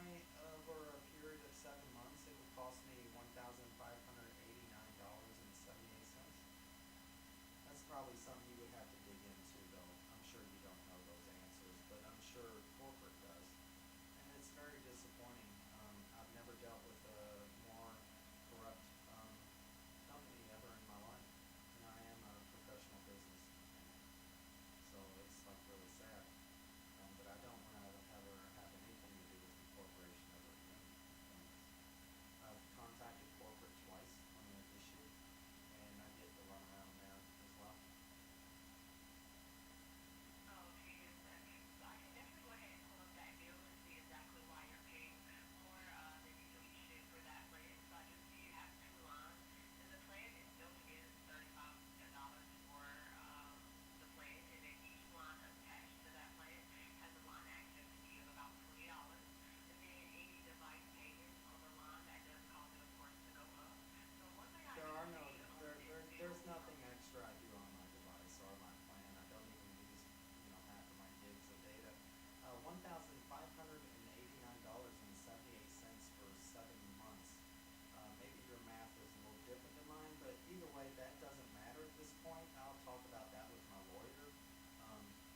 over a period of 7 months it would cost me $1,589.78? That's probably something you would have to dig into, though. I'm sure you don't know those answers, but I'm sure corporate does. And it's very disappointing. I've never dealt with a more corrupt company ever in my life. And I am a professional businessman, so it's like really sad. But I don't want to ever have anything to do with the corporation ever again. I've contacted corporate twice on the issue, and I get to run around there as well. Okay, yes, sir. So I can definitely go ahead and pull up that bill and see exactly why you're paying more than you really should for that plan. So I do see you have two lines, and the plan is built in $35 for the plan, and then each line attached to that plan has a line access fee of about $20, and then any device payments on the line that does cause it, of course, to go up. So one thing I There do are no, see on there, this there, bill. there's nothing extra I do on my device or my plan. I don't even use, half of my gigs of data. $1,589.78 for 7 months. Maybe your math is a little different than mine, but either way, that doesn't matter at this point. I'll talk about that with my lawyer.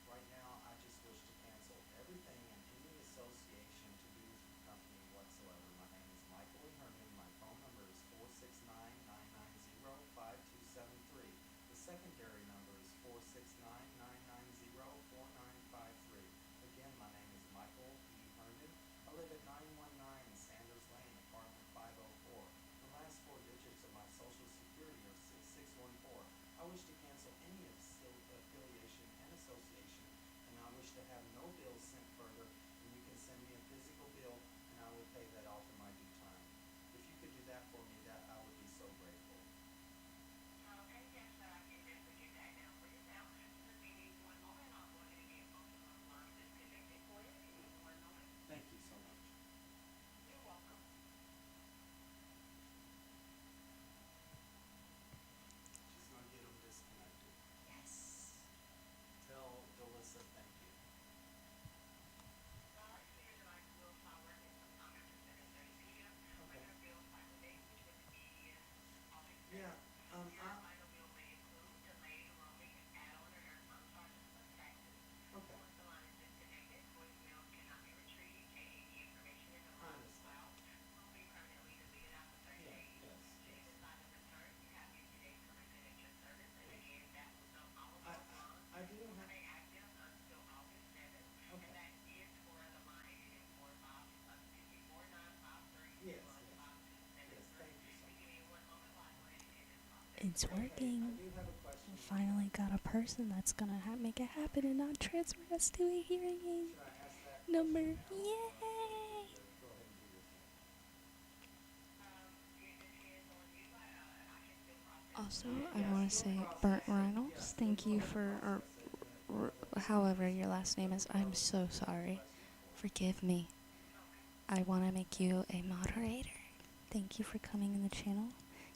Right now, I just wish to cancel everything and any association to do with the company whatsoever. My name is Michael E. Herman. My phone number is 469-990-5273. The secondary number is 469-990-4953. Again, my name is Michael E. Herman. I live at 919 Sanders Lane, apartment 504. The last four digits of my social security are 6614. I wish to cancel any affiliation and association, and I wish to have no bills sent further, and you can send me a physical bill, and I will pay that off in my due time. If you could do that for me, that I would be so grateful. Okay, yes, sir, I can definitely get that down for you now. Just give me one moment. I'll go ahead and get both of those lines disconnected for you. Give me one moment. Thank you so much. You're welcome. She's going to get them disconnected. Yes. Tell Delissa thank you. All right, so your device will start working sometime after 7:30 p.m. Okay. Regular bill cycle date, which would be August 7th. Yeah, Your final bill may include delayed roaming, add-on or airtime charges plus taxes. okay. Once the line is disconnected, voicemails cannot be retrieved, and any information in the I line as understand. well will be permanently deleted after 30 Yeah, days. yes, Should you yes. decide to return, you have 50 days to reconnect your service, and again, that will sell all of I, those lines. I do Will have, remain active until August 7th, and okay. that is for the line ending 4953 Yes, plus yes. Yes, 5273. thank you so And much. give me one moment while I go ahead and get this process. It's Okay, I working. do have a question. We finally got a person that's gonna make it happen and not transfer us to a hearing aid Should I ask that number. question now, or Yay! should I go ahead and do your thing? It depends on you. I can still process. Also, I Yeah, want to still say process Burnt it. Yeah, Reynolds, still thank go you ahead and for, or process it. however your last name is. I'm so sorry. Forgive me. I want to make you a moderator. Thank you for coming in the channel.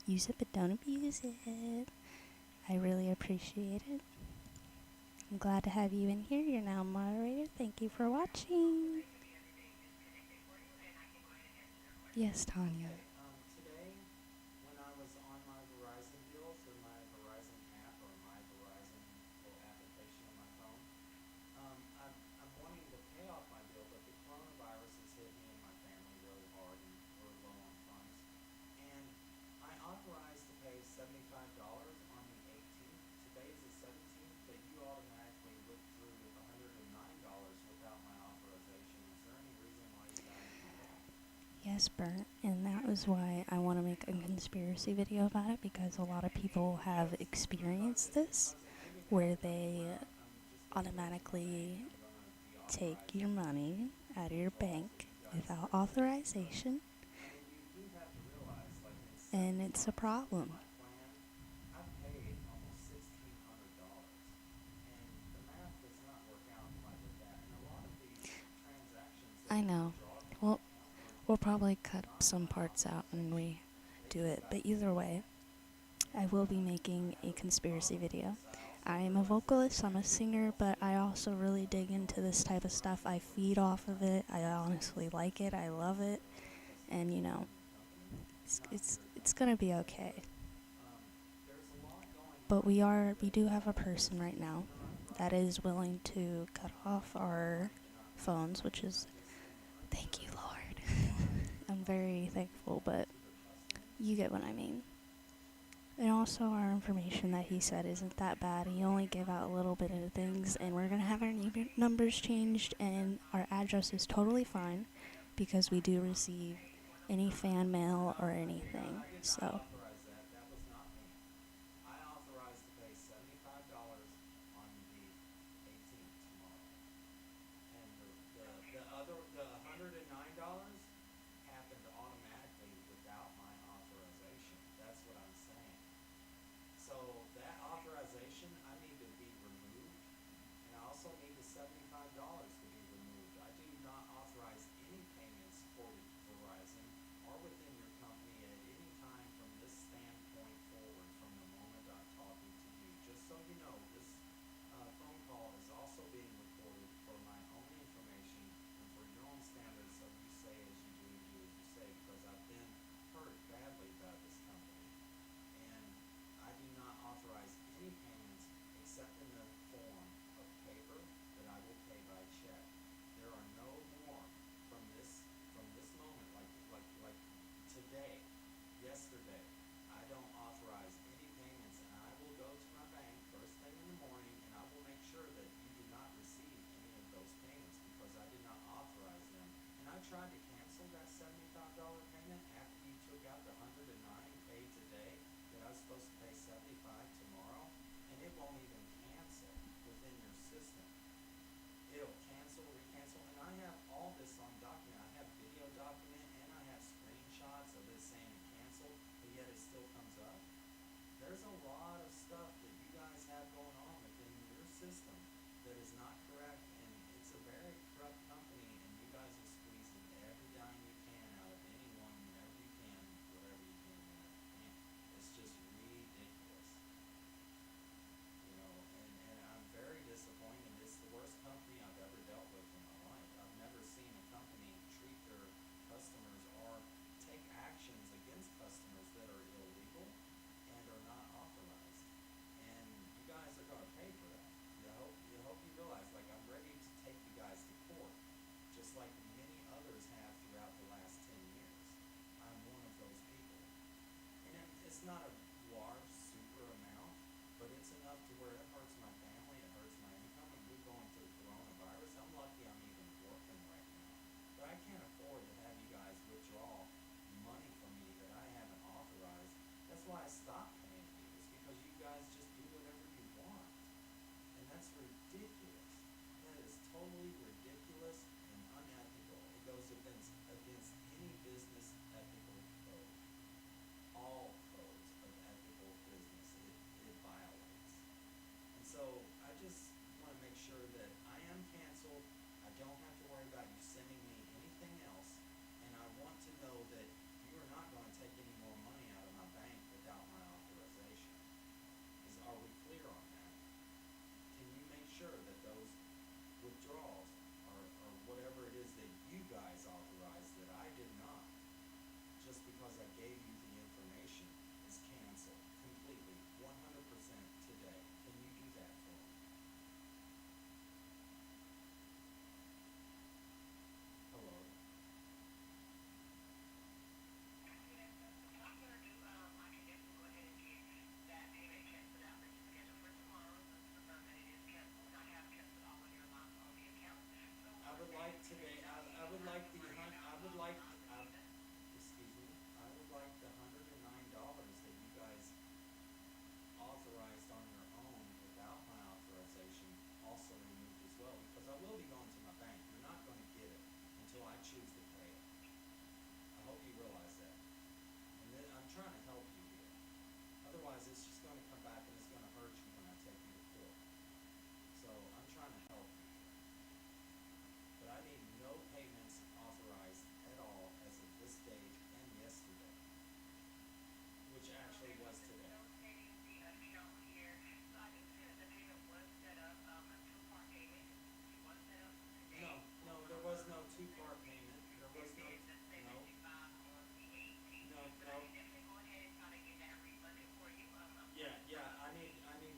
Use it, but don't abuse it. I really appreciate it. I'm glad to have you in here. You're now a moderator. Thank you for watching. Yes, Tanya. Today, when I was on my Verizon deal through my Verizon app or my Verizon little application on my phone, I'm wanting to pay off my bill, but the coronavirus has hit me and my family really hard, and we're low on funds. And I authorized to pay $75 on the 18th. Today is the 17th, but you automatically withdrew $109 without my authorization. Is there any reason why you guys do that? Yes, Bert, and that was why I want to make a conspiracy video about it, because a lot of people have experienced this, where they automatically take your money out of your bank without authorization, I mean, you do have to realize, like, and it's a problem. my plan, I've paid almost $1,600, and the math does not work out quite with that. And a lot of these transactions that I know. withdraw from my Well, account we'll probably cut some parts out when we do it, but either way, I will be making a conspiracy video. I am a vocalist, I'm a singer, but I also really dig into this type of stuff. I feed off of it. I honestly like it. I love it. And you know, it's gonna be okay. there's a lot going But we do have a person right now that is willing to cut off our phones, which is, thank you, Lord. I'm very thankful, but you get what I mean. And also our information that he said isn't that bad. He only gave out a little bit of things, and we're going to have our numbers changed, and our address is totally fine because we do receive any fan mail or anything. So, authorize that. That was not me. I authorized to pay $75 on the 18th tomorrow. And the $109 happened automatically without my authorization. That's what I'm saying. So that authorization, I need to be removed, and I also need the $75 to be removed. I do not authorize any payments for Verizon or within your company at any time from this standpoint forward, from the moment I'm talking to you. Just so you know, this phone call is also being recorded for my own information and for your own standards, so you say as you do and do as you say, because I've been hurt badly by this company. And I do not authorize any payments except in the form of paper that I will pay by check. There are no more from this moment, like today, yesterday. I don't authorize any payments, and I will go to my bank first thing in the morning, and I will make sure that you do not receive any of those payments because I did not authorize them. And I tried to cancel that $75 payment after you took out the 109 paid today that I was supposed to pay 75 tomorrow, and it won't even cancel within your system. It'll cancel, recancel, and I have all this on document. I have video document and I have screenshots of it saying it canceled, but yet it still comes up. There's a lot of stuff that you guys have going on within your system that is not correct, and it's a very corrupt company, and you guys are squeezing every dime you can out of anyone so I choose to pay it. I hope you realize that. And then I'm trying to help you here. Otherwise, it's just going to come back and it's going to hurt you when I take you to court. So I'm trying to help you here. But I need no payments authorized at all as of this date and yesterday, which actually was today. Notating the account here. So I do see that the payment was set up, a two-part payment. It was set up today. No, there was no two-part payment. There was no, It's the no, 75 on the 18th. no, But no. I can definitely go ahead and try to get that refunded for you. Yeah, I need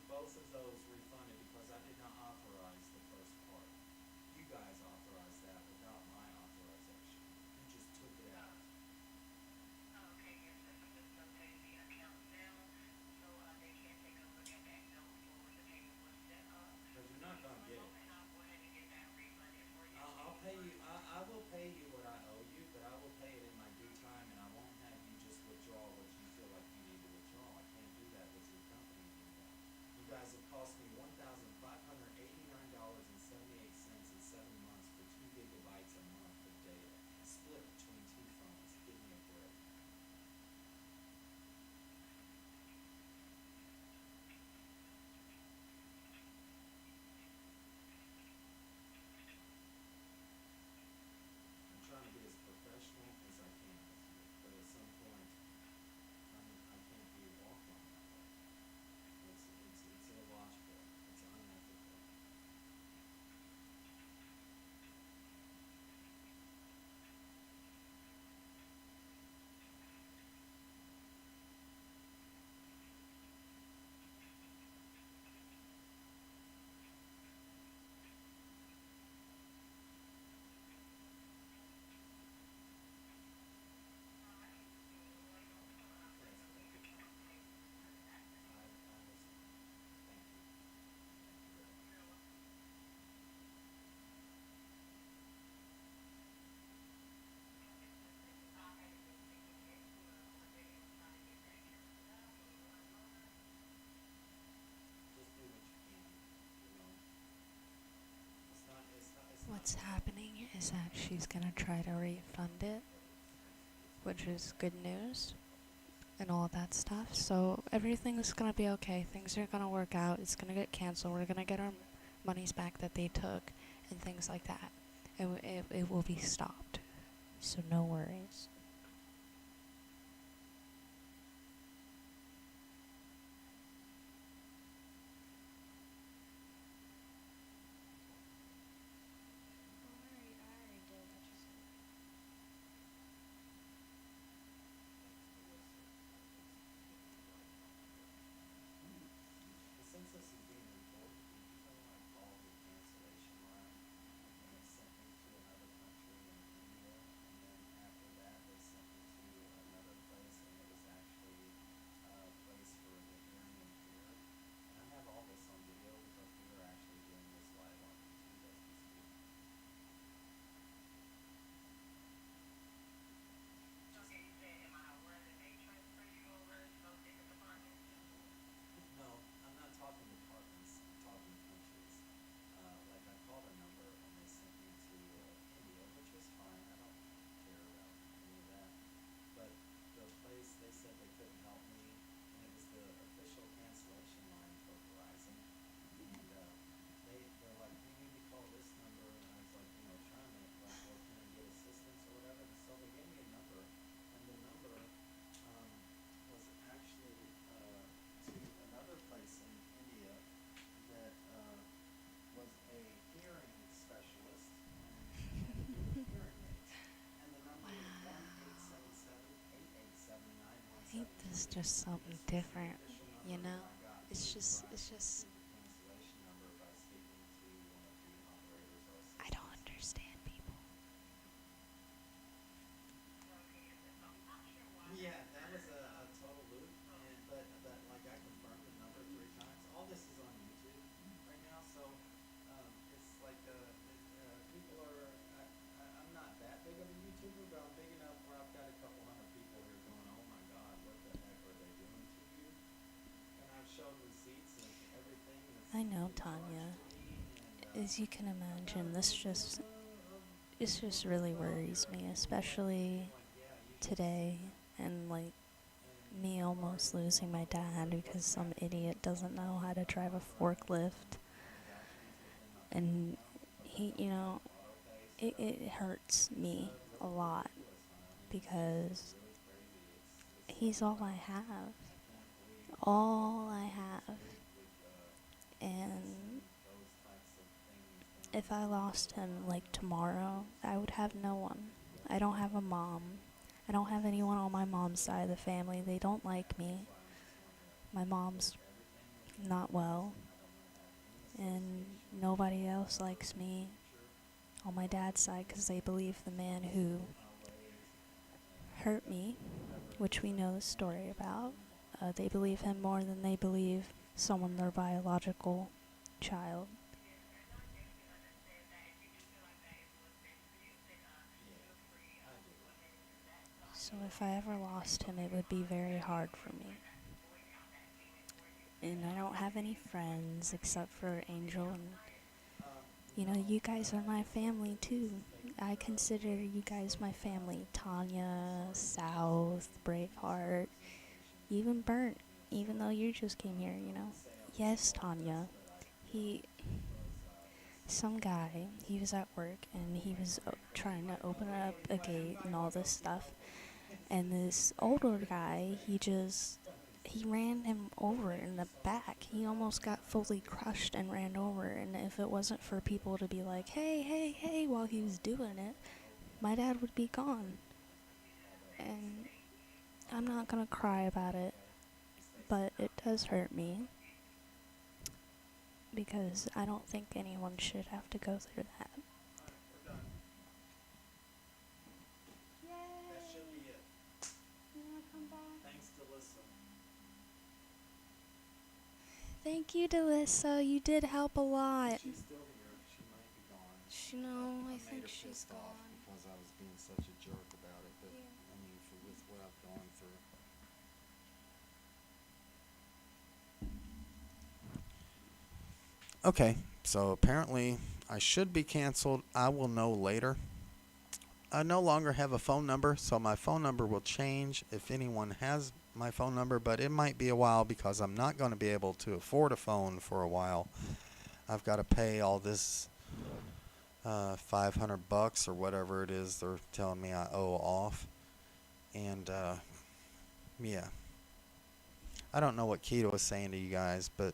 both of those refunded because I did not authorize the first part. You guys authorized that without my authorization. You just took it out. Okay, yes, sir. So just notating the account now. So they can take a look at that note for when the payment was set up. Because you're not gonna get it. And I'll go ahead and get that refunded for you. I'll pay you, I will pay you what I owe you, but I will pay it in my due time and I won't have you just withdraw what you feel like you need to withdraw. I can't do that with your company anymore. You guys have cost me $1,589.78 in 7 months for 2 gigabytes a month of data, split between two phones. Give me a break. I'm trying to be as professional as I can with you, but at some point, I can't be walked on that way. It's illogical. It's unethical. Yes, thank you. I understand. Thank you. Thank you very much. Just do what you can, you know. It's not What's my happening is that she's gonna try to refund it, which is good news and all that stuff. So everything's gonna be okay. Things are gonna work out. It's gonna get canceled. We're gonna get our monies back that they took and things like that. It will be stopped. So no worries. But since this is being recorded, did you know I called the cancellation line and it sent me to another country in India, and then after that they sent me to another place and it was actually a place for the hearing impaired. And I have all this on video because we are actually doing this live on YouTube as we speak. Okay, you said, am I aware that they transfer you over to those different departments? No, I'm not talking departments, I'm talking countries. Like I called a number and they sent me to India, which was fine. I don't care about any of that. But the place, they said they couldn't help me, and it was the official cancellation line for Verizon. And they're like, you need to call this number, and I was like, trying to like, well, can I get assistance or whatever? And so they gave me a number, and the number was actually to another place in India that was a hearing specialist and had to do with hearing aids. And the number was Wow. 1-877-8879-17. Ain't this just something This was the different, official you number know? that I got It's through just, it's Verizon just, through the cancellation number by speaking to one of the operators or I don't assistants. understand people. Okay, yes, sir. So I'm not sure why Yeah, that that was occurred. a total loop, and but like I confirmed the number 3 times. All this is on YouTube right now, so it's like people are. I'm not that big of a YouTuber, but I'm big enough where I've got a couple hundred people here going, "Oh my God, what the heck are they doing to you?" And I've shown receipts and everything that's I know, been charged Tanya. to me, and As you can I've got a imagine, this little bit just of It just really worries me, especially today, and like me almost losing my dad because some idiot doesn't know how to drive a forklift. And he, it hurts me a lot because he's all I have. All I have. And if I lost him like tomorrow, I would have no one. I don't have a mom. I don't have anyone on my mom's side of the family. They don't like me. My mom's not well. And nobody else likes me on my dad's side because they believe the man who hurt me, which we know the story about, they believe him more than they believe someone their biological child. So if I ever lost him, it would be very hard for me. And I don't have any friends except for Angel, and you guys are my family too. I consider you guys my family. Tanya, South, Braveheart, even Burnt, even though you just came here. Yes, Tanya. He, some guy, he was at work and he was trying to open up a gate and all this stuff. And this older guy, he ran him over in the back. He almost got fully crushed and ran over. And if it wasn't for people to be like, hey, hey, hey, while he was doing it, my dad would be gone. And I'm not gonna cry about it, but it does hurt me. Because I don't think anyone should have to go through that. That should be it. You wanna come back? Thanks, Delissa. Thank you, Delissa. You did help a lot. She's still here. She might be gone. No, I made think her she's pissed off gone. because I was being such a jerk about it. But Yeah. I mean, with what I've gone through. Okay, so apparently I should be canceled. I will know later. I no longer have a phone number, so my phone number will change if anyone has my phone number, but it might be a while because I'm not going to be able to afford a phone for a while. I've got to pay all this $500 or whatever it is they're telling me I owe off. And yeah. I don't know what Keto was saying to you guys, but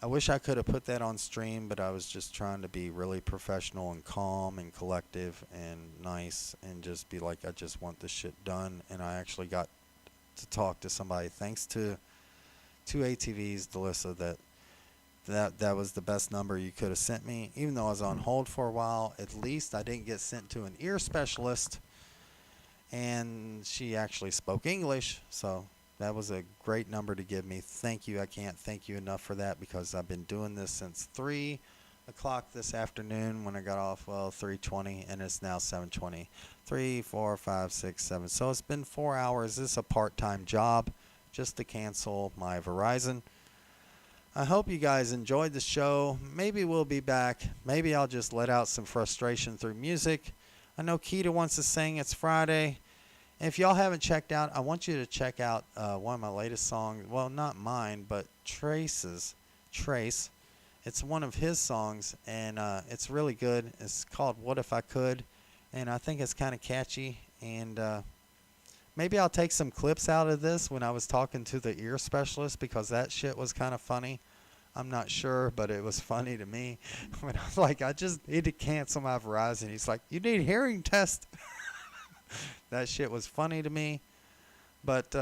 I wish I could have put that on stream, but I was just trying to be really professional and calm and collective and nice and just be like, I just want this shit done. And I actually got to talk to somebody thanks to two ATVs, Delissa, that was the best number you could have sent me. Even though I was on hold for a while, at least I didn't get sent to an ear specialist. And she actually spoke English, so that was a great number to give me. Thank you. I can't thank you enough for that because I've been doing this since 3 o'clock this afternoon when I got off, 3:20, and it's now 7:20. 3, 4, 5, 6, 7. So it's been 4 hours. This is a part-time job just to cancel my Verizon. I hope you guys enjoyed the show. Maybe we'll be back. Maybe I'll just let out some frustration through music. I know Keita wants to sing. It's Friday. If y'all haven't checked out, I want you to check out one of my latest songs. Well, not mine, but Trace's. Trace. It's one of his songs, and it's really good. It's called What If I Could, and I think it's kind of catchy. And maybe I'll take some clips out of this when I was talking to the ear specialist because that shit was kind of funny. I'm not sure, but it was funny to me. When I was like, I just need to cancel my Verizon. He's like, you need a hearing test. That shit was funny to me. But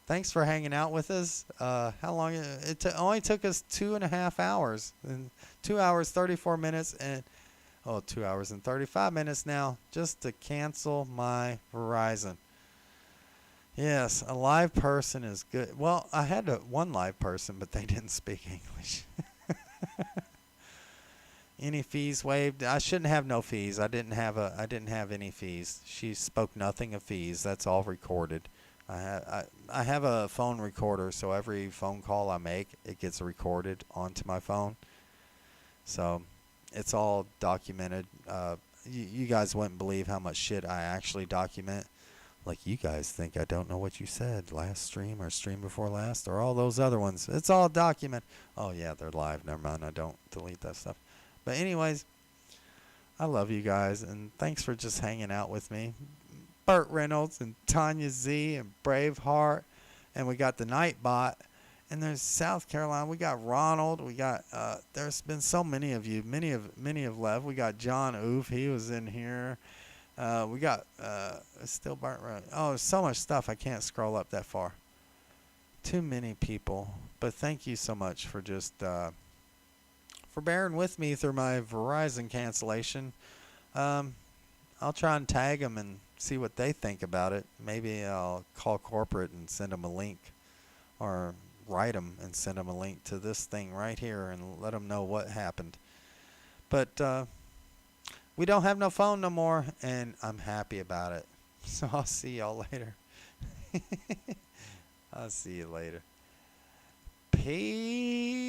thanks for hanging out with us. How long? It only took us 2.5 hours. And 2 hours, 34 minutes, and 2 hours and 35 minutes now just to cancel my Verizon. Yes, a live person is good. Well, I had one live person, but they didn't speak English. Any fees waived? I shouldn't have no fees. I didn't have any fees. She spoke nothing of fees. That's all recorded. I have a phone recorder, so every phone call I make, it gets recorded onto my phone. So it's all documented. you guys wouldn't believe how much shit I actually document. Like, you guys think I don't know what you said last stream or stream before last or all those other ones. It's all document. Oh, yeah, they're live. Never mind. I don't delete that stuff. But anyways, I love you guys, and thanks for just hanging out with me. Burt Reynolds and Tanya Z and Braveheart, and we got the Nightbot. And there's South Carolina. We got Ronald. We got there's been so many of you. Many have left. We got John Oof. He was in here. We got still Bart. Oh, there's so much stuff. I can't scroll up that far. Too many people. But thank you so much for just for bearing with me through my Verizon cancellation. I'll try and tag them and see what they think about it. Maybe I'll call corporate and send them a link, or write them and send them a link to this thing right here and let them know what happened. But we don't have no phone no more, and I'm happy about it. So I'll see y'all later. I'll see you later. Peace.